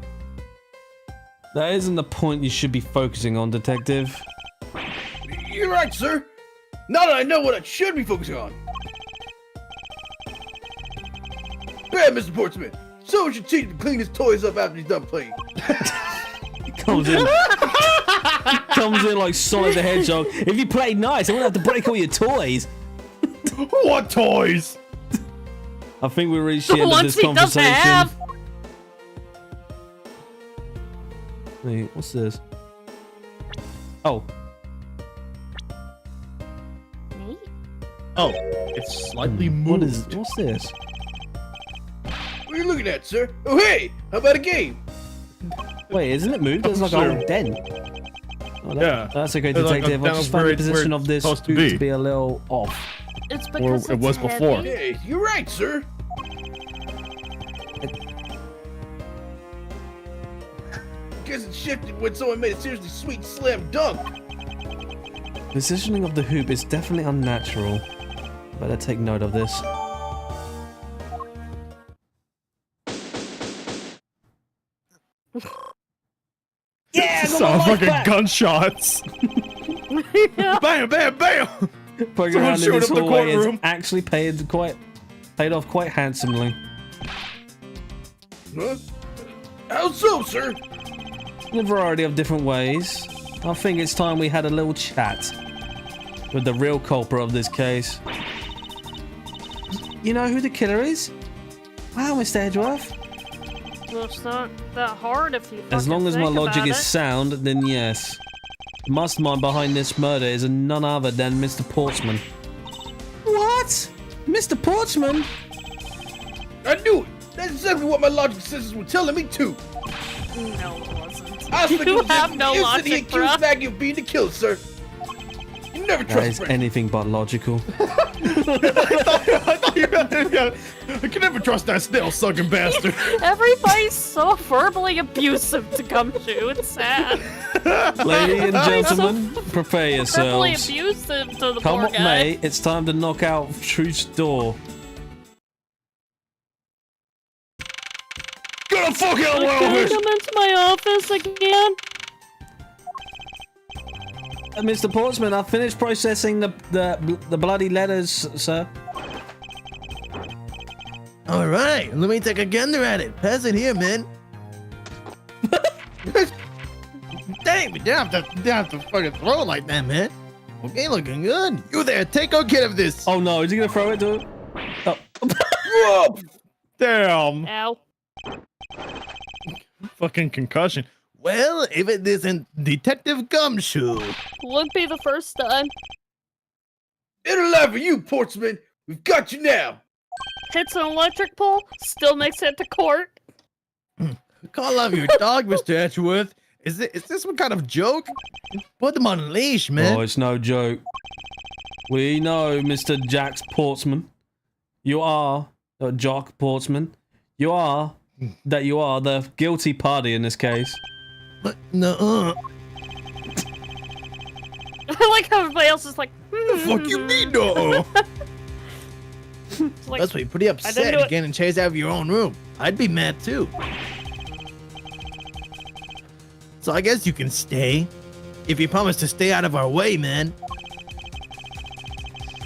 That isn't the point you should be focusing on, Detective.
You're right, sir. Now that I know what I should be focusing on. Bam, Mr. Portsman. Someone should teach him to clean his toys up after he's done playing.
Comes in like Sonic the Hedgehog. If you play nice, I won't have to break all your toys.
What toys?
I think we reached the
The
end of
ones
this
he doesn't
conversation.
have.
Wait, what's this? Oh,
Neat.
Oh, it's slightly
what
moved.
is? What's this?
What are you looking at, sir? Oh, hey, how about a game?
Wait, isn't it moved? There's like a whole den. Oh,
Yeah.
That's okay,
There's like a
Detective. I
down
just found
where
the
it-
position
where
of
it's
this
supposed to
boot
be.
to be a little off.
It's because
it
it's
was before.
heavy.
Hey, you're right, sir. Guess it shifted when someone made a seriously sweet slam dunk.
Positioning of the hoop is definitely unnatural. Better take note of this. Yeah,
Sound fucking gunshots. Bam, bam, bam.
Putting
Someone
around in
showed
this
up the
hallway is
courtroom.
actually paid off quite handsomely.
Huh? How so, sir?
In a variety of different ways. I think it's time we had a little chat with the real culprit of this case. You know who the killer is? Wow, Mr. Edgeworth.
Well, it's not that hard if you
As
fucking
long as my
think
logic
about
is
it.
sound, then yes. The mastermind behind this murder is none other than Mr. Portsman. What? Mr. Portsman?
I knew it. That's exactly what my logic sisters were telling me too.
No, it wasn't.
I was thinking
You
it was
have no
instant he
logic,
accused
bruh.
Maggie of being the killer, sir. You never
That
trust
is
friends.
anything but logical.
I thought you I can never trust that snail sucking bastard.
Everybody's so verbally abusive to Gumshoe. It's sad.
Ladies and gentlemen, prepare
Verbally
yourselves.
abusive to the
Come
poor
what
guy.
may, it's time to knock out Truth's door.
Get the fuck out of my
Can I
office.
come into my office again?
Mr. Portsman, I've finished processing the bloody letters, sir.
All right, let me take a gander at it. Pass it here, man. Dang, we don't have to fucking throw it like that, man. Okay, looking good. You there, take good care of this.
Oh no, is he gonna throw it to him? Oh.
Whoa!
Damn.
Ow.
Fucking concussion.
Well, if it isn't Detective Gumshoe.
Wouldn't be the first time.
It'll lie for you, Portsman. We've got you now.
Hits an electric pole, still makes it to court.
Call off your dog, Mr. Edgeworth. Is this some kind of joke? Put them on a leash, man.
Oh, it's no joke. We know, Mr. Jax Portsman. You are, Jock Portsman. You are the guilty party in this case.
But no.
I like how everybody else is like,
Fuck you mean, no?
It's like,
Must be pretty
do
upset
it.
getting chased out of your own room. I'd be mad too. So I guess you can stay. If you promise to stay out of our way, man.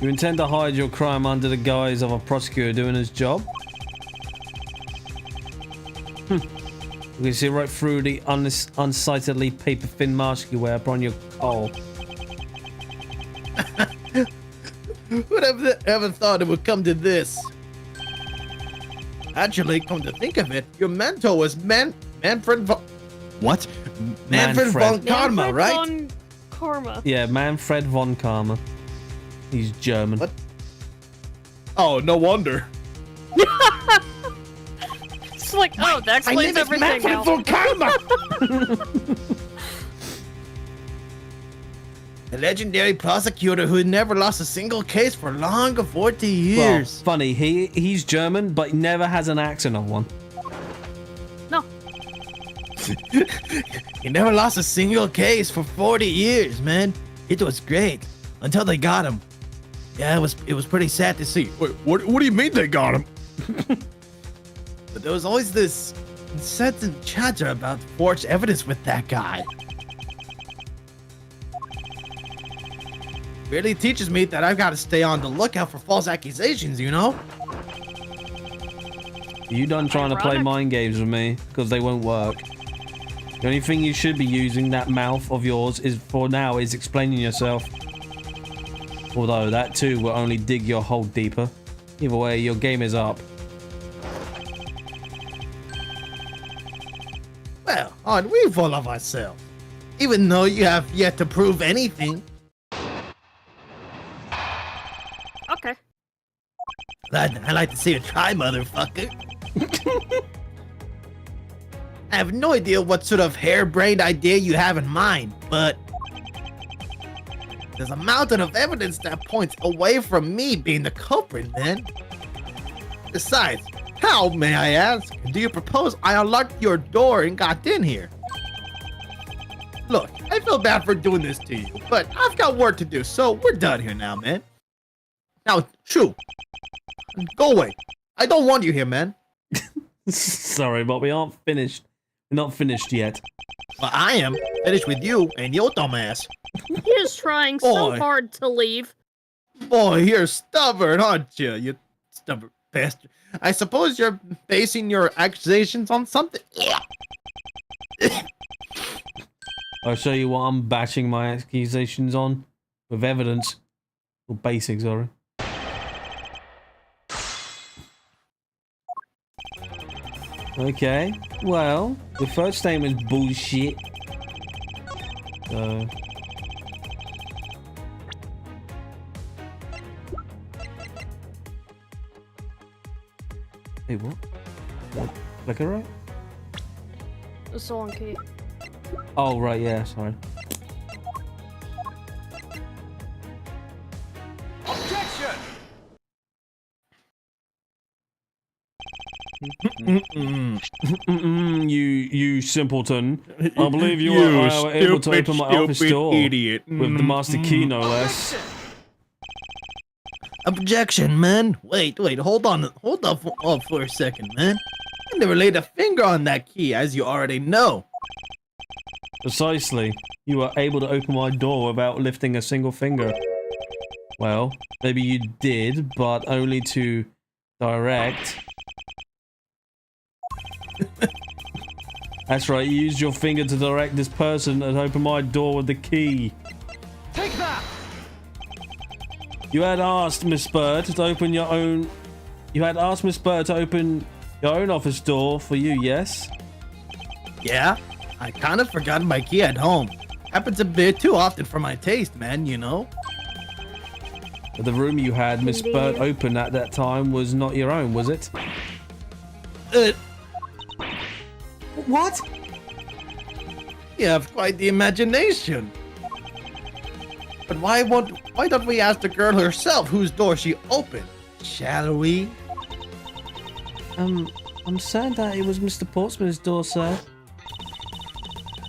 You intend to hide your crime under the guise of a prosecutor doing his job? We can see right through the unsightly paper thin mask you wear upon your cowl.
Who'd ever thought it would come to this? Actually, come to think of it, your mentor was Manfred von... What? Manfred von Karma,
Manfred
right?
von Karma.
Yeah, Manfred von Karma. He's German.
What?
Oh, no wonder.
It's like, oh, that
My name
explains
is
everything
Manfred
now.
von Karma.
The legendary prosecutor who never lost a single case for longer 40
Well,
years.
funny, he's German, but never has an accent of one.
No.
He never lost a single case for 40 years, man. It was great until they got him. Yeah, it was pretty sad to see.
Wait, what do you mean they got him?
But there was always this incessant chatter about forged evidence with that guy. Really teaches me that I've got to stay on the lookout for false accusations, you know?
You done trying to play
Ironic.
mind games with me, because they won't work. The only thing you should be using that mouth of yours is for now is explaining yourself. Although that too will only dig your hole deeper. Either way, your game is up.
Well, aren't we full of ourselves? Even though you have yet to prove anything.
Okay.
I'd like to see you try, motherfucker. I have no idea what sort of harebrained idea you have in mind, but there's a mountain of evidence that points away from me being the culprit, man. Besides, how, may I ask, do you propose I unlocked your door and got in here? Look, I feel bad for doing this to you, but I've got work to do, so we're done here now, man. Now, shoo. Go away. I don't want you here, man.
Sorry, but we aren't finished. We're not finished yet.
Well, I am. Finished with you and your dumbass.
He is trying so
Boy.
hard to leave.
Boy, you're stubborn, aren't you? You stubborn bastard. I suppose you're basing your accusations on something? Yeah.
I'll show you what I'm bashing my accusations on. With evidence. Or basic, sorry. Okay, well, the first statement's bullshit. So... Hey, what? What? Clicker right?
The song key.
Oh, right, yeah, sorry. You simpleton. I believe you are able to open my office door
idiot.
with the master key, no less.
Objection, man. Wait, hold on for a second, man. I never laid a finger on that key, as you already know.
Precisely. You were able to open my door without lifting a single finger. Well, maybe you did, but only to direct. That's right, you used your finger to direct this person and open my door with the key.
Take that.
You had asked Miss Bird to open your own... You had asked Miss Bird to open your own office door for you, yes?
Yeah, I kind of forgot my key at home. Happens a bit too often for my taste, man, you know?
But the room you had Miss Bird
Indeed.
open at that time was not your own, was it? What?
You have quite the imagination. But why don't we ask the girl herself whose door she opened? Shall we?
I'm certain that it was Mr. Portsmouth's door, sir.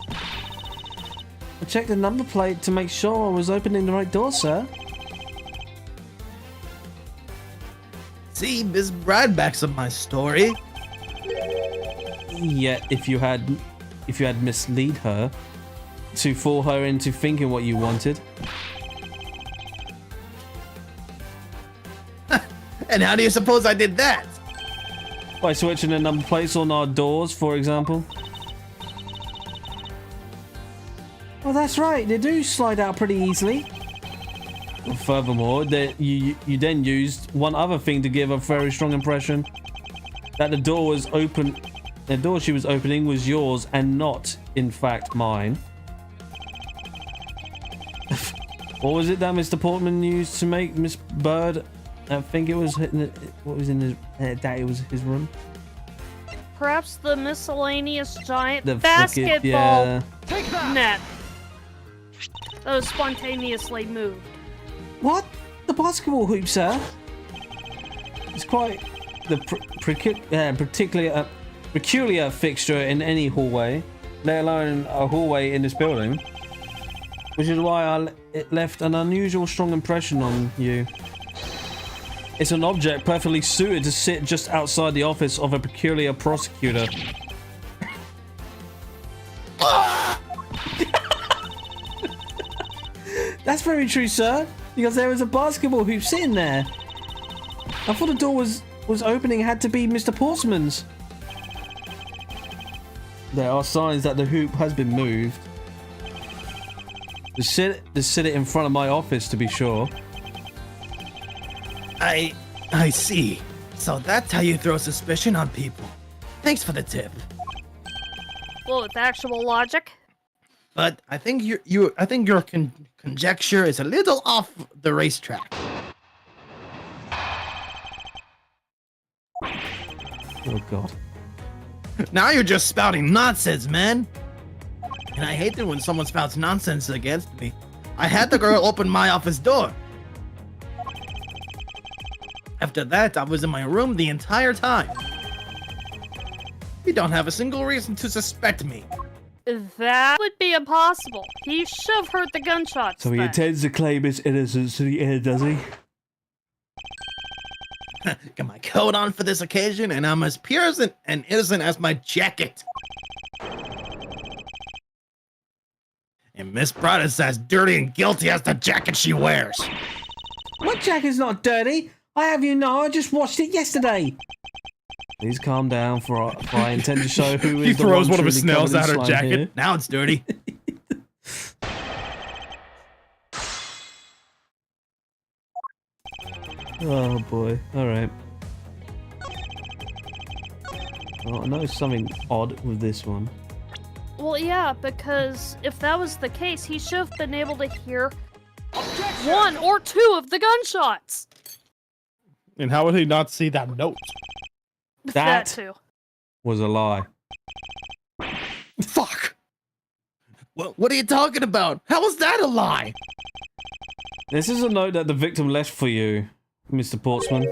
I checked the number plate to make sure I was opening the right door, sir.
See, Miss Brad backs up my story.
Yet, if you had mislead her to fool her into thinking what you wanted,
And how do you suppose I did that?
by switching the number plates on our doors, for example. Well, that's right. They do slide out pretty easily. Well, furthermore, that you then used one other thing to give a very strong impression that the door was open. The door she was opening was yours and not, in fact, mine. What was it that Mr. Portman used to make Miss Bird think it was what was in his that it was his room?
Perhaps the miscellaneous giant
The
basketball
yeah.
net that was spontaneously moved.
What? The basketball hoop, sir? It's quite the particularly peculiar fixture in any hallway, let alone a hallway in this building. Which is why it left an unusual strong impression on you. It's an object perfectly suited to sit just outside the office of a peculiar prosecutor. That's very true, sir, because there was a basketball hoop sitting there. I thought the door was opening had to be Mr. Portsman's. There are signs that the hoop has been moved. To sit it in front of my office, to be sure.
I see. So that's how you throw suspicion on people. Thanks for the tip.
Well, with actual logic.
But I think your conjecture is a little off the racetrack.
Oh God.
Now you're just spouting nonsense, man. And I hate it when someone spouts nonsense against me. I had the girl open my office door. After that, I was in my room the entire time. You don't have a single reason to suspect me.
That would be impossible. He should have heard the gunshots.
So he
then.
intends to claim his innocence to the end, does he?
Got my coat on for this occasion, and I'm as pure and innocent as my jacket. And Miss Brad is as dirty and guilty as the jacket she wears.
My jacket's not dirty. I have you know, I just washed it yesterday. Please calm down, for I intend to show who
He
is the
throws one of his
truly
snails
covered
at
in
her
slime
jacket.
here.
Now it's dirty.
Oh boy. Alright. Well, I noticed something odd with this one.
Well, yeah, because if that was the case, he should have been able to hear one or two of the gunshots.
And how would he not see that note?
That too.
Was a lie.
Fuck. What are you talking about? How is that a lie?
This is a note that the victim left for you, Mr. Portsman.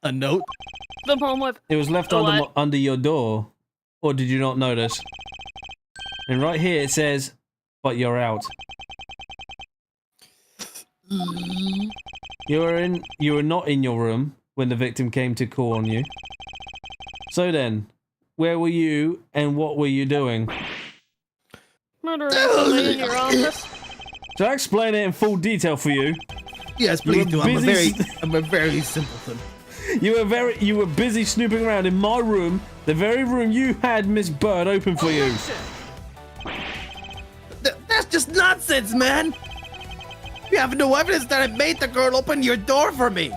A note?
The moment.
It was left under your door. Or did you not notice? And right here it says, but you're out. You were not in your room when the victim came to call on you. So then, where were you and what were you doing?
Murdering somebody in your office.
Shall I explain it in full detail for you?
Yes,
You
please
were
do. I'm
busy
a very simpleton.
You were busy snooping around in my room, the very room you had Miss Bird open for you.
That's just nonsense, man. You have no evidence that I made the girl open your door for me.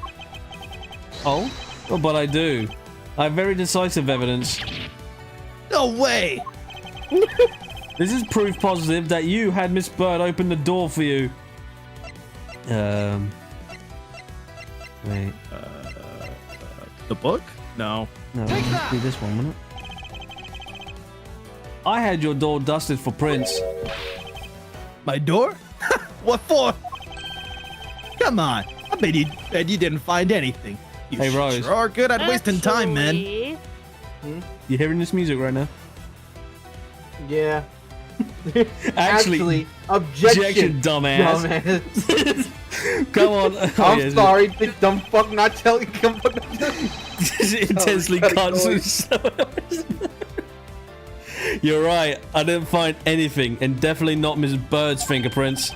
Oh? Oh, but I do. I have very decisive evidence.
No way.
This is proof positive that you had Miss Bird open the door for you. Wait.
The book? No.
No, let's do this one, wouldn't it? I had your door dusted for prints.
My door? What for? Come on. I bet you didn't find anything. You
Hey, Rose.
sure are good at wasting time, man.
Actually,
You hearing this music right now?
Yeah.
Actually,
objection,
dumbass.
dumbass.
Come on. Oh,
I'm
yeah,
sorry, big dumb fuck, not telling you.
Intensely
gotta
cuts. You're right. I didn't find anything, and definitely not Miss Bird's fingerprints.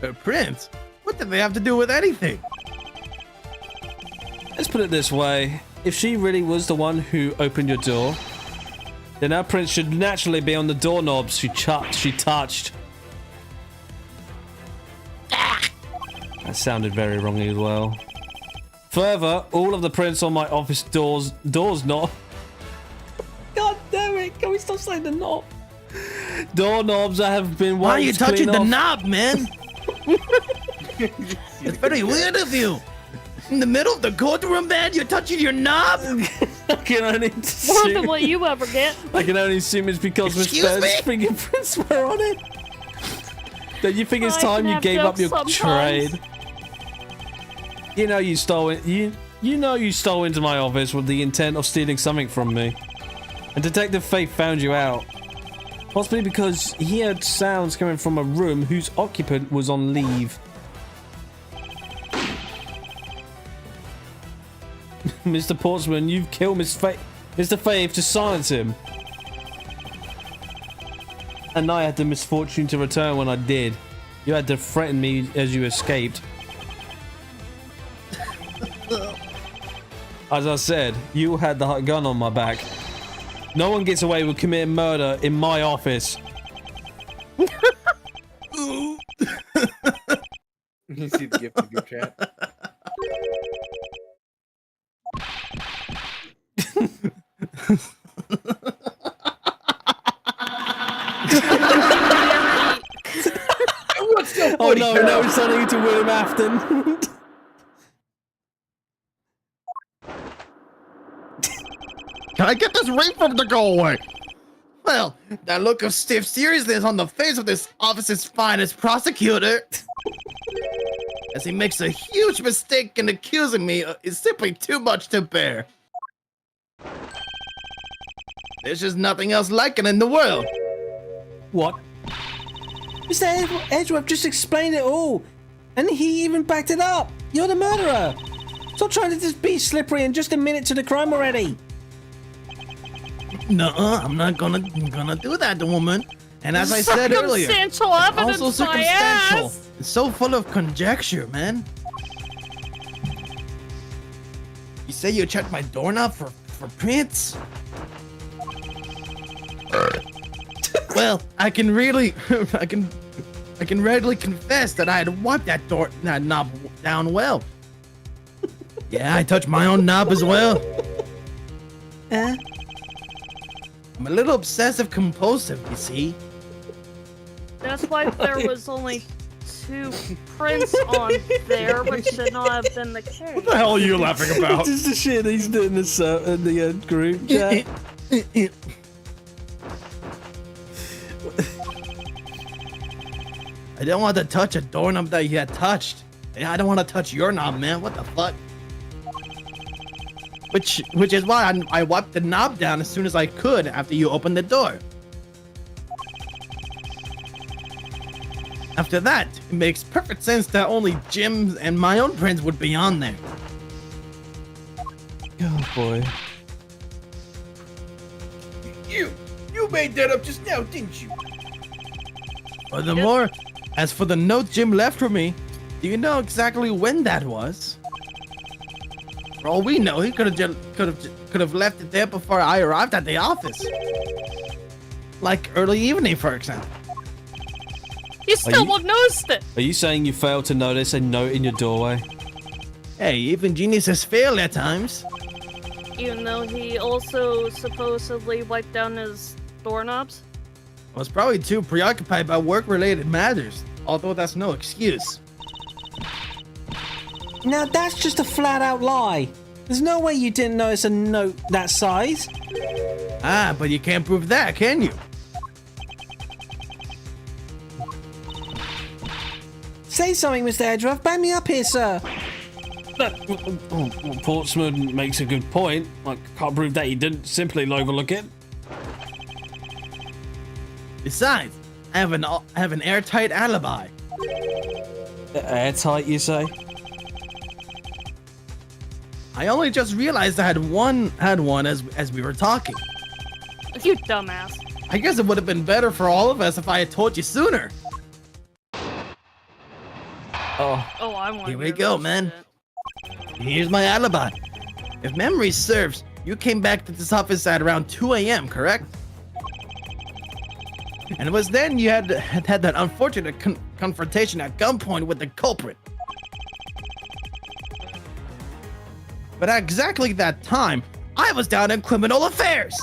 Her prints? What did they have to do with anything?
Let's put it this way. If she really was the one who opened your door, then her prints should naturally be on the doorknobs she touched. That sounded very wrong as well. Further, all of the prints on my office doors not. God damn it! Can we stop saying the knob? Doorknobs that have been
Why are you
wiped
touching
clean
the
off.
knob, man? It's very weird of you. In the middle of the courtroom, man, you're touching your knob?
I can only
More
assume,
than what you ever get.
I can only assume it's because Miss
Excuse
Bird's
me?
fingerprints were on it. Don't you think it's
I
time
can
you
have
gave up
jokes
your
sometimes.
trade? You know you stole it. You know you stole into my office with the intent of stealing something from me. And Detective Faith found you out. Possibly because he heard sounds coming from a room whose occupant was on leave. Mr. Portsman, you've killed Mr. Faith to silence him. And I had the misfortune to return when I did. You had to threaten me as you escaped. As I said, you had the gun on my back. No one gets away with committing murder in my office.
You see the gift in your chat? What's so
Oh
funny,
no,
pal?
no, it's turning to William Afton.
Can I get this refund to go away? Well, that look of stiff seriousness on the face of this office's finest prosecutor, as he makes a huge mistake in accusing me, is simply too much to bear. There's just nothing else like it in the world.
What? Mr. Edgeworth just explained it all. And he even backed it up. You're the murderer. Stop trying to just be slippery and just admit it to the crime already.
No, I'm not gonna do that, woman. And as I said earlier,
Circumstantial evidence,
also
my
circumstantial.
ass.
It's so full of conjecture, man. You say you checked my doorknob for prints? Well, I can readily confess that I had wiped that knob down well. Yeah, I touched my own knob as well. I'm a little obsessive compulsive, you see.
That's why there was only 2 prints on there, which should not have been the case.
What the hell are you laughing about?
Just the shit he's doing this in the group chat.
I don't want to touch a doorknob that you had touched. I don't want to touch your knob, man. What the fuck? Which is why I wiped the knob down as soon as I could after you opened the door. After that, it makes perfect sense that only Jim's and my own prints would be on there.
Oh boy.
You made that up just now, didn't you?
Furthermore, as for the note Jim left for me, do you know exactly when that was? For all we know, he could have left it there before I arrived at the office. Like early evening, for example.
You still won't notice it.
Are you saying you failed to notice a note in your doorway?
Hey, even geniuses fail at times.
Even though he also supposedly wiped down his doorknobs.
I was probably too preoccupied by work-related matters, although that's no excuse.
Now that's just a flat-out lie. There's no way you didn't notice a note that size.
Ah, but you can't prove that, can you?
Say something, Mr. Edgeworth. Back me up here, sir. Portsmouth makes a good point. I can't prove that he didn't simply overlook it.
Besides, I have an airtight alibi.
Airtight, you say?
I only just realized I had one as we were talking.
You dumbass.
I guess it would have been better for all of us if I had told you sooner.
Oh,
I want.
Here we go, man. Here's my alibi. If memory serves, you came back to this office at around 2 a.m., correct? And it was then you had that unfortunate confrontation at gunpoint with the culprit. But at exactly that time, I was down in criminal affairs.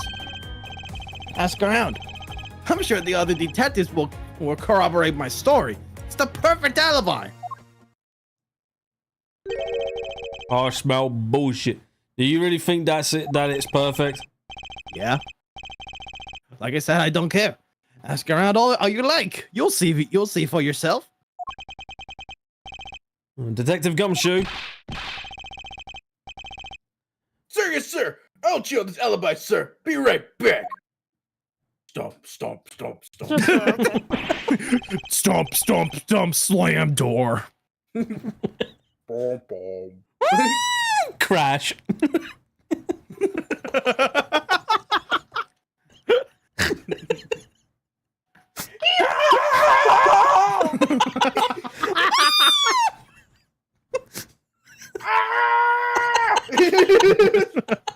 Ask around. I'm sure the other detectives will corroborate my story. It's the perfect alibi.
I smell bullshit. Do you really think that's it? That it's perfect?
Yeah. Like I said, I don't care. Ask around all you like. You'll see. You'll see for yourself.
Detective Gumshoe.
Sir, yes, sir. I'll chill this alibi, sir. Be right back. Stomp, stomp, stomp, stomp.
Just okay.
Stomp, stomp, stomp, slam door.
Boom, boom.
Crash.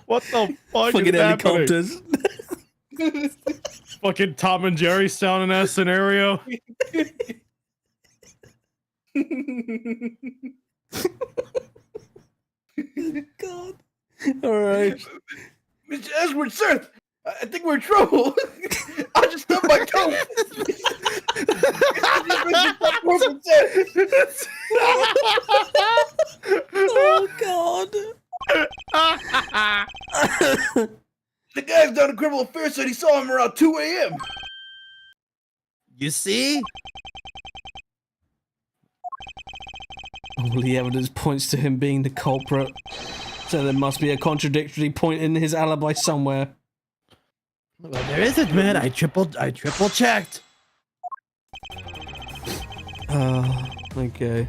What the fuck
Fucking
is happening?
helicopters.
Fucking Tom and Jerry sound in that scenario.
God. All right.
Mr. Edward, sir, I think we're in trouble. I just stubbed my toe.
Oh God.
The guy's done a criminal affair said he saw him around 2 a.m.
You see?
All the evidence points to him being the culprit. So there must be a contradictory point in his alibi somewhere.
Well, there isn't, man. I triple checked.
Okay.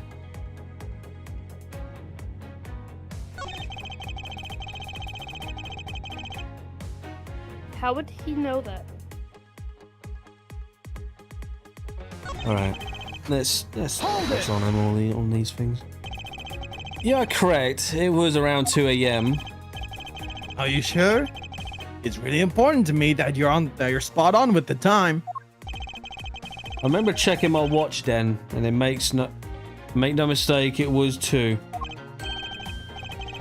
How would he know that?
All right. Let's on him on these things. You are correct. It was around 2 a.m.
Are you sure? It's really important to me that you're spot on with the time.
I remember checking my watch then, and it make no mistake, it was 2.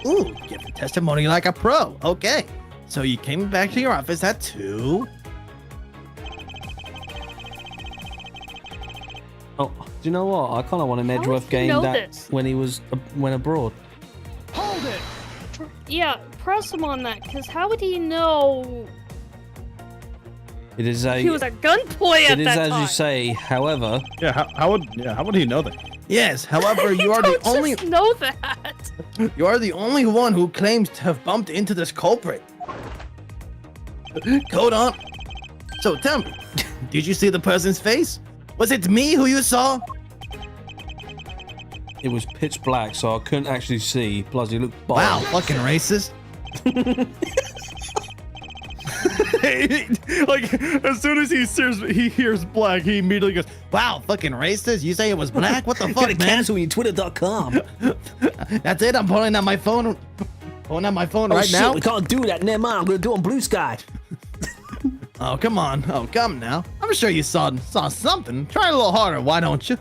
Ooh, give the testimony like a pro. Okay. So you came back to your office at 2.
Oh, do you know what? I kind of want an
How would
Edgeworth
he
game
know
that
this?
when he went abroad.
Yeah, press him on that, because how would he know
It is
he was at gunpoint at
it is
that
as
time?
you say. However,
Yeah, how would he know that?
Yes. However, you are the
Don't
only
just know that.
you are the only one who claims to have bumped into this culprit. Code on. So tell me, did you see the person's face? Was it me who you saw?
it was pitch black, so I couldn't actually see. Plus, he looked
Wow,
bald.
fucking racist.
Like, as soon as he hears black, he immediately goes,
Wow, fucking racist. You say it was black? What the
Gonna
fuck, man?
cancel your Twitter.com.
That's it. I'm pulling out my phone. Pulling out my phone right now.
We can't do that. Never mind. I'm gonna do it on Blue Sky.
Oh, come on. Oh, come now. I'm sure you saw something. Try a little harder, why don't you?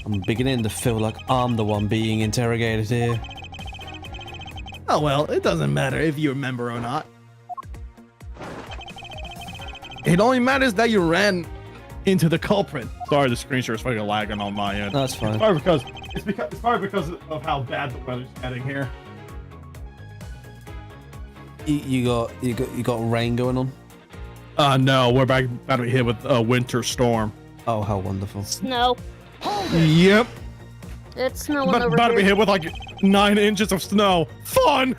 I'm beginning to feel like I'm the one being interrogated here.
Oh, well, it doesn't matter if you remember or not. It only matters that you ran into the culprit.
sorry, the screen share is fucking lagging on my end.
That's fine.
It's probably because of how bad the weather's getting here.
You got rain going on?
No, we're about to be hit with a winter storm.
Oh, how wonderful.
No,
Yep.
it's snowing
About
over
to be
here.
hit with like 9 inches of snow. Fun!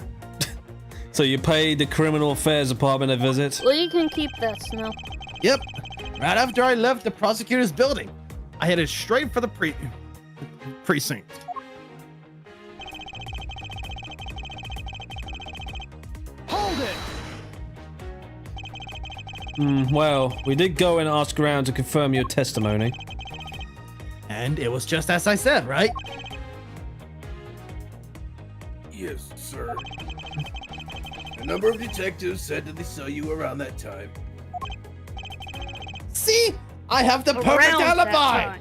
So you paid the criminal affairs department a visit?
Well, you can keep that snow.
Yep. Right after I left the prosecutor's building, I headed straight for the precinct.
Well, we did go and ask around to confirm your testimony.
And it was just as I said, right?
Yes, sir. A number of detectives said that they saw you around that time.
See? I have the perfect
Around that
alibi!
time.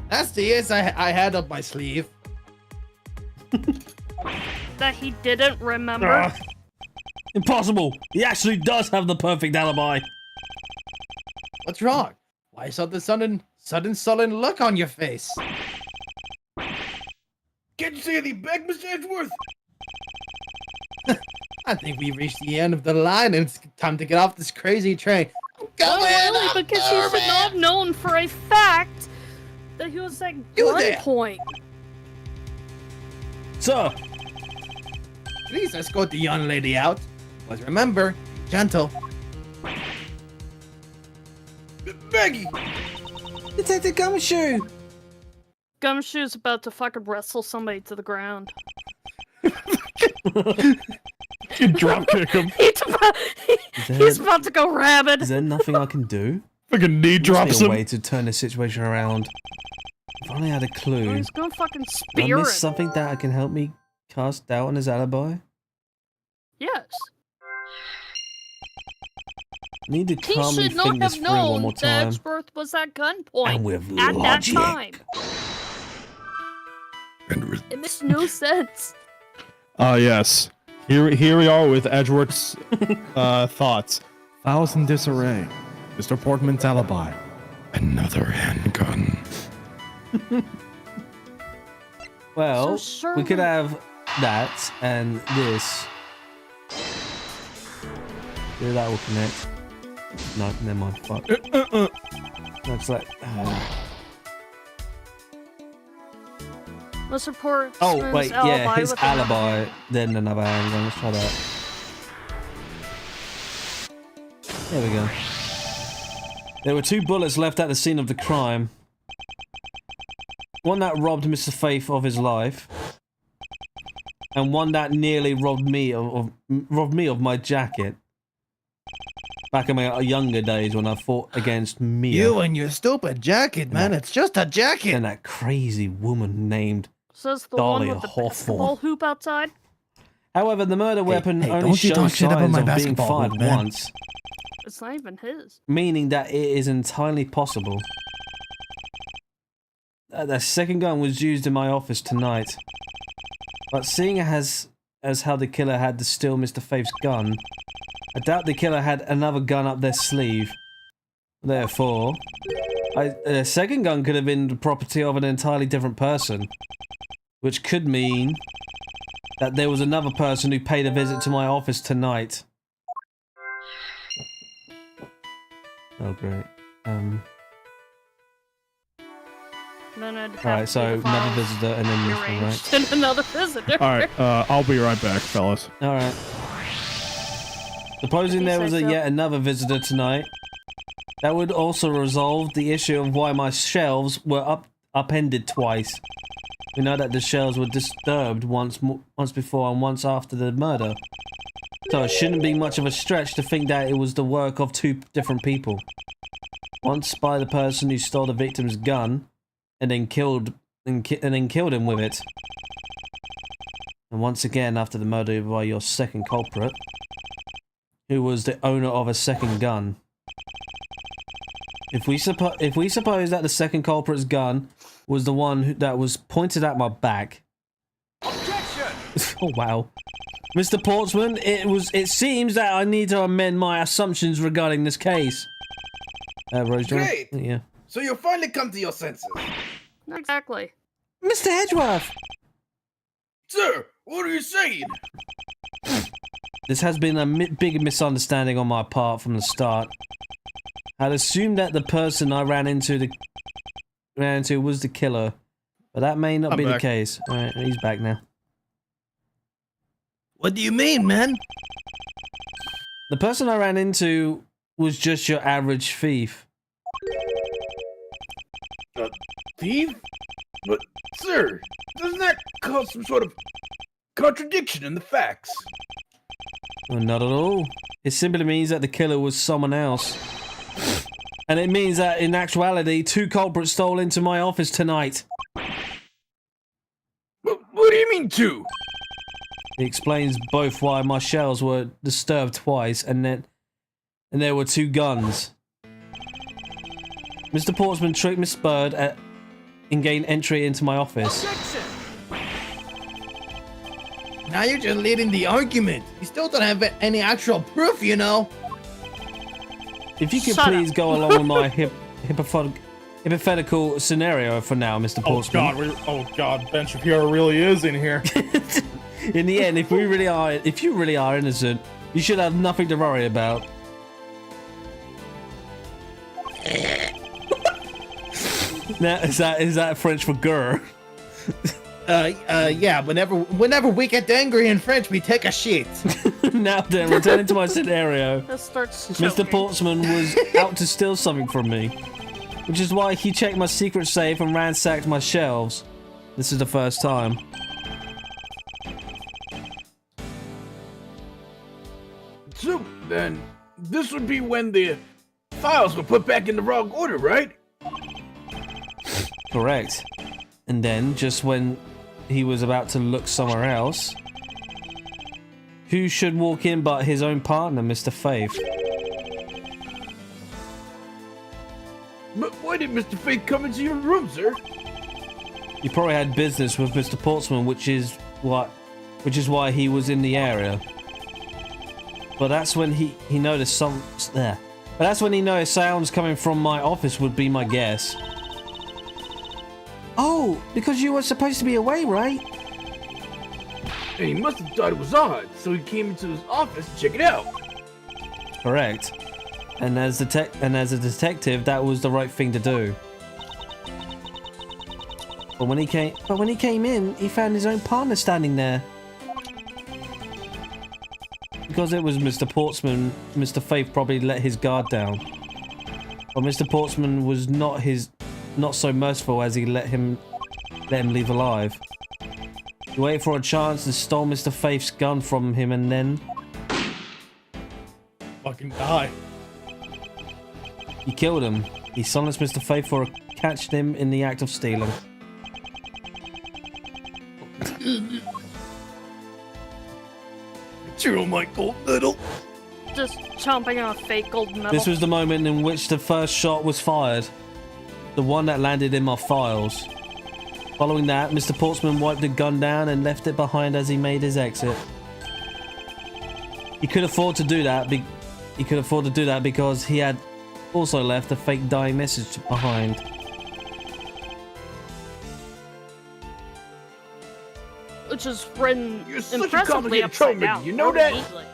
That's the ace I had up my sleeve.
That he didn't remember.
Impossible! He actually does have the perfect alibi.
What's wrong? Why is the sudden sullen look on your face?
Can't you say anything back, Mr. Edgeworth?
I think we reached the end of the line and it's time to get off this crazy train.
Not really, because he should not have known for a fact that he was at
You there.
gunpoint.
Sir!
Please escort the young lady out. But remember, gentle.
Maggie!
Detective Gumshoe!
Gumshoe's about to fucking wrestle somebody to the ground.
You drop kick him.
He's about to go rabid.
Is there nothing I can do?
Fucking knee drops
Must be a
him.
way to turn the situation around. If only I had a
Oh,
clue.
he's gonna fucking
Did I
spear
miss
it.
something that can help me cast doubt on his alibi?
Yes.
Need to
He
calmly
should not
think this
have
through one
known
more
that
time.
Edgeworth was at gunpoint
And with
at
logic.
that time.
And with
It makes no sense.
Yes. Here we are with Edgeworth's thoughts. Files in disarray. Mr. Portman's alibi.
another handgun.
Well,
So
we could
surely-
have that and this. Yeah, that will connect. No, never mind. Fuck. That's like.
Let's report
Oh
Spoon's
wait,
alibi
yeah, his
with another-
alibi. Then another handgun. Let's try that. There we go. There were 2 bullets left at the scene of the crime. One that robbed Mr. Faith of his life, and one that nearly robbed me of my jacket. Back in my younger days when I fought against Mia
You and your stupid jacket, man. It's just a jacket.
and that crazy woman named.
Says the
Dolly
one with the
Hawthorne.
basketball hoop outside.
However, the murder weapon
hey,
only
don't you
shows
talk shit about
signs
my
of being
basketball
fired
hoop, man.
once,
It's not even his.
meaning that it is entirely possible that the second gun was used in my office tonight. But seeing as how the killer had to steal Mr. Faith's gun, I doubt the killer had another gun up their sleeve. Therefore, the second gun could have been the property of an entirely different person, which could mean that there was another person who paid a visit to my office tonight. Oh, great.
Then I'd have
Alright, so
to
another visitor and then this one, right?
rearranged and another visitor.
Alright, I'll be right back, fellas.
Alright. Supposing
If you
there
say
was
so.
yet another visitor tonight, that would also resolve the issue of why my shelves were upended twice. We know that the shelves were disturbed once before and once after the murder. So it shouldn't be much of a stretch to think that it was the work of 2 different people. Once by the person who stole the victim's gun, and then killed him with it. And once again after the murder by your second culprit, who was the owner of a second gun. If we suppose that the second culprit's gun was the one that was pointed at my back. Objection! Oh wow. Mr. Portsman, it seems that I need to amend my assumptions regarding this case. Rose, do you wanna-
Great.
Yeah.
So you'll finally come to your senses.
Not exactly.
Mr. Edgeworth!
Sir, what are you saying?
This has been a big misunderstanding on my part from the start. I'd assumed that the person I ran into was the killer, but that may not
I'm
be the
back.
case. Alright, he's back now.
What do you mean, man?
The person I ran into was just your average thief.
Thief? But, sir, doesn't that cause some sort of contradiction in the facts?
Well, not at all. It simply means that the killer was someone else. And it means that, in actuality, 2 culprits stole into my office tonight.
What do you mean, two?
It explains both why my shelves were disturbed twice, and there were 2 guns. Mr. Portsman tricked Miss Bird and gained entry into my office.
Now you're just leading the argument. You still don't have any actual proof, you know.
If you could
Shut
please
up.
go along with my hypothetical scenario for now, Mr.
Oh
Portsman.
God, Ben Shapiro really is in here.
In the end, if you really are innocent, you should have nothing to worry about. Now, is that French for "gur"?
Yeah. Whenever we get angry in French, we take a shit.
Now then, returning to my scenario.
This starts
Mr.
choking.
Portsman was out to steal something from me, which is why he checked my secret safe and ransacked my shelves. This is the first time.
So then, this would be when the files were put back in the wrong order, right?
Correct. And then, just when he was about to look somewhere else, who should walk in but his own partner, Mr. Faith?
But why did Mr. Faith come into your room, sir?
He probably had business with Mr. Portsman, which is why he was in the area. But that's when he noticed some there. But that's when he noticed sounds coming from my office would be my guess. Oh, because you were supposed to be away, right?
And he must have thought it was odd, so he came into his office to check it out.
Correct. And as a detective, that was the right thing to do. But when he came in, he found his own partner standing there. Because it was Mr. Portsman, Mr. Faith probably let his guard down. But Mr. Portsman was not so merciful as he let him leave alive. He waited for a chance and stole Mr. Faith's gun from him, and then
Fucking die.
he killed him. He silenced Mr. Faith for catching him in the act of stealing.
Chew my gold medal.
Just chomping on a fake gold medal.
This was the moment in which the first shot was fired. The one that landed in my files. Following that, Mr. Portsman wiped the gun down and left it behind as he made his exit. He could afford to do that. Because he had also left a fake dying message behind.
Which is written
You're such a
impressively
complicated
upside
troublemaker,
down.
you know
very
that?
neatly.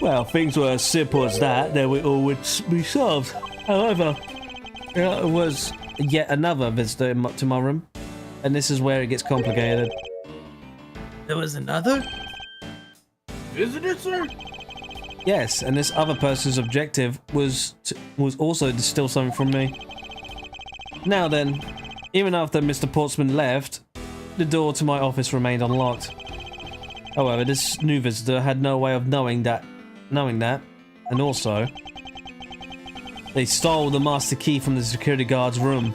Well, things were as simple as that, then it all would be solved. However, there was yet another visitor to my room, and this is where it gets complicated.
There was another?
Visitor, sir?
Yes, and this other person's objective was also to steal something from me. Now then, even after Mr. Portsman left, the door to my office remained unlocked. However, this new visitor had no way of knowing that, and also, they stole the master key from the security guard's room,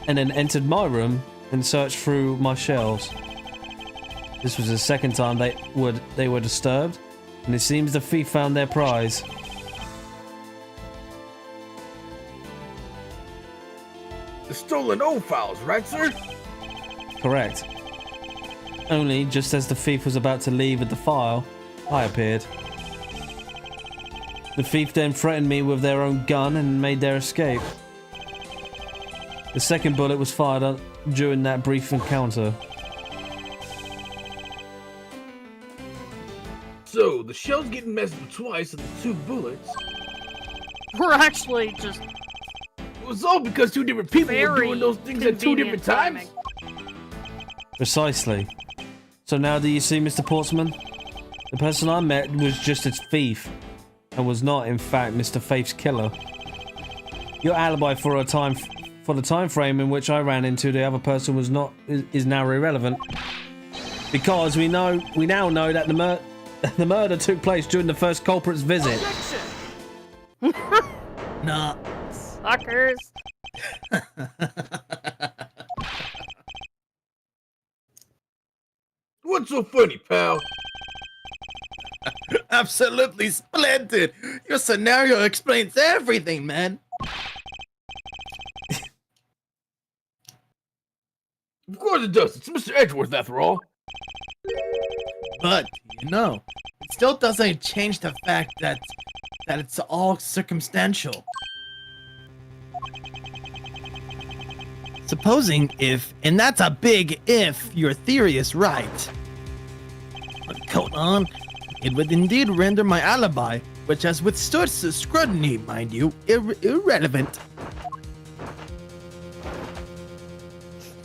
and then entered my room and searched through my shelves. This was the second time they were disturbed, and it seems the thief found their prize.
The stolen old files, right, sir?
Correct. Only, just as the thief was about to leave with the file, I appeared. The thief then threatened me with their own gun and made their escape. The second bullet was fired during that brief encounter.
So, the shell's getting messed with twice and the two bullets.
We're actually just
It was all because two different people were
very
doing those things at two
convenient
different times.
timing.
Precisely. So now do you see, Mr. Portsman? The person I met was just a thief, and was not, in fact, Mr. Faith's killer. Your alibi for the time frame in which I ran into the other person is now irrelevant, because we now know that the murder took place during the first culprit's visit.
Nah.
Suckers.
What's so funny, pal?
Absolutely splendid. Your scenario explains everything, man.
Of course it does. It's Mr. Edgeworth, after all.
But, it still doesn't change the fact that it's all circumstantial. Supposing if, and that's a big if, your theory is right. But hold on, it would indeed render my alibi, which has withstood scrutiny, mind you, irrelevant.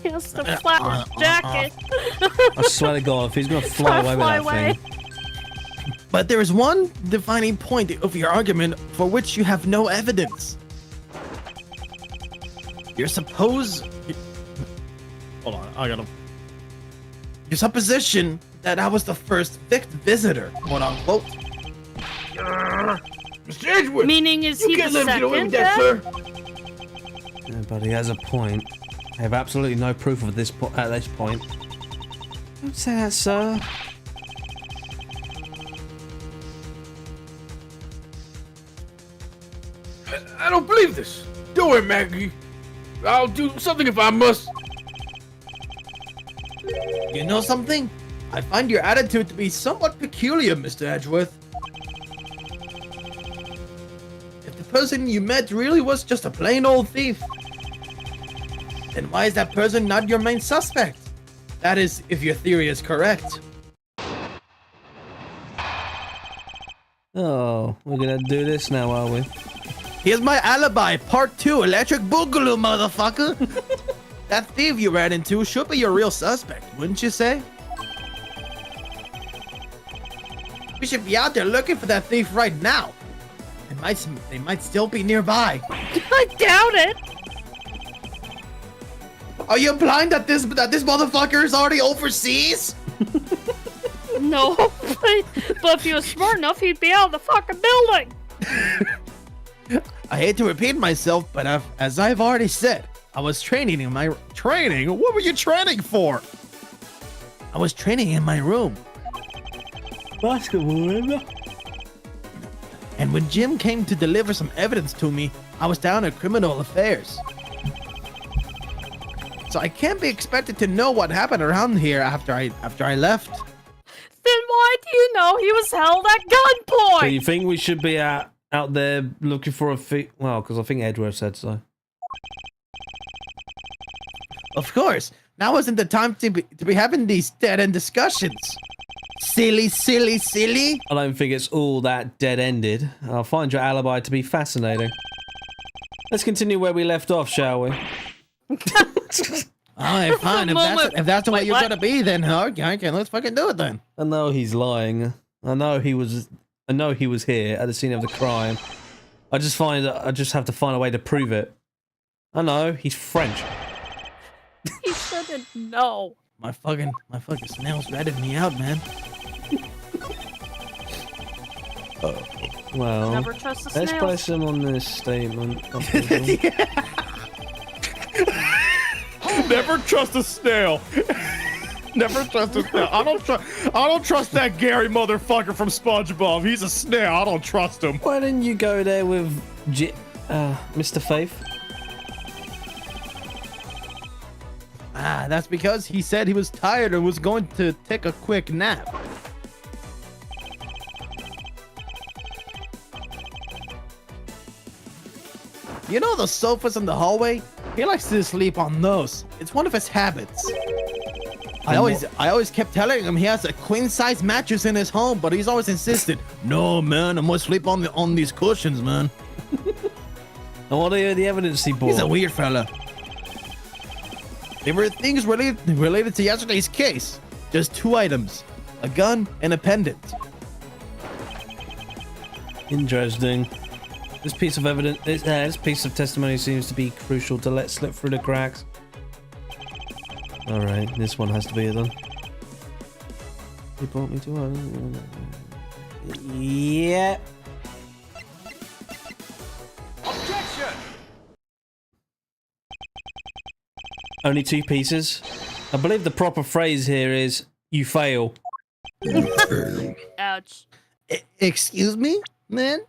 He has to flap his jacket.
I swear to God, if he's gonna fly away with that thing.
But there is one defining point of your argument for which you have no evidence. Your
Hold on, I gotta.
Your supposition that I was the first fifth visitor, quote unquote.
Mr. Edgewood!
Meaning, is he
You
the
can't let him get away
second?
with that, sir.
Yeah, but he has a point. I have absolutely no proof of this at this point. Don't say that, sir.
I don't believe this. Don't worry, Maggie. I'll do something if I must.
You know something? I find your attitude to be somewhat peculiar, Mr. Edgeworth. If the person you met really was just a plain old thief, then why is that person not your main suspect? That is, if your theory is correct.
Oh, we're gonna do this now, are we?
Here's my alibi, part 2, electric boogaloo, motherfucker! That thief you ran into should be your real suspect, wouldn't you say? We should be out there looking for that thief right now. They might still be nearby.
I doubt it.
Are you implying that this motherfucker is already overseas?
No, but if he was smart enough, he'd be out of the fucking building.
I hate to repeat myself, but as I've already said, I was training in my
Training? What were you training for?
I was training in my room.
Basketball, remember?
And when Jim came to deliver some evidence to me, I was down at criminal affairs. So I can't be expected to know what happened around here after I left.
Then why do you know he was held at gunpoint?
So you think we should be out there looking for a thief? Well, because I think Edward said so.
Of course, now isn't the time to be having these dead-end discussions. Silly.
I don't think it's all that dead-ended. I'll find your alibi to be fascinating. Let's continue where we left off, shall we?
Alright, fine. If that's the way
Wait,
you're
what?
gonna be, then okay, let's fucking do it then.
I know he's lying. I know he was here at the scene of the crime. I just have to find a way to prove it. I know, he's French.
He shouldn't know.
My fucking snails ratted me out, man.
Well,
Never trust the
let's
snails.
place him on this statement.
Never trust a snail. Never trust a snail. I don't trust that Gary motherfucker from SpongeBob. He's a snail. I don't trust him.
Why didn't you go there with Mr. Faith?
That's because he said he was tired and was going to take a quick nap. You know the sofas in the hallway? He likes to sleep on those. It's one of his habits. I always kept telling him he has a queen-size mattress in his home, but he's always insisted, "No, man, I'm gonna sleep on these cushions, man."
And what are the evidence he brought?
He's a weird fella. There were things related to yesterday's case. Just 2 items, a gun and a pendant.
Interesting. This piece of evidence, this piece of testimony seems to be crucial to let slip through the cracks. All right, this one has to be it then. He brought me to one. Yeah.
Objection!
Only 2 pieces. I believe the proper phrase here is "you fail."
Ouch.
Excuse me, man?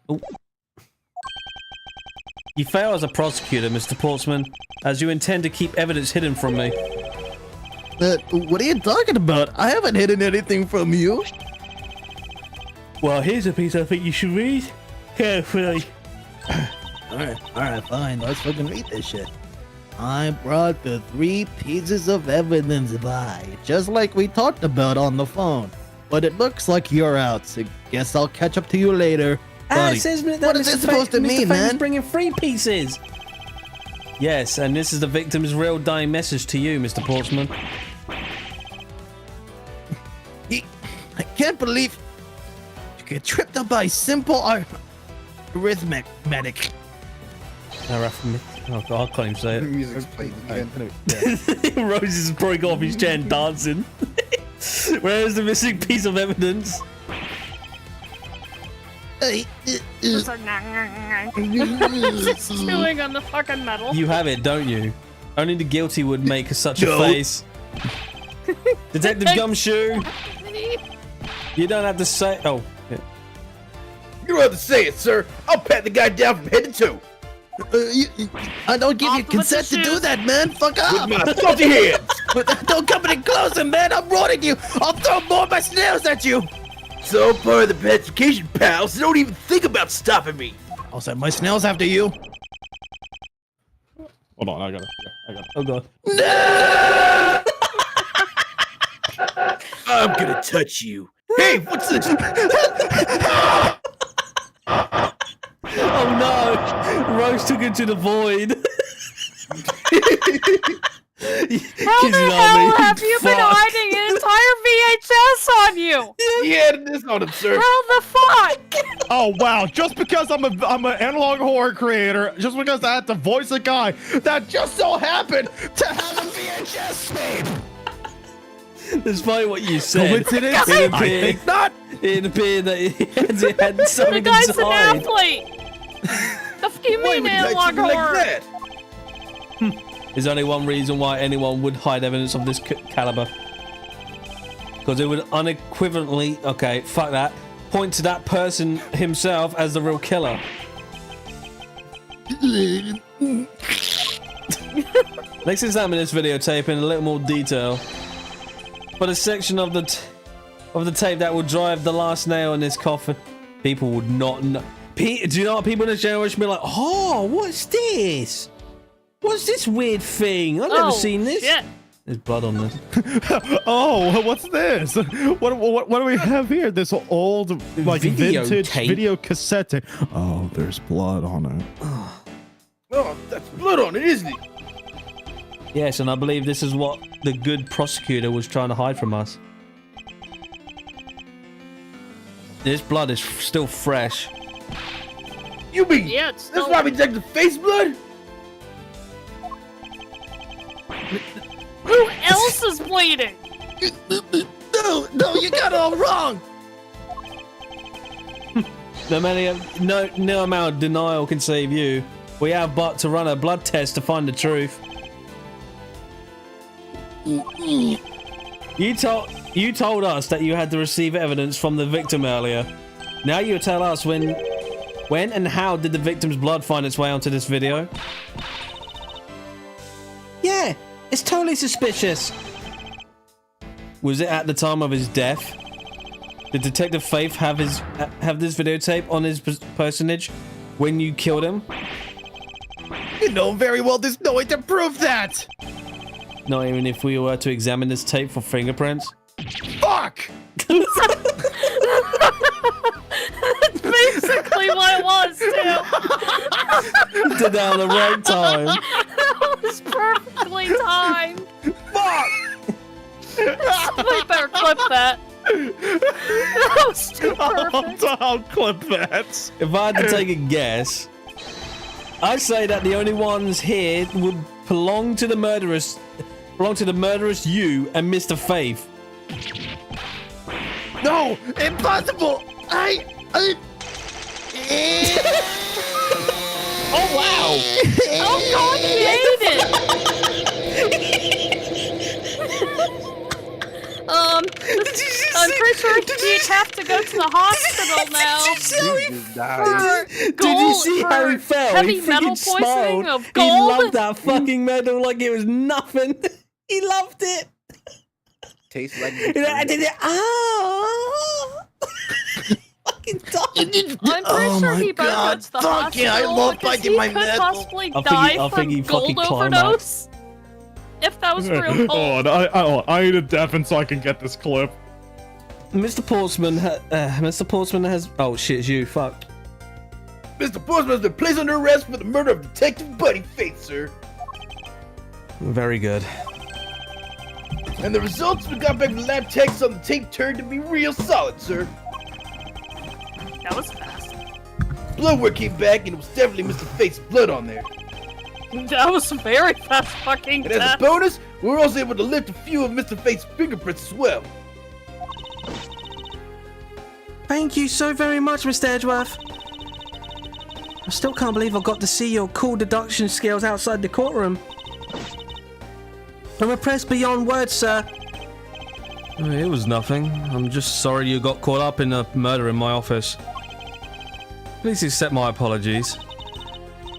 You fail as a prosecutor, Mr. Portsman, as you intend to keep evidence hidden from me.
What are you talking about? I haven't hidden anything from you.
Well, here's a piece I think you should read carefully.
Alright, fine. Let's fucking read this shit. I brought the 3 pieces of evidence by, just like we talked about on the phone. But it looks like you're out, so guess I'll catch up to you later. Buddy,
It says that
what is
Mr.
it supposed to
Mr.
mean,
Fame is
man?
bringing 3 pieces. Yes, and this is the victim's real dying message to you, Mr. Portsman.
I can't believe you get tripped up by simple arithmetic.
Oh God, I can't even say
The music's playing again.
it. Rose is probably got off his chair and dancing. Where's the missing piece of evidence?
Just like, just chewing on the fucking metal.
You have it, don't you? Only the guilty would make such a face. Detective Gumshoe, you don't have to say. Oh, yeah.
You don't have to say it, sir. I'll pat the guy down from head to toe.
I don't give you
Off with
consent
the
to do
shoes.
that, man. Fuck up.
With my salty hands.
Don't come any closer, man. I'm warning you. I'll throw more of my snails at you.
It's all part of the pacification, pal, so don't even think about stopping me.
I'll send my snails after you.
Hold on, I got it.
Oh God.
I'm gonna touch you. Hey, what's this?
Oh no! Rose took him to the void.
How the hell have you been hiding an entire VHS on you?
He had this on him, sir.
How the fuck?
Oh wow! Just because I'm an analog horror creator, just because I had to voice a guy that just so happened to have a VHS tape.
Despite what you said,
Coincidence?
it
I
appeared,
think not.
it appeared that he had
The
something
guy's
to
an
hide.
athlete. The fuck you
Why
mean
would you hide
analog
something like
horror?
that?
There's only one reason why anyone would hide evidence of this caliber. Because it would unequivocally, okay, fuck that, point to that person himself as the real killer. Let's examine this videotape in a little more detail. For the section of the tape that will drive the last nail in this coffin, people would not know. Do you know what people in this generation be like? Oh, what's this? What's this weird thing? I've never seen this.
Shit.
There's blood on this.
Oh, what's this? What do we have here? This old, like, vintage
Videotape?
video cassette tape. Oh, there's blood on it.
Oh, that's blood on it, isn't it?
Yes, and I believe this is what the good prosecutor was trying to hide from us. This blood is still fresh.
You mean
Yeah, it's
that's
still-
why we detected face blood?
Who else is bleeding?
No, you got it all wrong.
No amount of denial can save you. We have but to run a blood test to find the truth. You told us that you had to receive evidence from the victim earlier. Now you tell us when and how did the victim's blood find its way onto this video? Yeah, it's totally suspicious. Was it at the time of his death? Did Detective Faith have this videotape on his personage when you killed him?
You know very well there's no way to prove that.
Not even if we were to examine this tape for fingerprints?
Fuck.
That's basically what it was, too.
Did that at the right time.
That was perfectly timed.
Fuck!
We better clip that. That was too perfect.
I'll clip that.
If I had to take a guess, I say that the only ones here would belong to the murderous you and Mr. Faith.
No, impossible.
Oh wow!
Oh, God created. I'm pretty sure he'd have to go to the hospital now.
Did you see how he fell?
Heavy
He
metal
freaking
poisoning
smiled.
of
He
gold.
loved that fucking medal like it was nothing. He loved it.
Tastes like
I did it. Ah!
fucking talking.
I'm pretty sure he better go to the
Fuck yeah, I
hospital
love
because
biting
he
my
could
nails.
possibly
I
die
think he
from gold
fucking
overdose. If that was real gold.
I need a deafen so I can get this clip.
Mr. Portsman has. Oh shit, it's you. Fuck.
Mr. Portsman has been placed under arrest for the murder of Detective Buddy Faith, sir.
Very good.
And the results we got back from the lab techs on the tape turned to be real solid, sir.
That was fast.
Blood work came back and it was definitely Mr. Faith's blood on there.
That was a very fast fucking
And as a
test.
bonus, we were also able to lift a few of Mr. Faith's fingerprints as well.
Thank you so very much, Mr. Edgeworth. I still can't believe I got to see your cool deduction skills outside the courtroom. I'm impressed beyond words, sir. It was nothing. I'm just sorry you got caught up in a murder in my office. Please accept my apologies.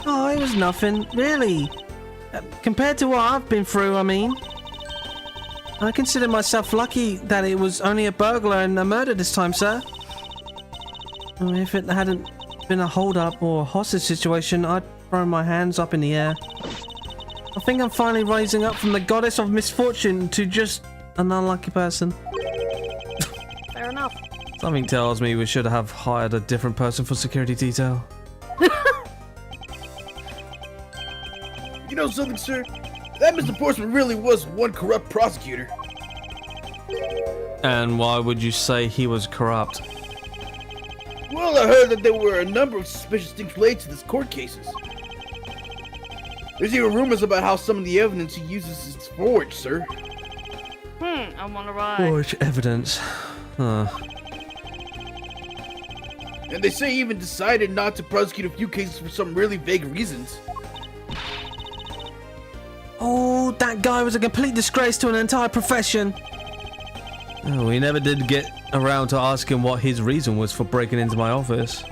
Oh, it was nothing, really. Compared to what I've been through, I mean. I consider myself lucky that it was only a burglar and a murder this time, sir. If it hadn't been a hold-up or a hostage situation, I'd throw my hands up in the air. I think I'm finally rising up from the goddess of misfortune to just an unlucky person.
Fair enough.
Something tells me we should have hired a different person for security detail.
You know something, sir? That Mr. Portsman really was one corrupt prosecutor.
And why would you say he was corrupt?
Well, I heard that there were a number of suspicious things related to this court cases. There's even rumors about how some of the evidence he uses is forged, sir.
I wonder why.
Forged evidence. Huh.
And they say he even decided not to prosecute a few cases for some really vague reasons.
Oh, that guy was a complete disgrace to an entire profession. Oh, we never did get around to asking what his reason was for breaking into my office.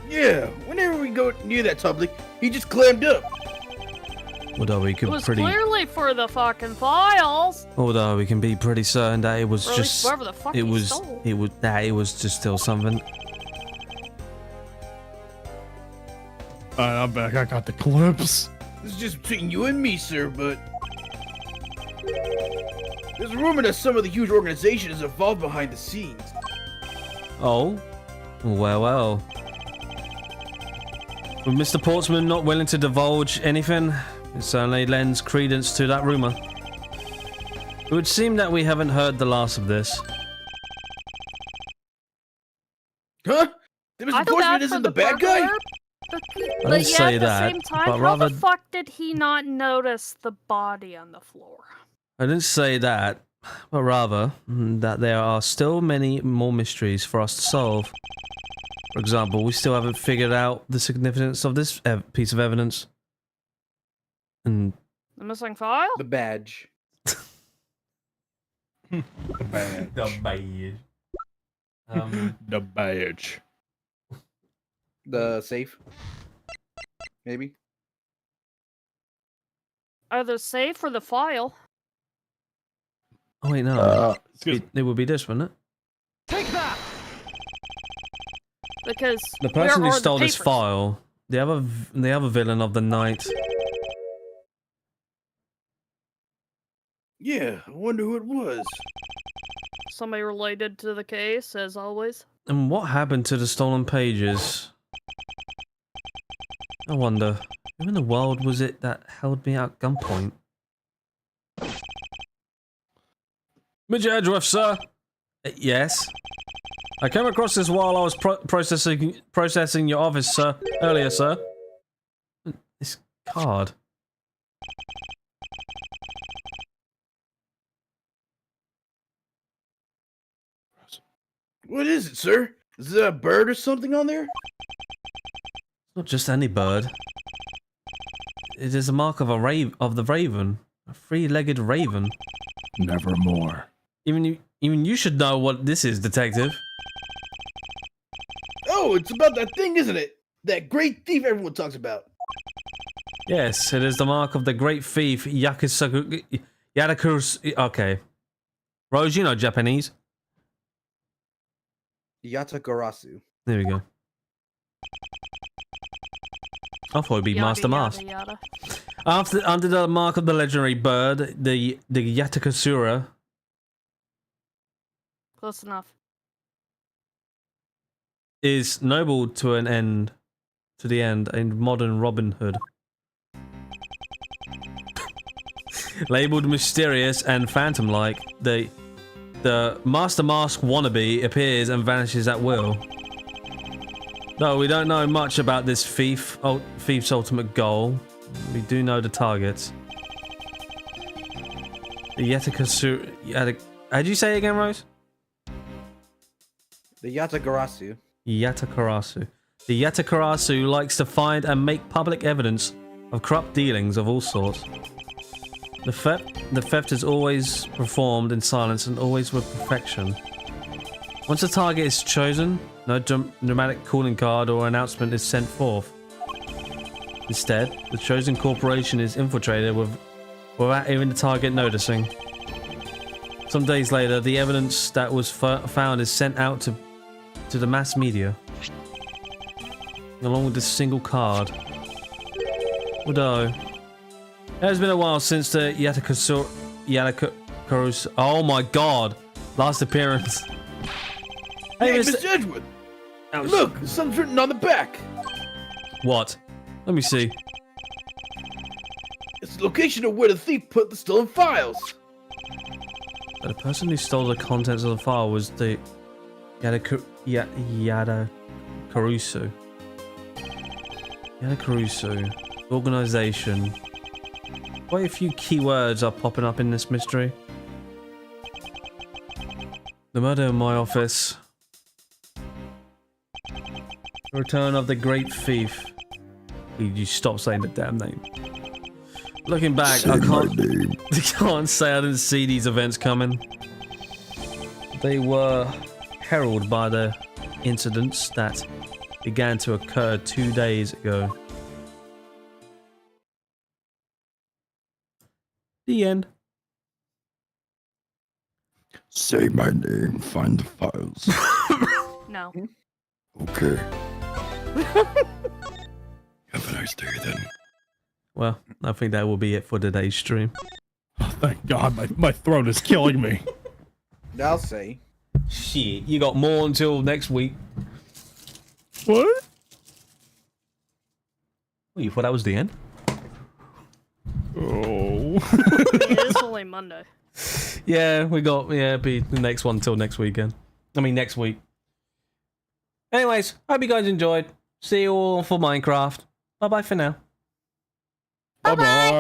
Yeah, whenever we go near that topic, he just clammed up.
Although we
It
could
was
pretty,
clearly for the fucking files.
although we can be pretty certain that it was
Or at least
just,
whoever the fuck
it
he
was,
stole.
it was that it was just still something.
I'm back. I got the clips.
This is just between you and me, sir, but... There's a rumor that some of the huge organization is involved behind the scenes.
Oh, well. With Mr. Portsman not willing to divulge anything, it certainly lends credence to that rumor. It would seem that we haven't heard the last of this.
Huh? That
I
Mr.
feel
Portsman
bad for
isn't
the
the bad guy?
burglar, But
didn't
yet
say
at the
that,
same time,
but
how
rather-
the fuck did he not notice the body on the floor?
I didn't say that, but rather that there are still many more mysteries for us to solve. For example, we still haven't figured out the significance of this piece of evidence. And
The missing file?
The badge.
The badge.
The badge.
The badge.
The safe. Maybe.
Either safe or the file.
oh wait, no,
Excuse
it would be this, wouldn't it?
Because
The person
where
who
are
stole
the
this
papers?
file, the other villain of the night.
Yeah, I wonder who it was.
Somebody related to the case, as always.
And what happened to the stolen pages? I wonder, who in the world was it that held me at gunpoint? Mr. Edgeworth, sir? Yes? I came across this while I was processing your office, sir. Earlier, sir. This card.
What is it, sir? Is there a bird or something on there?
Not just any bird. It is a mark of the raven. A three-legged raven.
Nevermore.
Even you should know what this is, detective.
Oh, it's about that thing, isn't it? That great thief everyone talks about.
Yes, it is the mark of the great thief Yadakus. Okay. Rose, you know Japanese.
Yatagarasu.
There we go. I thought it'd be
Yada,
Master Mask.
yada, yada.
Under the mark of the legendary bird, the Yatakasura
Close enough.
is noble to an end, to the end, a modern Robin Hood. Labeled mysterious and phantom-like, the Master Mask wannabe appears and vanishes at will. No, we don't know much about this thief's ultimate goal. We do know the targets. The Yatakasura... How'd you say it again, Rose?
The Yatagarasu.
Yatakarasu. The Yatakarasu likes to find and make public evidence of corrupt dealings of all sorts. The theft is always performed in silence and always with perfection. Once a target is chosen, no dramatic calling card or announcement is sent forth. Instead, the chosen corporation is infiltrated without even the target noticing. Some days later, the evidence that was found is sent out to the mass media, along with this single card. Although, it has been a while since the Yatakaru's... Oh my god! Last appearance.
Hey, Mr. Edward! Look, something's written on the back.
What? Let me see.
It's the location of where the thief put the stolen files.
The person who stole the contents of the file was the Yatakarusu. Yatakarusu. Organization. Quite a few keywords are popping up in this mystery. The murder in my office. The return of the great thief. You stop saying the damn name. Looking back, I can't say I didn't see these events coming. They were heralded by the incidents that began to occur 2 days ago. The end.
Say my name, find the files.
No.
Okay. Have a nice day then.
Well, I think that will be it for today's stream.
Oh, thank God, my throat is killing me.
I'll say.
Shit, you got more until next week.
What?
Oh, you thought that was the end?
Oh.
It is only Monday.
Yeah, we got, be the next one till next weekend. I mean, next week. Anyways, hope you guys enjoyed. See you all for Minecraft. Bye-bye for now.
Bye-bye.